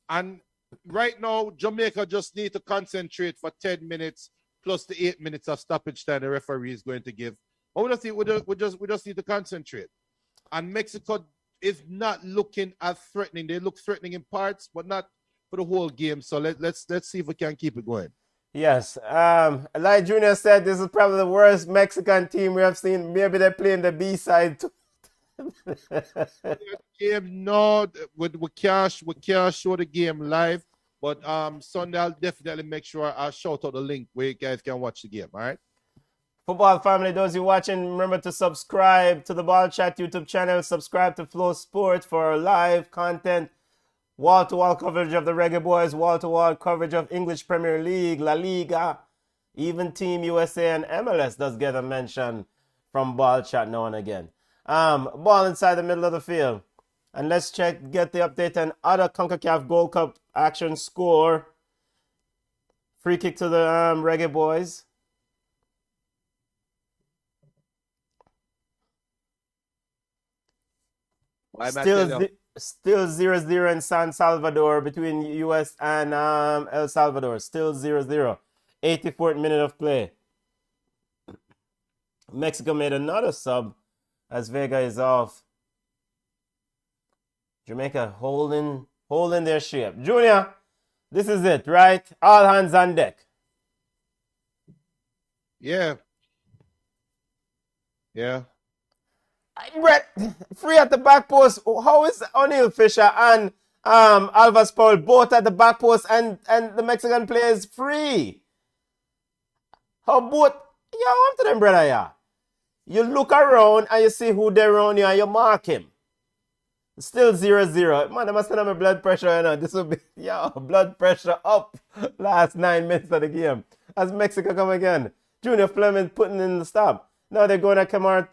And right now, Jamaica just need to concentrate for 10 minutes plus the 8 minutes of stoppage time the referee is going to give. But we just need to concentrate. And Mexico is not looking as threatening. They look threatening in parts, but not for the whole game. So let's see if we can keep it going. Yes. Eli Jr. said this is probably the worst Mexican team we have seen. Maybe they're playing the B side too. No, we can't show the game live. But Sunday I'll definitely make sure I shout out the link where you guys can watch the game. All right. Football family, those you watching, remember to subscribe to the Ballchat YouTube channel. Subscribe to Flow Sports for live content. Wall-to-wall coverage of the Reggae Boys. Wall-to-wall coverage of English Premier League, La Liga. Even Team USA and MLS does get a mention from Ballchat now and again. Ball inside the middle of the field. And let's get the update on other CONCACAF Gold Cup action score. Free kick to the Reggae Boys. Still 0-0 in San Salvador between US and El Salvador. Still 0-0. 84th minute of play. Mexico made another sub as Vega is off. Jamaica holding their shape. Junior, this is it, right? All hands on deck. Yeah. Brett, free at the back post. How is O'Neal Fisher and Alvas Paul both at the back post and the Mexican players free? How both? Yeah, I'm to them, brother, yeah. You look around and you see who they're around you and you mark him. Still 0-0. Man, I must have my blood pressure, you know. This will be, blood pressure up last 9 minutes of the game. As Mexico come again. Junior Fleming putting in the stop. Now they're going to come out.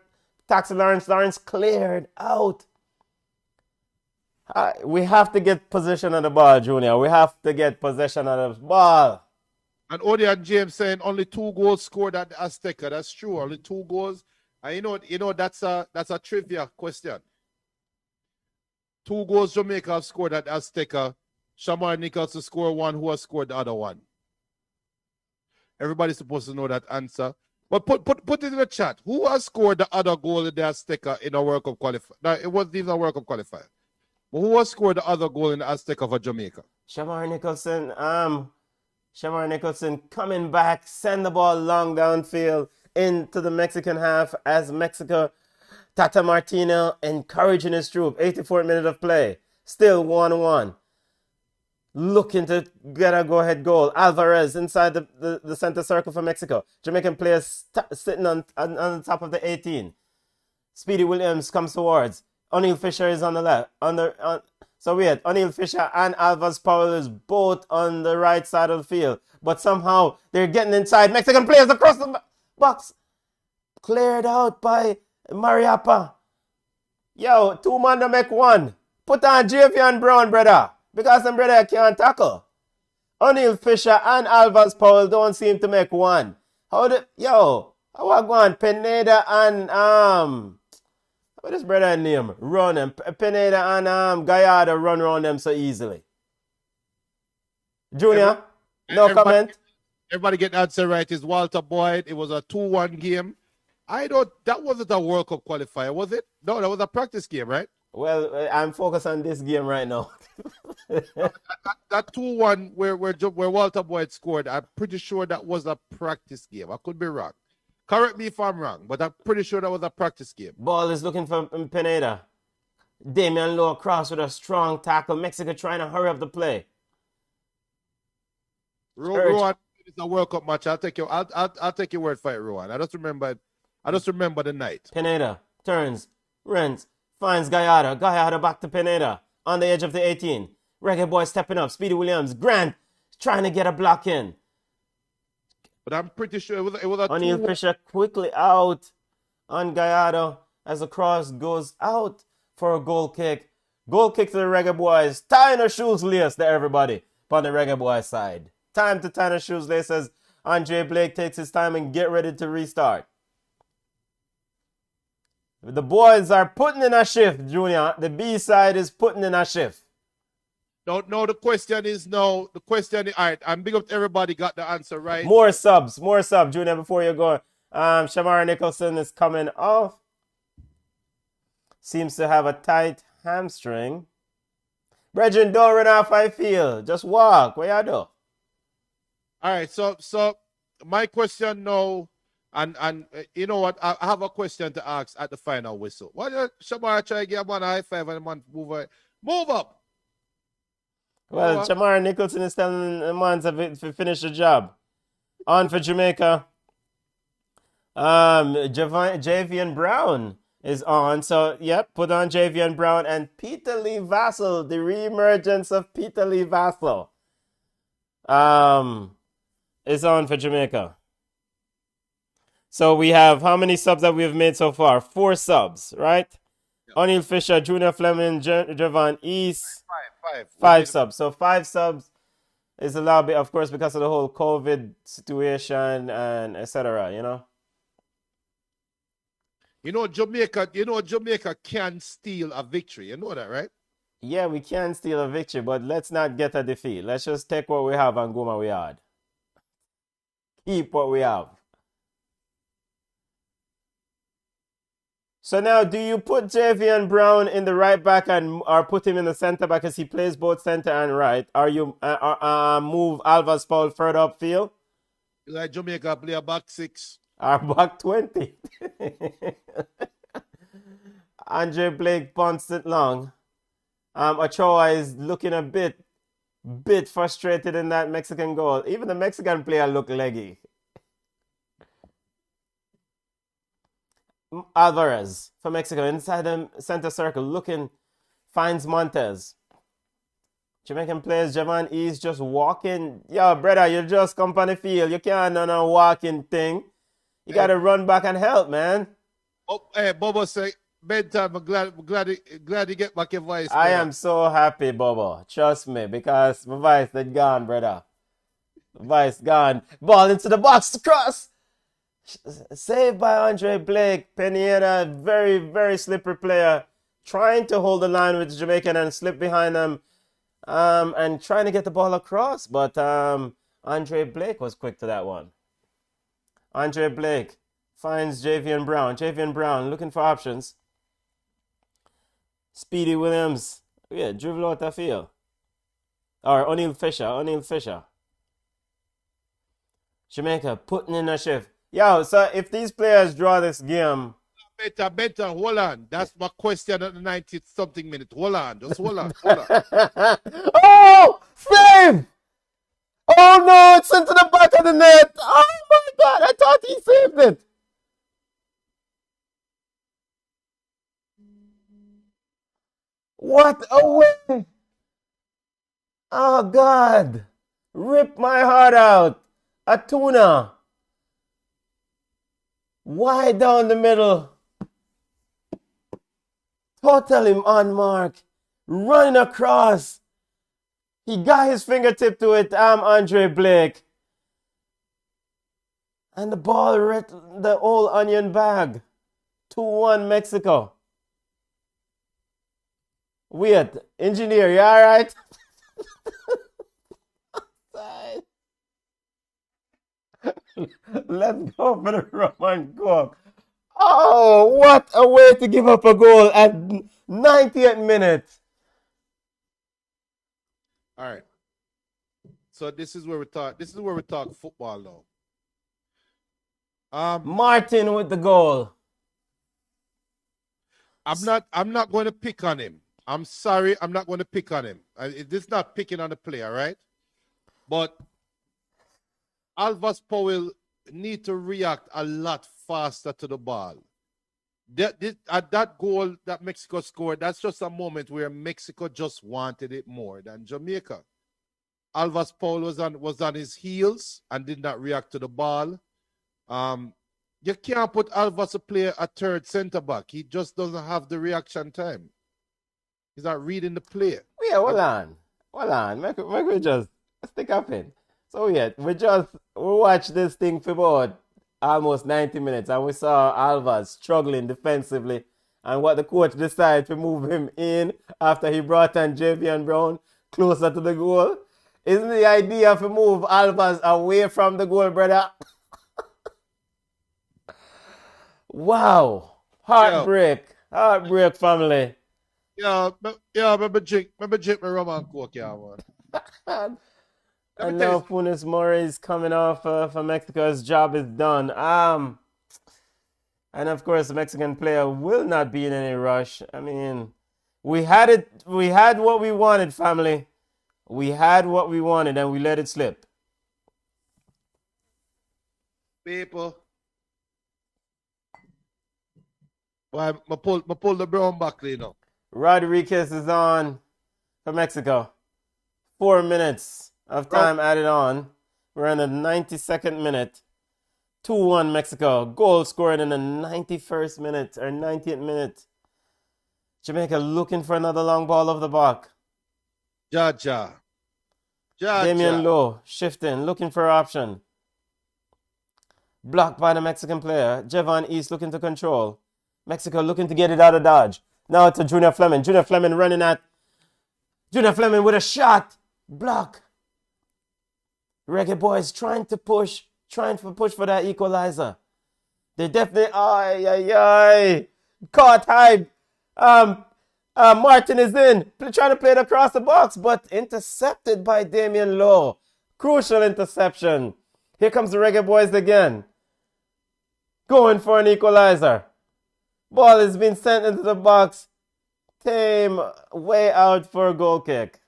Taxi Lawrence cleared out. We have to get possession of the ball, Junior. We have to get possession of the ball. And Odian James saying only 2 goals scored at the Azteca. That's true. Only 2 goals. And you know that's a trivia question. 2 goals Jamaica have scored at Azteca. Shamar Nichols to score 1. Who has scored the other 1? Everybody's supposed to know that answer. But put it in the chat. Who has scored the other goal in the Azteca in a World Cup qualifier? No, it wasn't even a World Cup qualifier. But who has scored the other goal in the Azteca for Jamaica? Shamar Nicholson coming back, send the ball long downfield into the Mexican half as Mexico. Tata Martino encouraging his troop. 84th minute of play. Still 1-1. looking to get a go-ahead goal. Alvarez inside the center circle for Mexico. Jamaican players sitting on the top of the 18. Speedy Williams comes towards. O'Neal Fisher is on the left. So weird. O'Neal Fisher and Alvarez Powell is both on the right side of the field. But somehow they're getting inside. Mexican players across the box. Cleared out by Mariapa. Yo, 2 man to make 1. Put on Javion Brown, brother. Because them brother can't tackle. O'Neal Fisher and Alvarez Powell don't seem to make 1. How I go on? Pineda and what is brother name? Run them. Pineda and Gallardo run around them so easily. Junior, no comment. Everybody get the answer right. It's Walter Boyd. It was a 2-1 game. That wasn't a World Cup qualifier, was it? No, that was a practice game, right? Well, I'm focused on this game right now. that 2-1 where Walter Boyd scored, I'm pretty sure that was a practice game. I could be wrong. Correct me if I'm wrong, but I'm pretty sure that was a practice game. Ball is looking for Pineda. Damian Lowe across with a strong tackle. Mexico trying to hurry up the play. Rowan, it's a World Cup match. I'll take your word for it, Rowan. I just remember the night. Pineda turns, runs, finds Gallardo. Gallardo back to Pineda on the edge of the 18. Reggae boy stepping up. Speedy Williams. Grant trying to get a block in. But I'm pretty sure it was a O'Neal Fisher quickly out on Gallardo as the cross goes out for a goal kick. Goal kick to the Reggae boys. Tying their shoes lace to everybody on the Reggae boys side. Time to tie their shoes lace as Andre Blake takes his time and get ready to restart. The boys are putting in a shift, Junior. The B side is putting in a shift. No, the question is all right, I'm big up to everybody got the answer right. More subs, Junior, before you go. Shamara Nicholson is coming off. Seems to have a tight hamstring. Brethren, don't run off, I feel. Just walk. What you do? All right, so my question now, and you know what? I have a question to ask at the final whistle. Why don't Shamara try to give one a high five and man move up? Well, Shamara Nicholson is telling the man to finish the job. On for Jamaica. Javion Brown is on. So, yep, put on Javion Brown and Peter Lee Vassell, the re-emergence of Peter Lee Vassell, is on for Jamaica. So we have how many subs that we've made so far? 4 subs, right? Yep. O'Neal Fisher, Junior Fleming, Javon East. 5 subs. So 5 subs is allowed, of course, because of the whole COVID situation and etc. Jamaica can steal a victory. You know that, right? Yeah, we can steal a victory, but let's not get a defeat. Let's just take what we have and go my way hard. Keep what we have. So now, do you put Javion Brown in the right back or put him in the center back because he plays both center and right? Or you move Alvarez Powell further upfield? Like Jamaica play a back 6. Or back 20. Andre Blake punts it long. Ochoa is looking a bit frustrated in that Mexican goal. Even the Mexican player look leggy. Alvarez for Mexico inside the center circle finds Montez. Jamaican players, Javon East just walking. Yo, brother, you just come on the field. You can't do no walking thing. You got to run back and help, man. Oh, hey, Bobo say, bedtime, I'm glad you get back your voice. I am so happy, Bobo. Trust me, because my voice is gone, brother. My voice gone. Ball into the box to cross. Saved by Andre Blake. Pineda, very, very slippery player. Trying to hold the line with the Jamaican and slip behind them. And trying to get the ball across. But Andre Blake was quick to that one. Andre Blake finds Javion Brown. Javion Brown looking for options. Speedy Williams. Yeah, dribble out the field. Or O'Neal Fisher. Jamaica putting in a shift. Yo, so if these players draw this game... Better, hold on. That's my question at the 90-something minute. Hold on, just hold on. Oh! Save! Oh no, it's into the back of the net. Oh my God, I thought he saved it. What a way. Oh God. Rip my heart out. A tuna. Wide down the middle. Totally on mark. Running across. He got his fingertip to it. Andre Blake. And the ball hit the old onion bag. 2-1 Mexico. Wait, engineer, you alright? Let's go for the rum and coke. Oh, what a way to give up a goal at 90th minute. All right. So this is where we talk. This is where we talk football now. Martin with the goal. I'm not going to pick on him. I'm sorry, I'm not going to pick on him. This is not picking on the player, right? But Alvas Powell need to react a lot faster to the ball. That goal that Mexico scored, that's just a moment where Mexico just wanted it more than Jamaica. Alvas Powell was on his heels and did not react to the ball. You can't put Alvas to play a third center back. He just doesn't have the reaction time. He's not reading the play. Yeah, hold on. Make we just stick up in. So yeah, we watched this thing for about almost 90 minutes and we saw Alvas struggling defensively and what the coach decided to move him in after he brought on Javion Brown closer to the goal. Isn't the idea to move Alvas away from the goal, brother? Wow. Heartbreak, family. Remember drink my rum and coke, yeah, man. And now Funes Mori is coming off for Mexico. His job is done. And of course, the Mexican player will not be in any rush. I mean, we had it. We had what we wanted, family. We had what we wanted, and we let it slip. People. Why, I pull the brown back, you know. Rodriguez is on for Mexico. 4 minutes of time added on. We're in the 92nd minute. 2-1 Mexico. Goal scored in the 91st minute or 90th minute. Jamaica looking for another long ball off the block. Jaja. Damian Lowe shifting, looking for option. Blocked by the Mexican player. Javon East looking to control. Mexico looking to get it out of dodge. Now to Junior Fleming. Junior Fleming running at. Junior Fleming with a shot. Block. Reggae Boys trying to push for that equalizer. They definitely. Caught high. Martin is in. Trying to play it across the box, but intercepted by Damian Lowe. Crucial interception. Here comes the Reggae Boys again. Going for an equalizer. Ball has been sent into the box. Tame way out for a goal kick.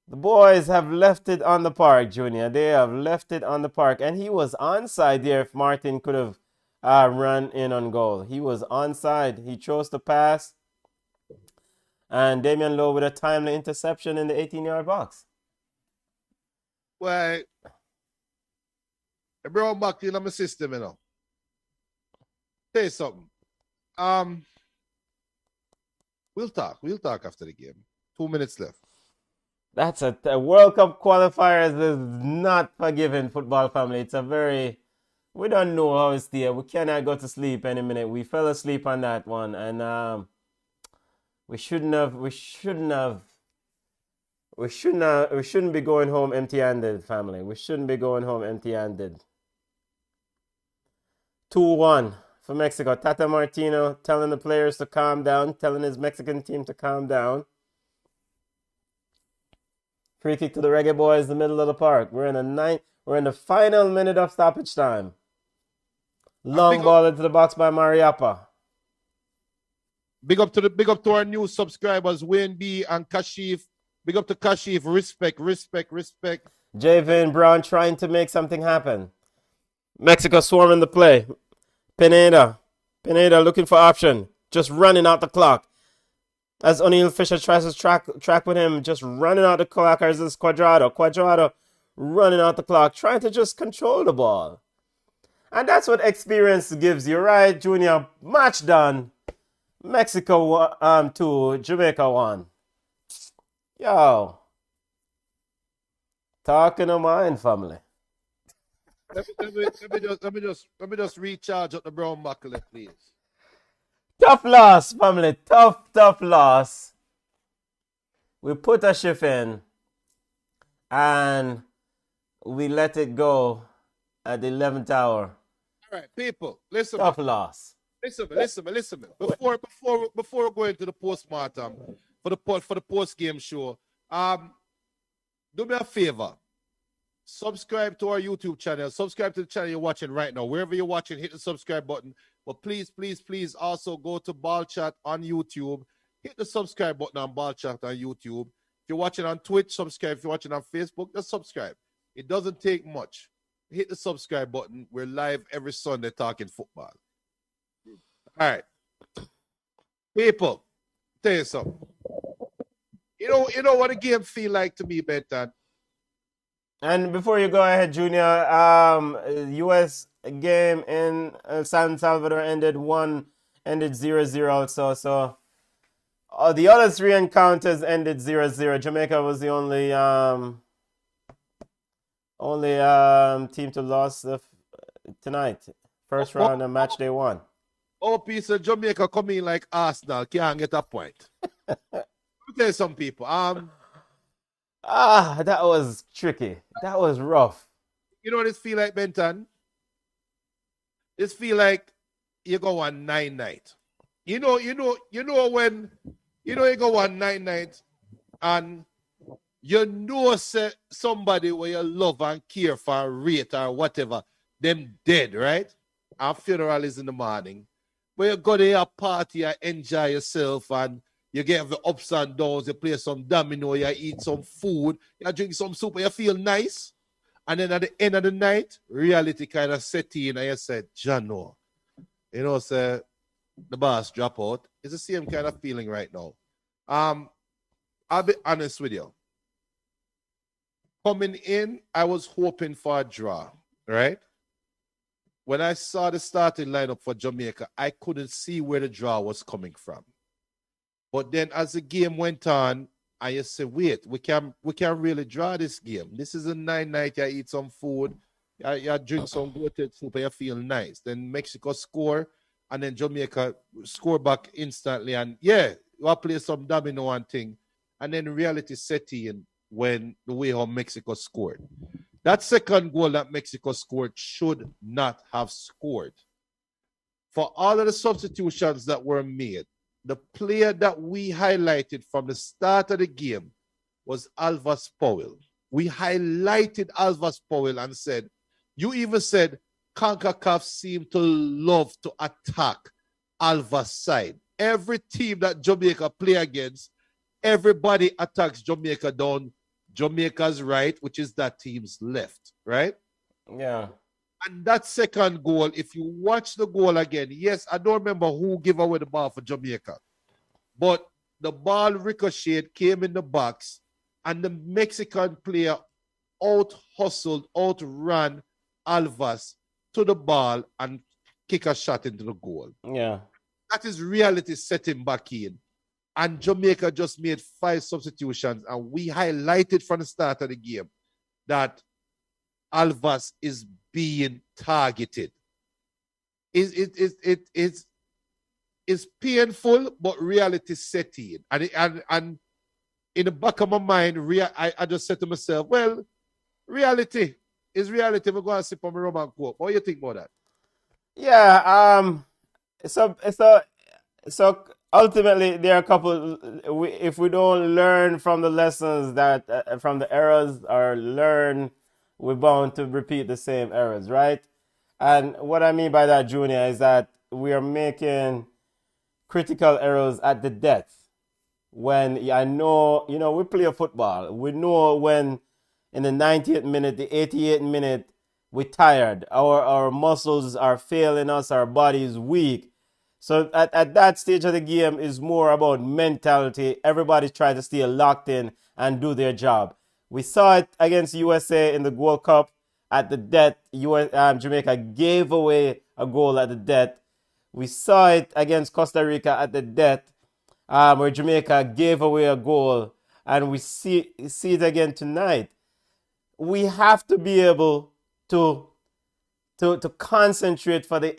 The boys have left it on the park, Junior. They have left it on the park. And he was onside there if Martin could have run in on goal. He was onside. He chose to pass. And Damian Lowe with a timely interception in the 18-yard box. Well, I brought back in my system, you know. Say something. We'll talk after the game. 2 minutes left. That's a World Cup qualifiers is not forgiving, football family. It's a very, we don't know how it's there. We cannot go to sleep any minute. We fell asleep on that one, and we shouldn't be going home empty-handed, family. We shouldn't be going home empty-handed. 2-1 for Mexico. Tata Martino telling the players to calm down, telling his Mexican team to calm down. Free kick to the Reggae Boys, the middle of the park. We're in the final minute of stoppage time. Long ball into the box by Mariappa. Big up to our new subscribers, Wayne B and Kashif. Big up to Kashif. Respect, respect, respect. Javin Brown trying to make something happen. Mexico swarming the play. Pineda looking for option. Just running out the clock. As O'Neal Fisher tries to track with him, just running out the clock as is Cuadrado running out the clock, trying to just control the ball. And that's what experience gives you, right, Junior? Match done. Mexico 2, Jamaica 1. Yo. Talking of mine, family. Let me just recharge up the brown buckle, please. Tough loss, family. Tough loss. We put a shift in and we let it go at the 11th hour. All right, people, listen. Tough loss. Listen. Before we go into the postmortem for the post game show, do me a favor. Subscribe to our YouTube channel. Subscribe to the channel you're watching right now. Wherever you're watching, hit the subscribe button. But please also go to Ballchat on YouTube. Hit the subscribe button on Ballchat on YouTube. If you're watching on Twitch, subscribe. If you're watching on Facebook, just subscribe. It doesn't take much. Hit the subscribe button. We're live every Sunday talking football. All right. People, tell you something. You know what a game feel like to me, Benton? And before you go ahead, Junior, U.S. game in San Salvador ended 0-0. So the other three encounters ended 0-0. Jamaica was the only team to lose tonight. First round of match day 1. Oh, piece of Jamaica coming like Arsenal can't get a point. Let me tell you some people. That was tricky. That was rough. You know what this feel like, Benton? This feel like you go on 9-night. You know when you go on 9-night and say somebody where you love and care for, rate or whatever, them dead, right? Our funeral is in the morning. Where you go to a party and enjoy yourself and you get the ups and downs, you play some domino, you eat some food, you drink some soup, and you feel nice. And then at the end of the night, reality kind of set in and you said, Jano, say the boss drop out. It's the same kind of feeling right now. I'll be honest with you. Coming in, I was hoping for a draw, right? When I saw the starting lineup for Jamaica, I couldn't see where the draw was coming from. But then as the game went on, I just said, wait, we can really draw this game. This is a 9-night, you eat some food, you drink some goated soup, and you feel nice. Then Mexico score, and then Jamaica score back instantly. And yeah, you play some domino and thing. And then reality set in when the way how Mexico scored. That second goal that Mexico scored should not have scored. For all of the substitutions that were made, the player that we highlighted from the start of the game was Alvas Powell. We highlighted Alvas Powell and said, you even said CONCACAF seemed to love to attack Alvas' side. Every team that Jamaica play against, everybody attacks Jamaica down Jamaica's right, which is that team's left, right? Yeah. And that second goal, if you watch the goal again, yes, I don't remember who gave away the ball for Jamaica, but the ball ricocheted, came in the box, and the Mexican player out-hustled, outran Alvas to the ball and kick a shot into the goal. Yeah. That is reality setting back in. And Jamaica just made 5 substitutions, and we highlighted from the start of the game that Alvas is being targeted. It's painful, but reality set in. And in the back of my mind, I just said to myself, well, reality is reality. We're going to sip on my rum and coke. What do you think about that? Yeah. So ultimately, there are a couple. If we don't learn from the lessons that from the errors, or learn, we're bound to repeat the same errors, right? And what I mean by that, Junior, is that we are making critical errors at the depth. when I know, we play football. We know when in the 90th minute, the 88th minute, we're tired. Our muscles are failing us. Our body is weak. So at that stage of the game is more about mentality. Everybody tries to stay locked in and do their job. We saw it against USA in the World Cup at the death. Jamaica gave away a goal at the death. We saw it against Costa Rica at the death, where Jamaica gave away a goal, and we see it again tonight. We have to be able to concentrate for the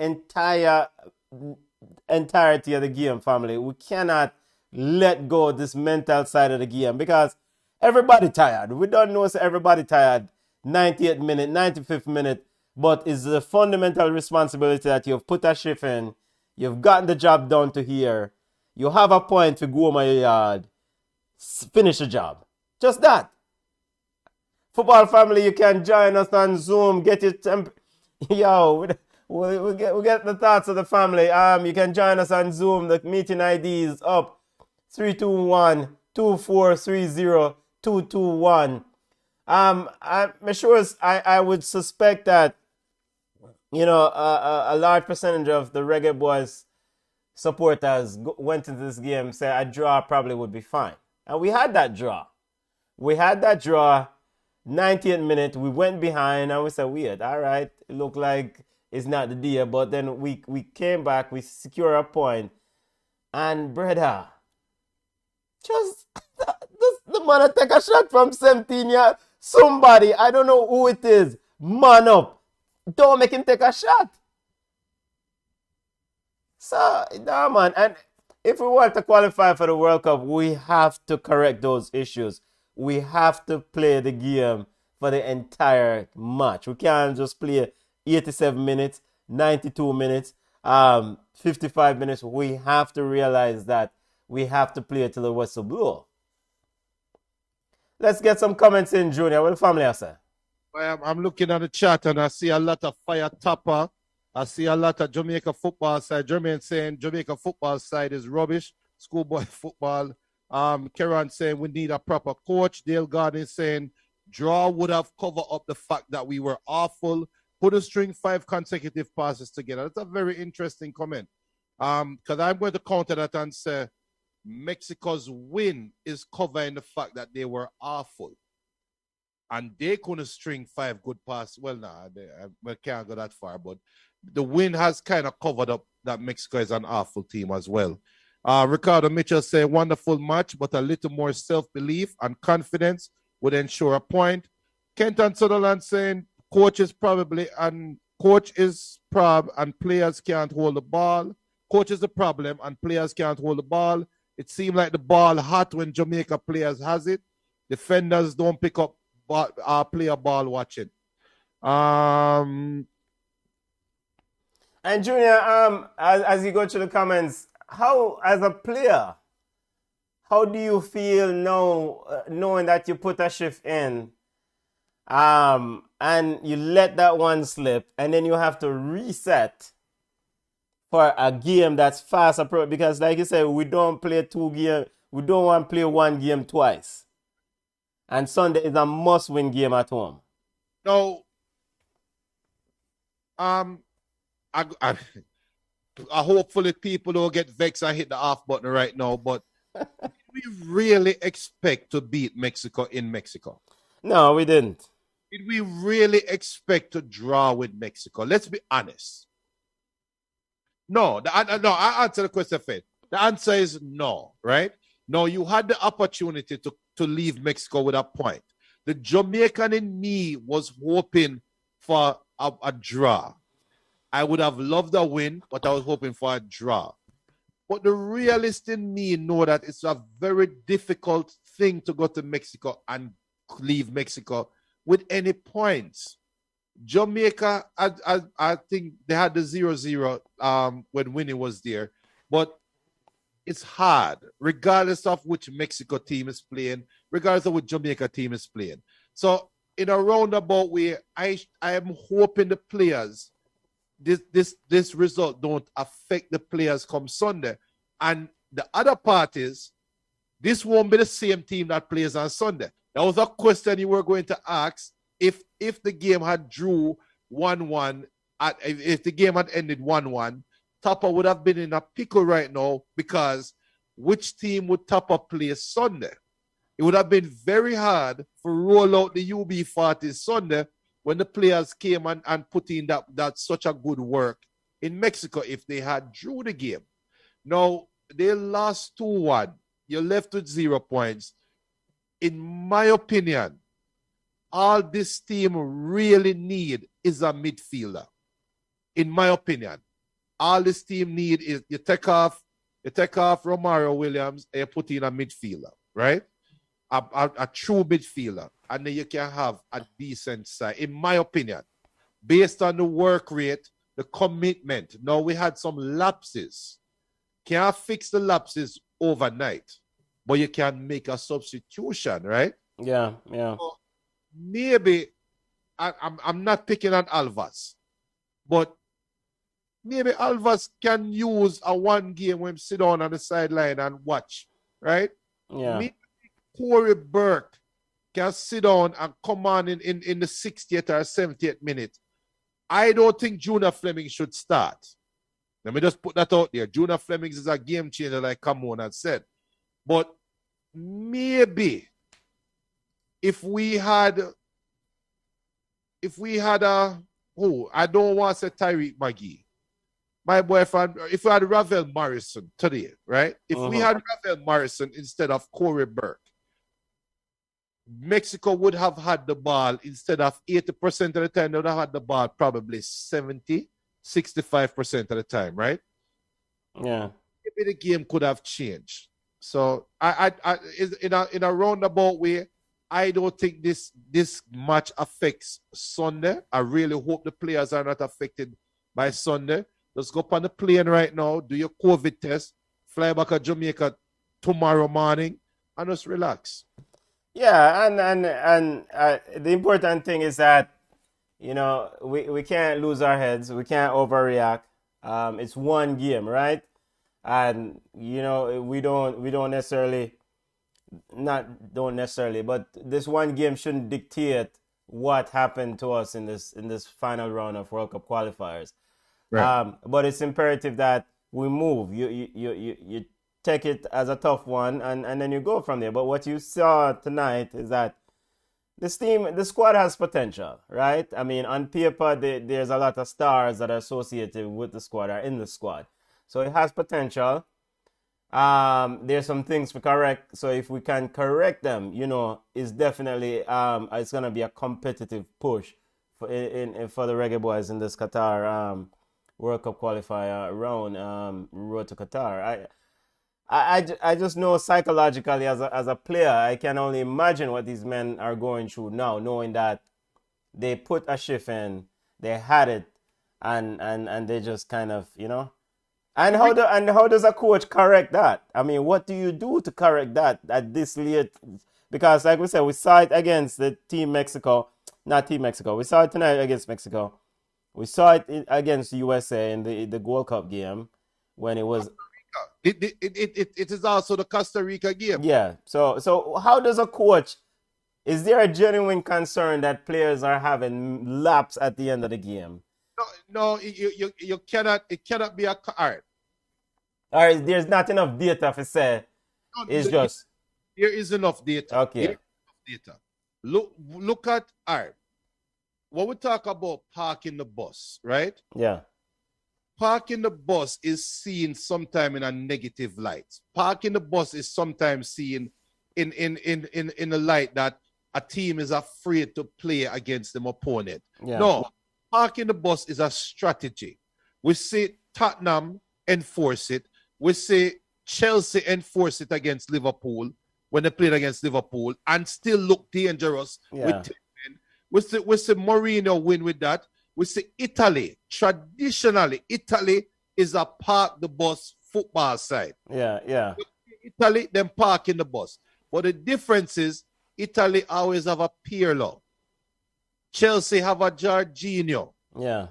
entirety of the game, family. We cannot let go of this mental side of the game because everybody tired. We don't know so everybody tired. 90th minute, 95th minute, but it's the fundamental responsibility that you've put a shift in. You've gotten the job done to here. You have a point to go my yard. Finish the job. Just that. Football family, you can join us on Zoom. Get your Yo, we get the thoughts of the family. You can join us on Zoom. The meeting ID is up. 321-2430-221. I'm sure I would suspect that a large percentage of the Reggae Boys supporters went into this game saying a draw probably would be fine. And we had that draw. 90th minute, we went behind and we said, weird, all right, it looked like it's not the deal. But then we came back, we secure a point. And brother, just the man take a shot from 17 yards. Somebody, I don't know who it is, man up. Don't make him take a shot. So, nah, man. And if we want to qualify for the World Cup, we have to correct those issues. We have to play the game for the entire match. We can't just play 87 minutes, 92 minutes, 55 minutes. We have to realize that we have to play till the whistle blow. Let's get some comments in, Junior. What the family has said? I'm looking at the chat and I see a lot of fire topper. I see a lot of Jamaica football side. Jermaine saying Jamaica football side is rubbish. Schoolboy football. Kieran saying we need a proper coach. Dale Garden saying draw would have covered up the fact that we were awful. Put a string 5 consecutive passes together. That's a very interesting comment. Because I'm going to counter that and say Mexico's win is covering the fact that they were awful. And they couldn't string 5 good passes. Well, I can't go that far, but the win has kind of covered up that Mexico is an awful team as well. Ricardo Mitchell saying wonderful match, but a little more self-belief and confidence would ensure a point. Kenton Sutherland saying coach is prob and players can't hold the ball. Coach is the problem and players can't hold the ball. It seemed like the ball hot when Jamaica players has it. Defenders don't pick up player ball watching. And Junior, as you go through the comments, how, as a player, how do you feel now, knowing that you put a shift in, and you let that one slip, and then you have to reset for a game that's fast approach? Because, like you said, we don't play 2 games. We don't want to play 1 game twice. And Sunday is a must-win game at home. No. Hopefully people don't get vexed and hit the off button right now, but did we really expect to beat Mexico in Mexico? No, we didn't. Did we really expect to draw with Mexico? Let's be honest. No, I answer the question first. The answer is no, right? No, you had the opportunity to leave Mexico with a point. The Jamaican in me was hoping for a draw. I would have loved a win, but I was hoping for a draw. But the realist in me know that it's a very difficult thing to go to Mexico and leave Mexico with any points. Jamaica, I think they had the 0-0 when Winnie was there. But it's hard, regardless of which Mexico team is playing, regardless of which Jamaica team is playing. So in a roundabout way, I am hoping the players, this result don't affect the players come Sunday. And the other parties, this won't be the same team that plays on Sunday. That was a question you were going to ask if the game had drew 1-1, if the game had ended 1-1, Tapa would have been in a pickle right now because which team would Tapa play Sunday? It would have been very hard for roll out the UB40 Sunday when the players came and put in that such a good work in Mexico if they had drew the game. Now, they lost 2-1. You're left with 0 points. In my opinion, all this team really need is a midfielder. In my opinion, all this team need is you take off Romario Williams and you put in a midfielder, right? A true midfielder, and then you can have a decent side, in my opinion, based on the work rate, the commitment. Now, we had some lapses. Can't fix the lapses overnight, but you can make a substitution, right? Yeah. So maybe, I'm not picking on Alvas, but maybe Alvas can use a one game when sit down on the sideline and watch, right? Yeah. Maybe Corey Burke can sit down and come on in the 60th or 70th minute. I don't think Junior Fleming should start. Let me just put that out there. Junior Fleming is a game changer, like Camon had said. But maybe if we had I don't want to say Tyreek McGee. My boyfriend, if we had Ravel Morrison today, right? If we had Ravel Morrison instead of Corey Burke, Mexico would have had the ball instead of 80% of the time, they would have had the ball probably 65% of the time, right? Yeah. Maybe the game could have changed. So I in a roundabout way, I don't think this match affects Sunday. I really hope the players are not affected by Sunday. Let's go up on the plane right now, do your COVID test, fly back to Jamaica tomorrow morning, and just relax. Yeah, and the important thing is that, you know, we can't lose our heads. We can't overreact. It's one game, right? And you know, we don't necessarily, but this one game shouldn't dictate what happened to us in this final round of World Cup qualifiers. Right. But it's imperative that we move. You take it as a tough one, and then you go from there. But what you saw tonight is that the squad has potential, right? I mean, on paper, there's a lot of stars that are associated with the squad or in the squad. So it has potential. There's some things to correct. So if we can correct them, you know, it's definitely it's gonna be a competitive push for the Reggae Boys in this Qatar World Cup qualifier round, road to Qatar. I just know psychologically as a player, I can only imagine what these men are going through now, knowing that they put a shift in, they had it, and they just kind of, you know. And how does a coach correct that? I mean, what do you do to correct that at this late? Because like we said, we saw it against the Team Mexico, not Team Mexico. We saw it tonight against Mexico. We saw it against USA in the World Cup game when it was. It is also the Costa Rica game. Yeah. So how does a coach? Is there a genuine concern that players are having laps at the end of the game? No, you cannot. It cannot be a card. Or there's not enough data to say. It's just there is enough data. Okay. Data. Look at art. When we talk about parking the bus, right? Yeah. Parking the bus is seen sometime in a negative light. Parking the bus is sometimes seen in a light that a team is afraid to play against their opponent. Yeah. No, parking the bus is a strategy. We see Tottenham enforce it. We see Chelsea enforce it against Liverpool when they played against Liverpool and still look dangerous. Yeah. We see Mourinho win with that. We see Italy. Traditionally, Italy is a park the bus football side. Yeah. Italy, then park in the bus. But the difference is Italy always have a Pirlo. Chelsea have a Jorginho. Yeah.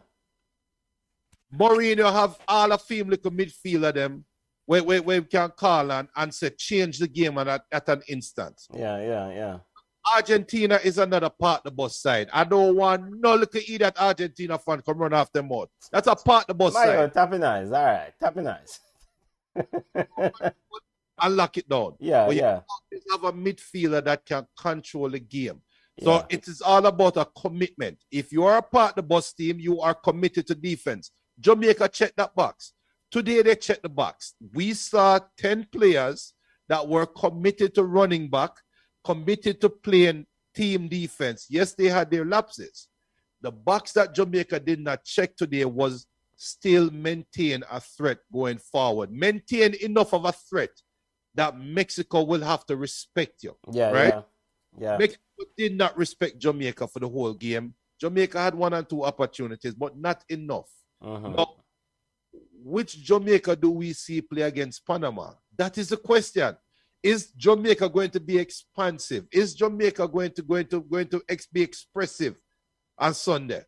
Mourinho have all a family midfielder them where we can call and say change the game at an instant. Yeah. Argentina is another part of the bus side. I don't want no little idiot Argentina fan come run off them out. That's a part of the bus Mayo, side. tapping eyes. All right, tapping eyes. And lock it down. Yeah, but yeah. You have a midfielder that can control the game. So Yeah. it is all about a commitment. If you are a part of the bus team, you are committed to defense. Jamaica checked that box. Today they checked the box. We saw 10 players that were committed to running back, committed to playing team defense. Yes, they had their lapses. The box that Jamaica did not check today was still maintain a threat going forward. Maintain enough of a threat that Mexico will have to respect you. Yeah, right? Yeah. Mexico did not respect Jamaica for the whole game. Jamaica had 1 or 2 opportunities, but not enough. Now, which Jamaica do we see play against Panama? That is the question. Is Jamaica going to be expansive? Is Jamaica going to be expressive on Sunday?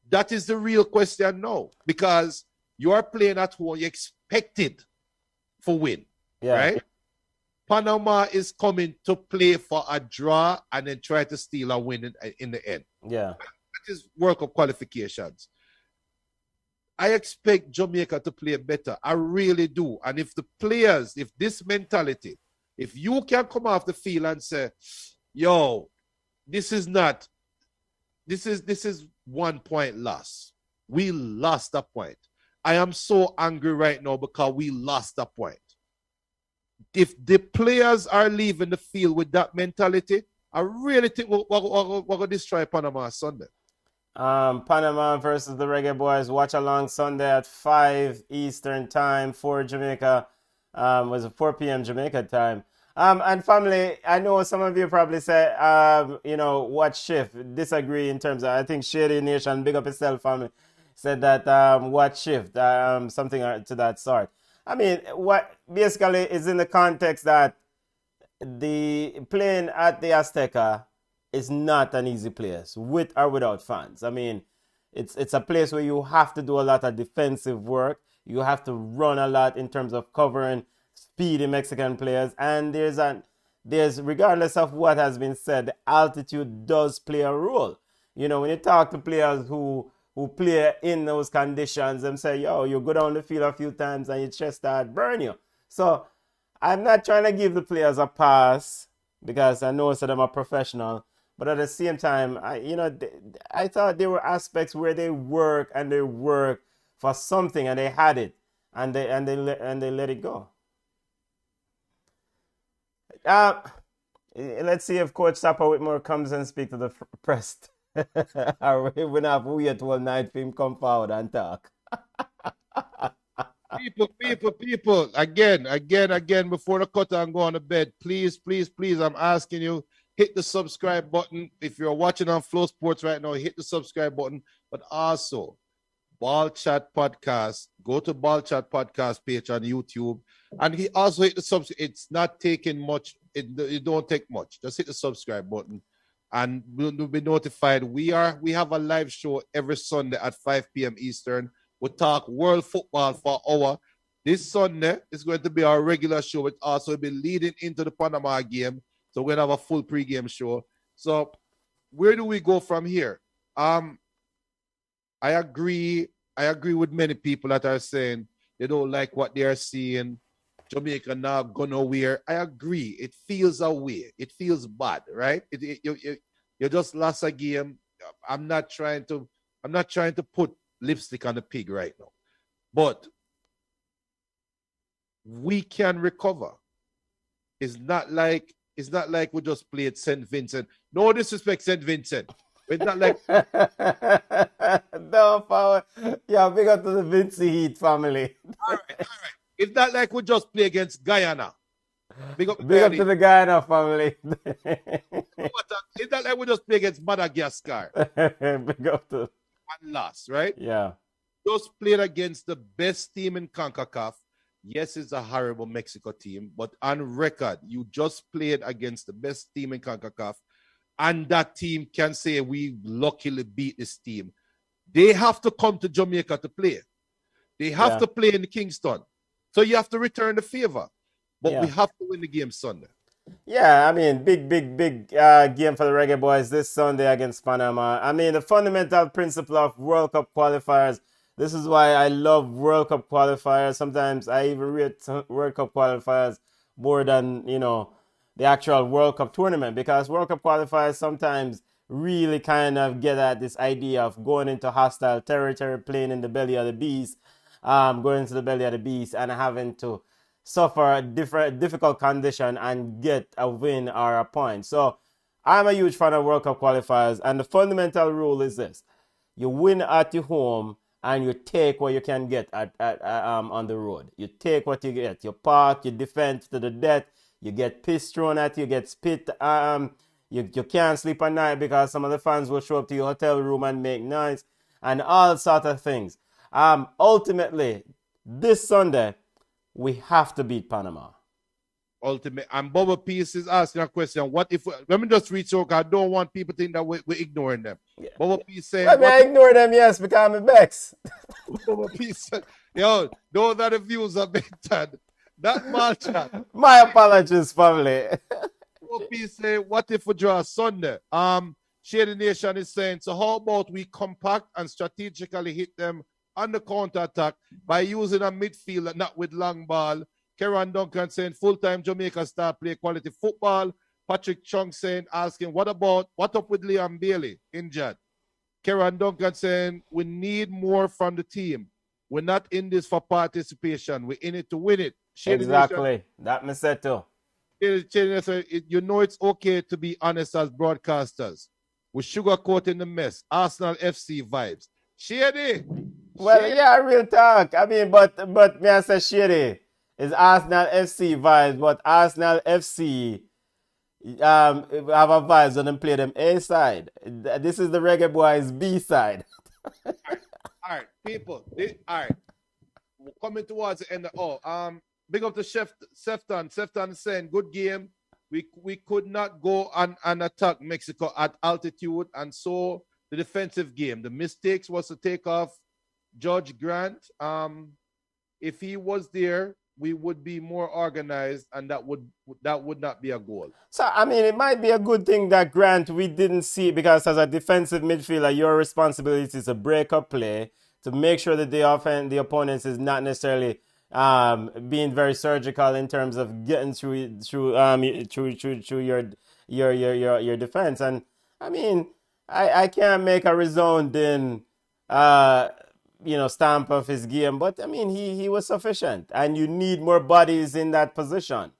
That is the real question now, because you are playing at home. You expected for win, right? Panama is coming to play for a draw and then try to steal a win in the end. Yeah. That is World Cup qualifications. I expect Jamaica to play better. I really do. And if the players, if this mentality, if you can come off the field and say, yo, this is 1 point loss. We lost a point. I am so angry right now because we lost a point. If the players are leaving the field with that mentality, I really think we're going to destroy Panama Sunday. Panama versus the Reggae Boys. Watch along Sunday at 5 Eastern time, 4 Jamaica. Was it 4 p.m. Jamaica time? And family, I know some of you probably say, what shift? Disagree in terms of, I think Shady Nation, big up yourself, family, said that what shift? Something to that sort. I mean, what basically is in the context that the playing at the Azteca is not an easy place, with or without fans. I mean, it's a place where you have to do a lot of defensive work. You have to run a lot in terms of covering speedy Mexican players. And there's regardless of what has been said, the altitude does play a role. You know, when you talk to players who play in those conditions, them say, yo, you go down the field a few times and your chest start burn you. So I'm not trying to give the players a pass because I know some of them are professional. But at the same time, I thought there were aspects where they work for something and they had it and they let it go. Let's see if Coach Sapper Whitmore comes and speak to the press. Or we not wait till night for him come forward and talk. People, again, before the cut and go on to bed, please, I'm asking you, hit the subscribe button. If you're watching on Flow Sports right now, hit the subscribe button. But also, Ballchat Podcast, go to Ballchat Podcast page on YouTube. And he also hit the subscribe. It's not taking much. It don't take much. Just hit the subscribe button. And we'll be notified. We have a live show every Sunday at 5 p.m. Eastern. We'll talk world football for an hour. This Sunday is going to be our regular show, which also will be leading into the Panama game. So we're going to have a full pregame show. So where do we go from here? I agree with many people that are saying they don't like what they are seeing. Jamaica now go nowhere. I agree. It feels away. It feels bad, right? You just lost a game. I'm not trying to put lipstick on the pig right now, but we can recover. It's not like we just played St. Vincent. No disrespect, St. Vincent. It's not like no power. Yeah, big up to the Vinci Heat family. All right. It's not like we just play against Guyana. Big up to the Guyana family. It's not like we just play against Madagascar. Big up to one loss, right? Yeah. Just played against the best team in CONCACAF. Yes, it's a horrible Mexico team, but on record, you just played against the best team in CONCACAF, and that team can say we luckily beat this team. They have to come to Jamaica to play. They have to play in Kingston. So you have to return the favor. But we Yeah. have to win the game Sunday. Yeah, I mean, big game for the Reggae Boys this Sunday against Panama. I mean, the fundamental principle of World Cup qualifiers. This is why I love World Cup qualifiers. Sometimes I even rate World Cup qualifiers more than, the actual World Cup tournament, because World Cup qualifiers sometimes really kind of get at this idea of going into hostile territory, playing in the belly of the beast, going into the belly of the beast and having to suffer a difficult condition and get a win or a point. So I'm a huge fan of World Cup qualifiers, and the fundamental rule is this: you win at your home and you take what you can get on the road. You take what you get. You park, you defend to the death, you get piss thrown at you, you get spit. You can't sleep at night because some of the fans will show up to your hotel room and make noise and all sort of things. Ultimately, this Sunday, we have to beat Panama. Ultimate. And Bubba Peace is asking a question. What if, let me just read so I don't want people to think that we're ignoring them. Yeah. Bubba Peace saying, I ignore them, yes, because I'm vexed. Bubba Peace said, yo, those are the views of Ballchat. That Ballchat. My apologies, family. Bubba Peace say, what if we draw Sunday? Shady Nation is saying, so how about we compact and strategically hit them on the counter-attack by using a midfielder, not with long ball. Kieran Duncan saying full-time Jamaica star play quality football. Patrick Chung saying, asking, what up with Liam Bailey injured? Kieran Duncan saying, we need more from the team. We're not in this for participation. We're in it to win it. Shady exactly. Nation, that me said too. You know it's okay to be honest as broadcasters. We're sugarcoating the mess. Arsenal FC vibes. Shady. Well, yeah, real talk. I mean, but me I say shady. It's Arsenal FC vibes, but Arsenal FC have a vibes when they play them A side. This is the Reggae Boys B side. All right, people. All right. We're coming towards the end of big up to Sefton. Sefton is saying good game. We could not go and attack Mexico at altitude, and so the defensive game. The mistakes was to take off Judge Grant. If he was there, we would be more organized, and that would not be a goal. So I mean, it might be a good thing that Grant we didn't see, because as a defensive midfielder, your responsibility is to break up play, to make sure that the opponents is not necessarily being very surgical in terms of getting through your defense. And I mean, I can't make a resounding stamp of his game, but I mean he was sufficient, and you need more bodies in that position.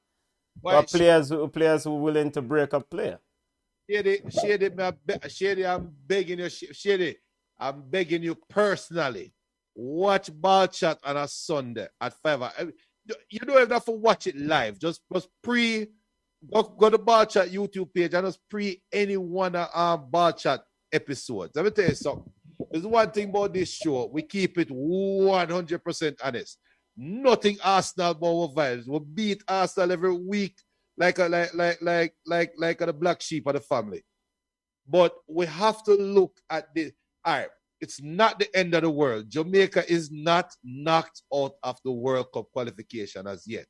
But players who are willing to break up play. Shady, I'm begging you, Shady, I'm begging you personally. Watch Ballchat on a Sunday at 5. You don't have to watch it live. Just go to Ballchat YouTube page and just any one of Ballchat episodes. Let me tell you something. There's one thing about this show. We keep it 100% honest. Nothing Arsenal about our vibes. We beat Arsenal every week like the black sheep of the family. But we have to look at this. All right. It's not the end of the world. Jamaica is not knocked out of the World Cup qualification as yet.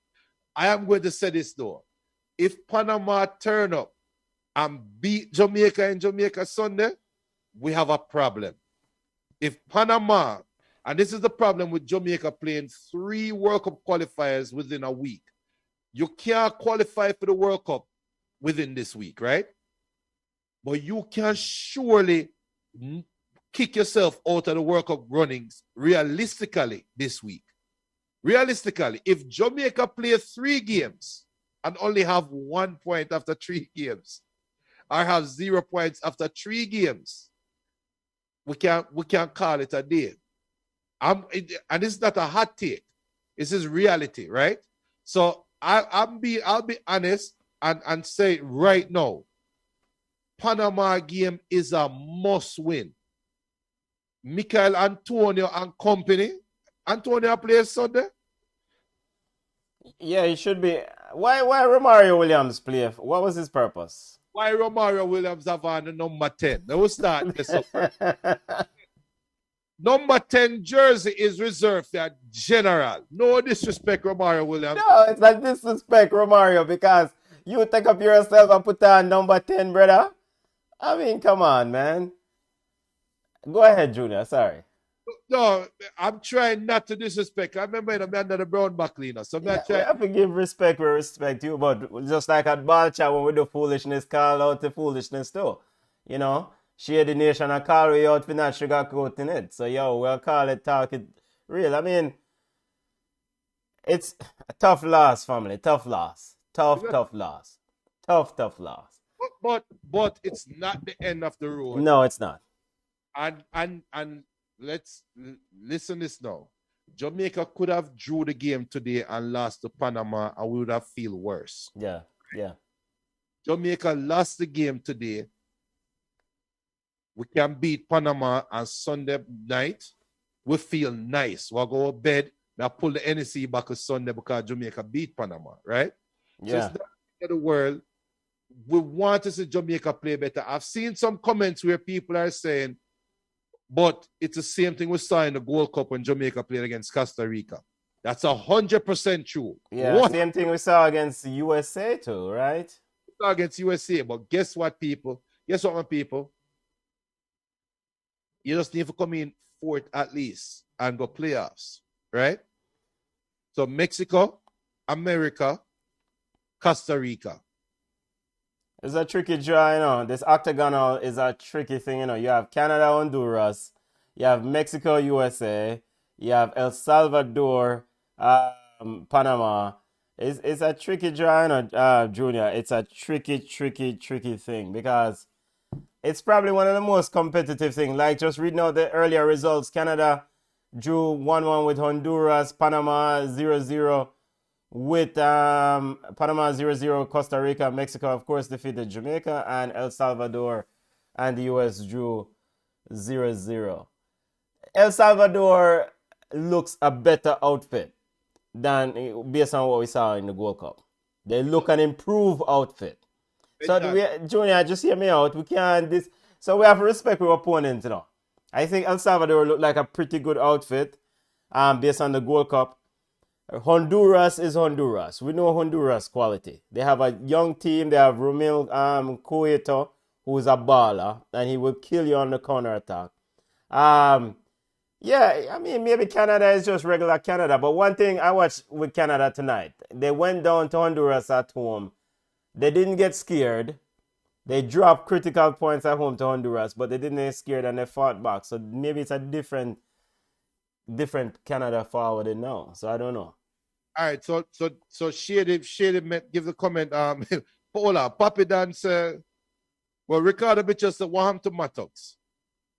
I am going to say this though. If Panama turn up and beat Jamaica in Jamaica Sunday, we have a problem. If Panama, and this is the problem with Jamaica playing 3 World Cup qualifiers within a week. You can't qualify for the World Cup within this week, right? But you can surely kick yourself out of the World Cup runnings realistically this week. Realistically, if Jamaica play 3 games and only have 1 point after 3 games, or have 0 points after 3 games, we can't call it a day. And it's not a hot take. This is reality, right? So I'll be honest and say right now, Panama game is a must win. Michael Antonio and company. Antonio plays Sunday? Yeah, he should be. Why Romario Williams play? What was his purpose? Why Romario Williams have on the number 10? Now we'll start this up. number 10 jersey is reserved for general. No disrespect, Romario Williams. No, it's not disrespect, Romario, because you take up yourself and put on number 10, brother. I mean, come on, man. Go ahead, Junior. Sorry. No, I'm trying not to disrespect. I remember I'm under the brown back cleaner. So I'm Yeah, not we trying. have to give respect where respect you, but just like at Ballchat when we do foolishness, call out the foolishness too. You know, share the nation and call we out for not sugarcoating it. So yo, we'll call it, talk it real. I mean, it's a tough loss, family. Tough loss. Tough loss. Tough loss. But it's not the end of the road. No, it's not. And let's listen this now. Jamaica could have drew the game today and lost to Panama, and we would have feel worse. Yeah. Jamaica lost the game today. We can beat Panama on Sunday night. We feel nice. We'll go to bed. Now pull the NEC back on Sunday because Jamaica beat Panama, right? Yeah. So it's not the end of the world. We want to see Jamaica play better. I've seen some comments where people are saying, but it's the same thing we saw in the Gold Cup when Jamaica played against Costa Rica. That's 100% true. Yeah, same thing we saw against the USA too, right? We saw against USA, but guess what, people? Guess what, my people? You just need to come in fourth at least and go playoffs, right? So Mexico, America, Costa Rica. It's a tricky draw, you know. This octagonal is a tricky thing, you know. You have Canada, Honduras, you have Mexico, USA, you have El Salvador, Panama. It's a tricky draw, you know, Junior. It's a tricky thing because it's probably one of the most competitive things. Like just reading out the earlier results, Canada drew 1-1 with Honduras, Panama 0-0. With Panama 0-0, Costa Rica, Mexico, of course, defeated Jamaica, and El Salvador and the US drew 0-0. El Salvador looks a better outfit than based on what we saw in the Gold Cup. They look an improved outfit. So, Junior, just hear me out. We can't so we have to respect our opponents, you know. I think El Salvador looked like a pretty good outfit based on the Gold Cup. Honduras is Honduras. We know Honduras quality. They have a young team. They have Romel Cueto, who is a baller, and he will kill you on the counter attack. Yeah, I mean, maybe Canada is just regular Canada. But one thing I watched with Canada tonight, they went down to Honduras at home. They didn't get scared. They dropped critical points at home to Honduras, but they didn't get scared and they fought back. So maybe it's a different Canada forward now. So I don't know. All right, so Shady give the comment. Paula, Papi Dan said, well, Ricardo Bitches said, want him to Mattox.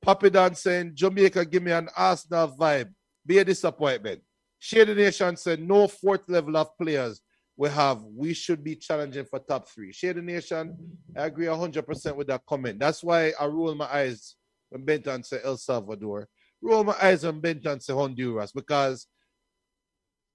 Papi Dan saying, Jamaica give me an Arsenal vibe. Be a disappointment. Shady Nation said, no fourth level of players we should be challenging for top 3. Shady Nation, I agree 100% with that comment. That's why I roll my eyes when Benton said El Salvador. Roll my eyes when Benton said Honduras, because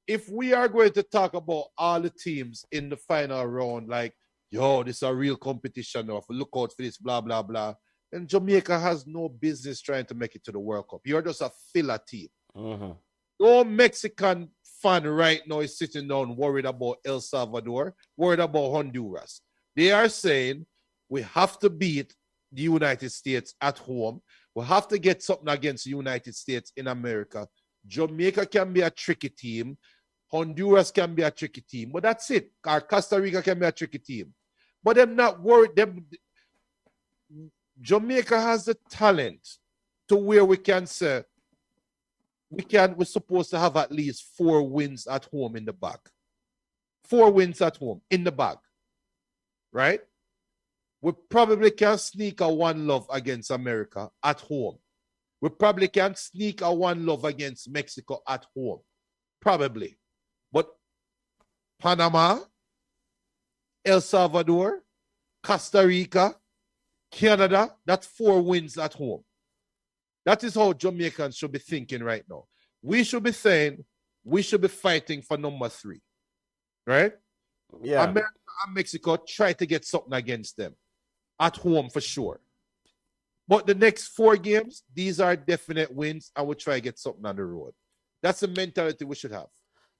if we are going to talk about all the teams in the final round, like, yo, this is a real competition, or look out for this, blah, blah, blah, then Jamaica has no business trying to make it to the World Cup. You're just a filler team. Mm-hmm. No Mexican fan right now is sitting down worried about El Salvador, worried about Honduras. They are saying we have to beat the United States at home. We have to get something against the United States in America. Jamaica can be a tricky team. Honduras can be a tricky team. But that's it. Or Costa Rica can be a tricky team. But I'm not worried. Jamaica has the talent to where we can say we're supposed to have at least 4 wins at home in the bag. 4 wins at home in the bag. Right? We probably can sneak a 1-0 against America at home. We probably can sneak a 1-0 against Mexico at home. Probably. But Panama, El Salvador, Costa Rica, Canada, that's 4 wins at home. That is how Jamaicans should be thinking right now. We should be saying we should be fighting for number 3. Right? Yeah. America and Mexico try to get something against them. At home for sure. But the next 4 games, these are definite wins, and we'll try to get something on the road. That's the mentality we should have.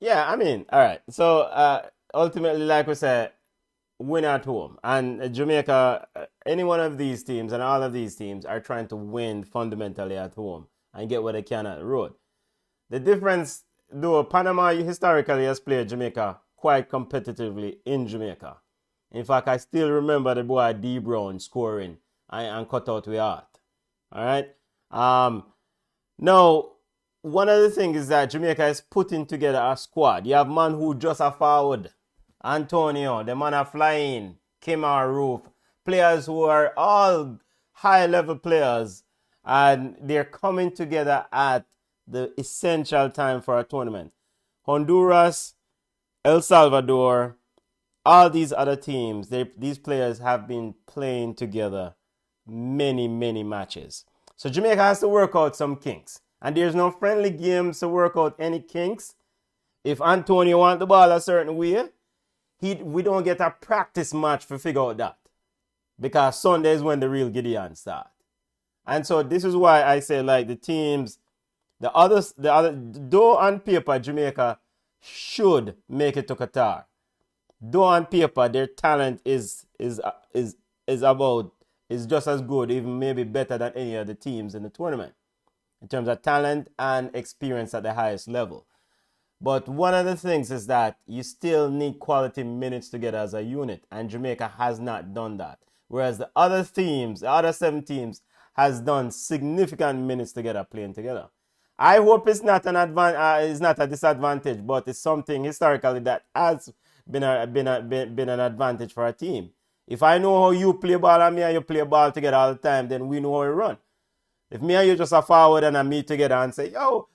Yeah, I mean, all right. So ultimately, like we said, win at home. And Jamaica, any one of these teams and all of these teams are trying to win fundamentally at home and get what they can at the road. The difference, though, Panama historically has played Jamaica quite competitively in Jamaica. In fact, I still remember the boy D. Brown scoring and cut out with heart. All right. Now, one of the things is that Jamaica is putting together a squad. You have man who just a forward, Antonio, the man a flying, Kemar Roof, players who are all high-level players, and they're coming together at the essential time for a tournament. Honduras, El Salvador, all these other teams, these players have been playing together many, many matches. So Jamaica has to work out some kinks. And there's no friendly games to work out any kinks. If Antonio wants the ball a certain way, we don't get a practice match to figure out that. Because Sunday is when the real Gideon start. And so this is why I say, like, the teams, the other, though on paper, Jamaica should make it to Qatar. Though on paper, their talent is just as good, even maybe better than any of the teams in the tournament, in terms of talent and experience at the highest level. But one of the things is that you still need quality minutes together as a unit, and Jamaica has not done that. Whereas the other teams, the other 7 teams, has done significant minutes together playing together. I hope it's not it's not a disadvantage, but it's something historically that has been an advantage for a team. If I know how you play ball and me and you play ball together all the time, then we know how we run. If me and you just are forward and I meet together and say, yo,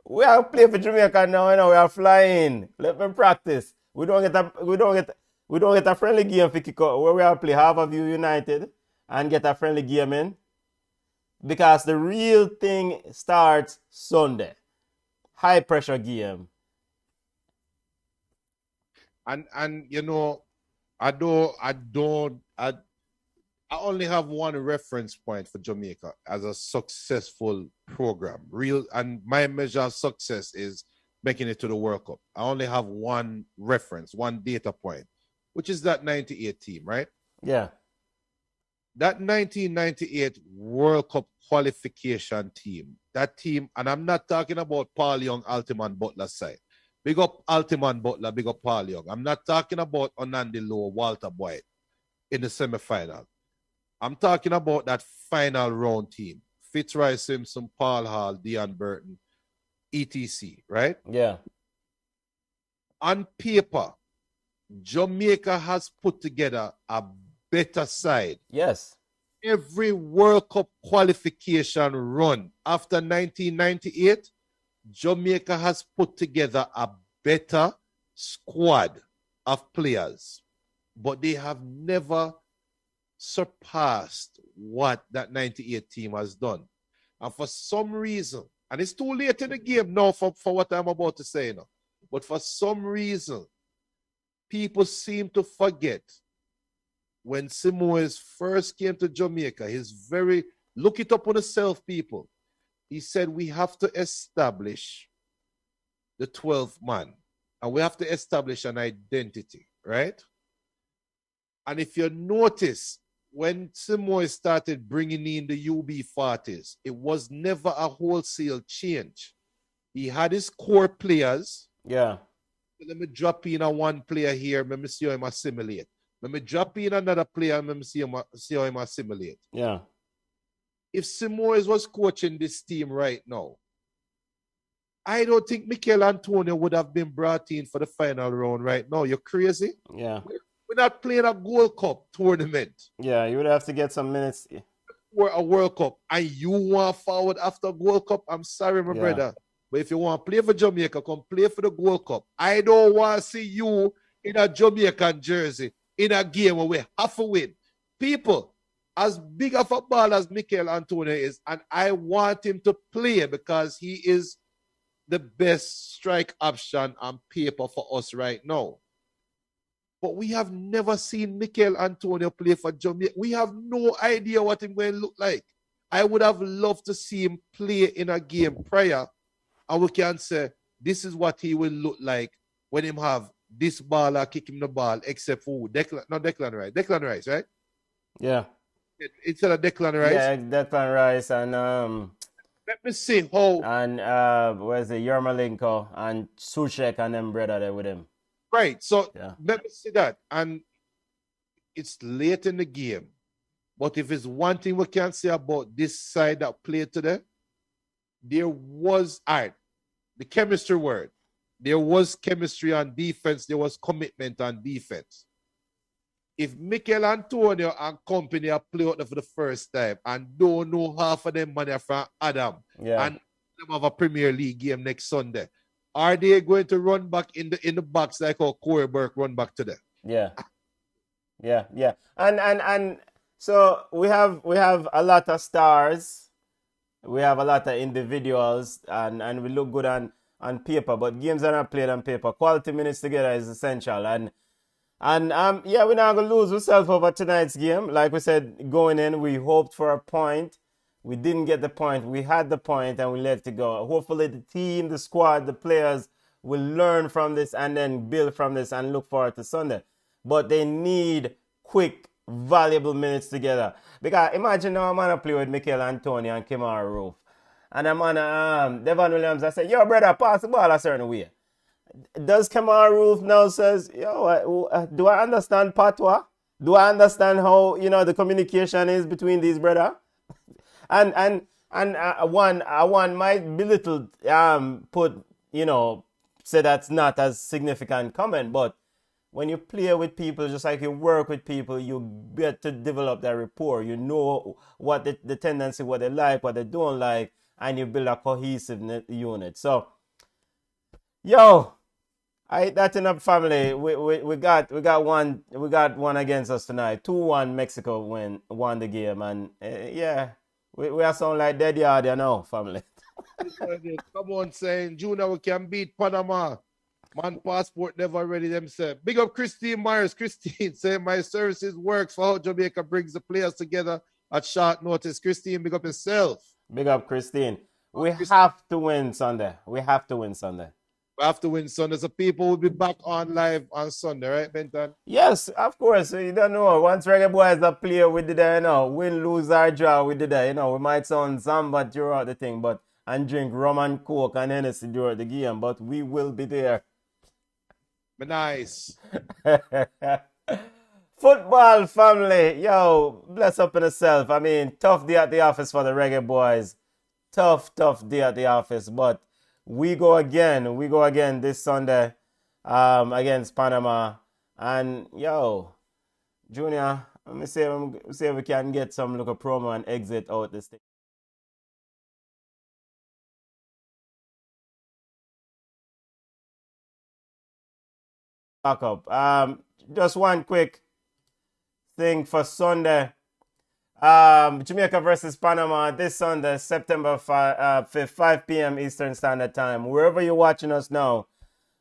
we are playing for Jamaica now, you know, we are flying. Let me practice. We don't get a friendly game for kick out where we are play half of you united and get a friendly game in. Because the real thing starts Sunday. High pressure game. And you know, I only have one reference point for Jamaica as a successful program. And my measure of success is making it to the World Cup. I only have one reference, one data point, which is that 98 team, right? Yeah. That 1998 World Cup qualification team, that team, and I'm not talking about Paul Young, Altiman Butler side. Big up Altiman Butler, big up Paul Young. I'm not talking about Onandi Lowe, Walter Boyd in the semi-final. I'm talking about that final round team. Fitzroy Simpson, Paul Hall, Dion Burton, etc., right? Yeah. On paper, Jamaica has put together a better side. Yes. Every World Cup qualification run after 1998, Jamaica has put together a better squad of players, but they have never surpassed what that 98 team has done. And for some reason, and it's too late in the game now for what I'm about to say now, but for some reason, people seem to forget when Simoes first came to Jamaica, look it up on yourself, people. He said, we have to establish the 12th man, and we have to establish an identity, right? And if you notice, when Simoes started bringing in the UB40s, it was never a wholesale change. He had his core players. Yeah. Let me drop in a one player here. Let me see how him assimilate. Let me drop in another player and let me see how him assimilate. Yeah. If Simoes was coaching this team right now, I don't think Mikel Antonio would have been brought in for the final round right now. You're crazy? Yeah. We're not playing a Gold Cup tournament. Yeah, you would have to get some minutes. For a World Cup. And you want forward after Gold Cup? I'm sorry, my brother. But if you want to play for Jamaica, come play for the Gold Cup. I don't want to see you in a Jamaican jersey in a game where we have to win. People, as big of a ball as Mikel Antonio is, and I want him to play because he is the best strike option on paper for us right now. But we have never seen Mikel Antonio play for Jamaica. We have no idea what he's going to look like. I would have loved to see him play in a game prior, and we can say this is what he will look like when him have this ball or kick him the ball, except for Declan Rice. Declan Rice, right? Yeah. Instead of Declan Rice. Yeah, Declan Rice and Let me see how. and where's the Yarmolenko and Sushek and them brother there with him. Right. So Yeah. let me see that. And it's late in the game. But if it's one thing we can say about this side that played today, there was the chemistry word. There was chemistry on defense. There was commitment on defense. If Mikel Antonio and company are play out there for the first time and don't know half of them money from Adam and them have a Premier League game next Sunday, are they going to run back in the box like how Corey Burke run back today? Yeah. And so we have a lot of stars. We have a lot of individuals and we look good on paper, but games are not played on paper. Quality minutes together is essential. And we're not gonna lose ourselves over tonight's game. Like we said, going in, we hoped for a point. We didn't get the point. We had the point and we let it go. Hopefully the team, the squad, the players will learn from this and then build from this and look forward to Sunday. But they need quick, valuable minutes together. Because imagine now I'm gonna play with Mikel Antonio and Kemar Roof. And I'm on Devon Williams. I say, yo, brother, pass the ball a certain way. Does Kemar Roof now says, yo, do I understand patois? Do I understand how, the communication is between these brother? And one might belittle, say that's not as significant comment, but when you play with people, just like you work with people, you get to develop that rapport. You know what the tendency, what they like, what they don't like, and you build a cohesive unit. So, that's enough, family. We got one against us tonight. 2-1 Mexico won the game, and we are sound like dead yard, family. Come on, saying Junior, we can beat Panama. Man, passport never ready themselves. Big up Christine Myers. Christine saying my services works for how Jamaica brings the players together at short notice. Christine, big up yourself. Big up Christine. We have to win Sunday. We have to win Sunday. So people will be back on live on Sunday, right, Benton? Yes, of course. You don't know. Once Reggae Boys are play, we did that, win, lose, or draw, we did that. We might sound samba throughout the thing, and drink rum and coke and Hennessy during the game, but we will be there. Nice. Football family, bless up in yourself. I mean, tough day at the office for the Reggae Boys. Tough day at the office, but we go again. We go again this Sunday against Panama. And, Junior, let me see if we can get some little promo and exit out this thing. Back up. Just one quick thing for Sunday. Jamaica versus Panama this Sunday, September 5th, 5 p.m. Eastern Standard Time. Wherever you're watching us now,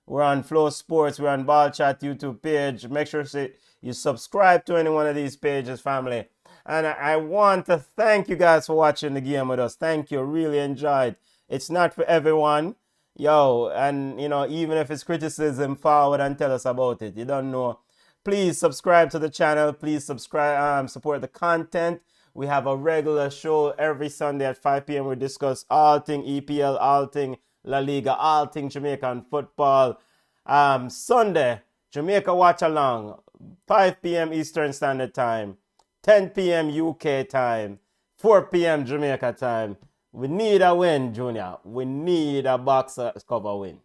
we're on Flow Sports, we're on Ballchat YouTube page. Make sure you subscribe to any one of these pages, family. And I want to thank you guys for watching the game with us. Thank you. Really enjoyed. It's not for everyone. And even if it's criticism, forward and tell us about it. You don't know. Please subscribe to the channel. Please subscribe, support the content. We have a regular show every Sunday at 5 p.m. We discuss all thing EPL, all thing La Liga, all thing Jamaican football. Sunday, Jamaica Watch Along, 5 p.m. Eastern Standard Time, 10 p.m. UK time, 4 p.m. Jamaica time. We need a win, Junior. We need a box cover win.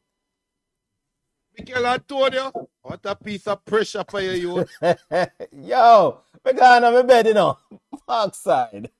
Mikel Antonio, what a piece of pressure for you. Yo, we're going on my bed, Backside.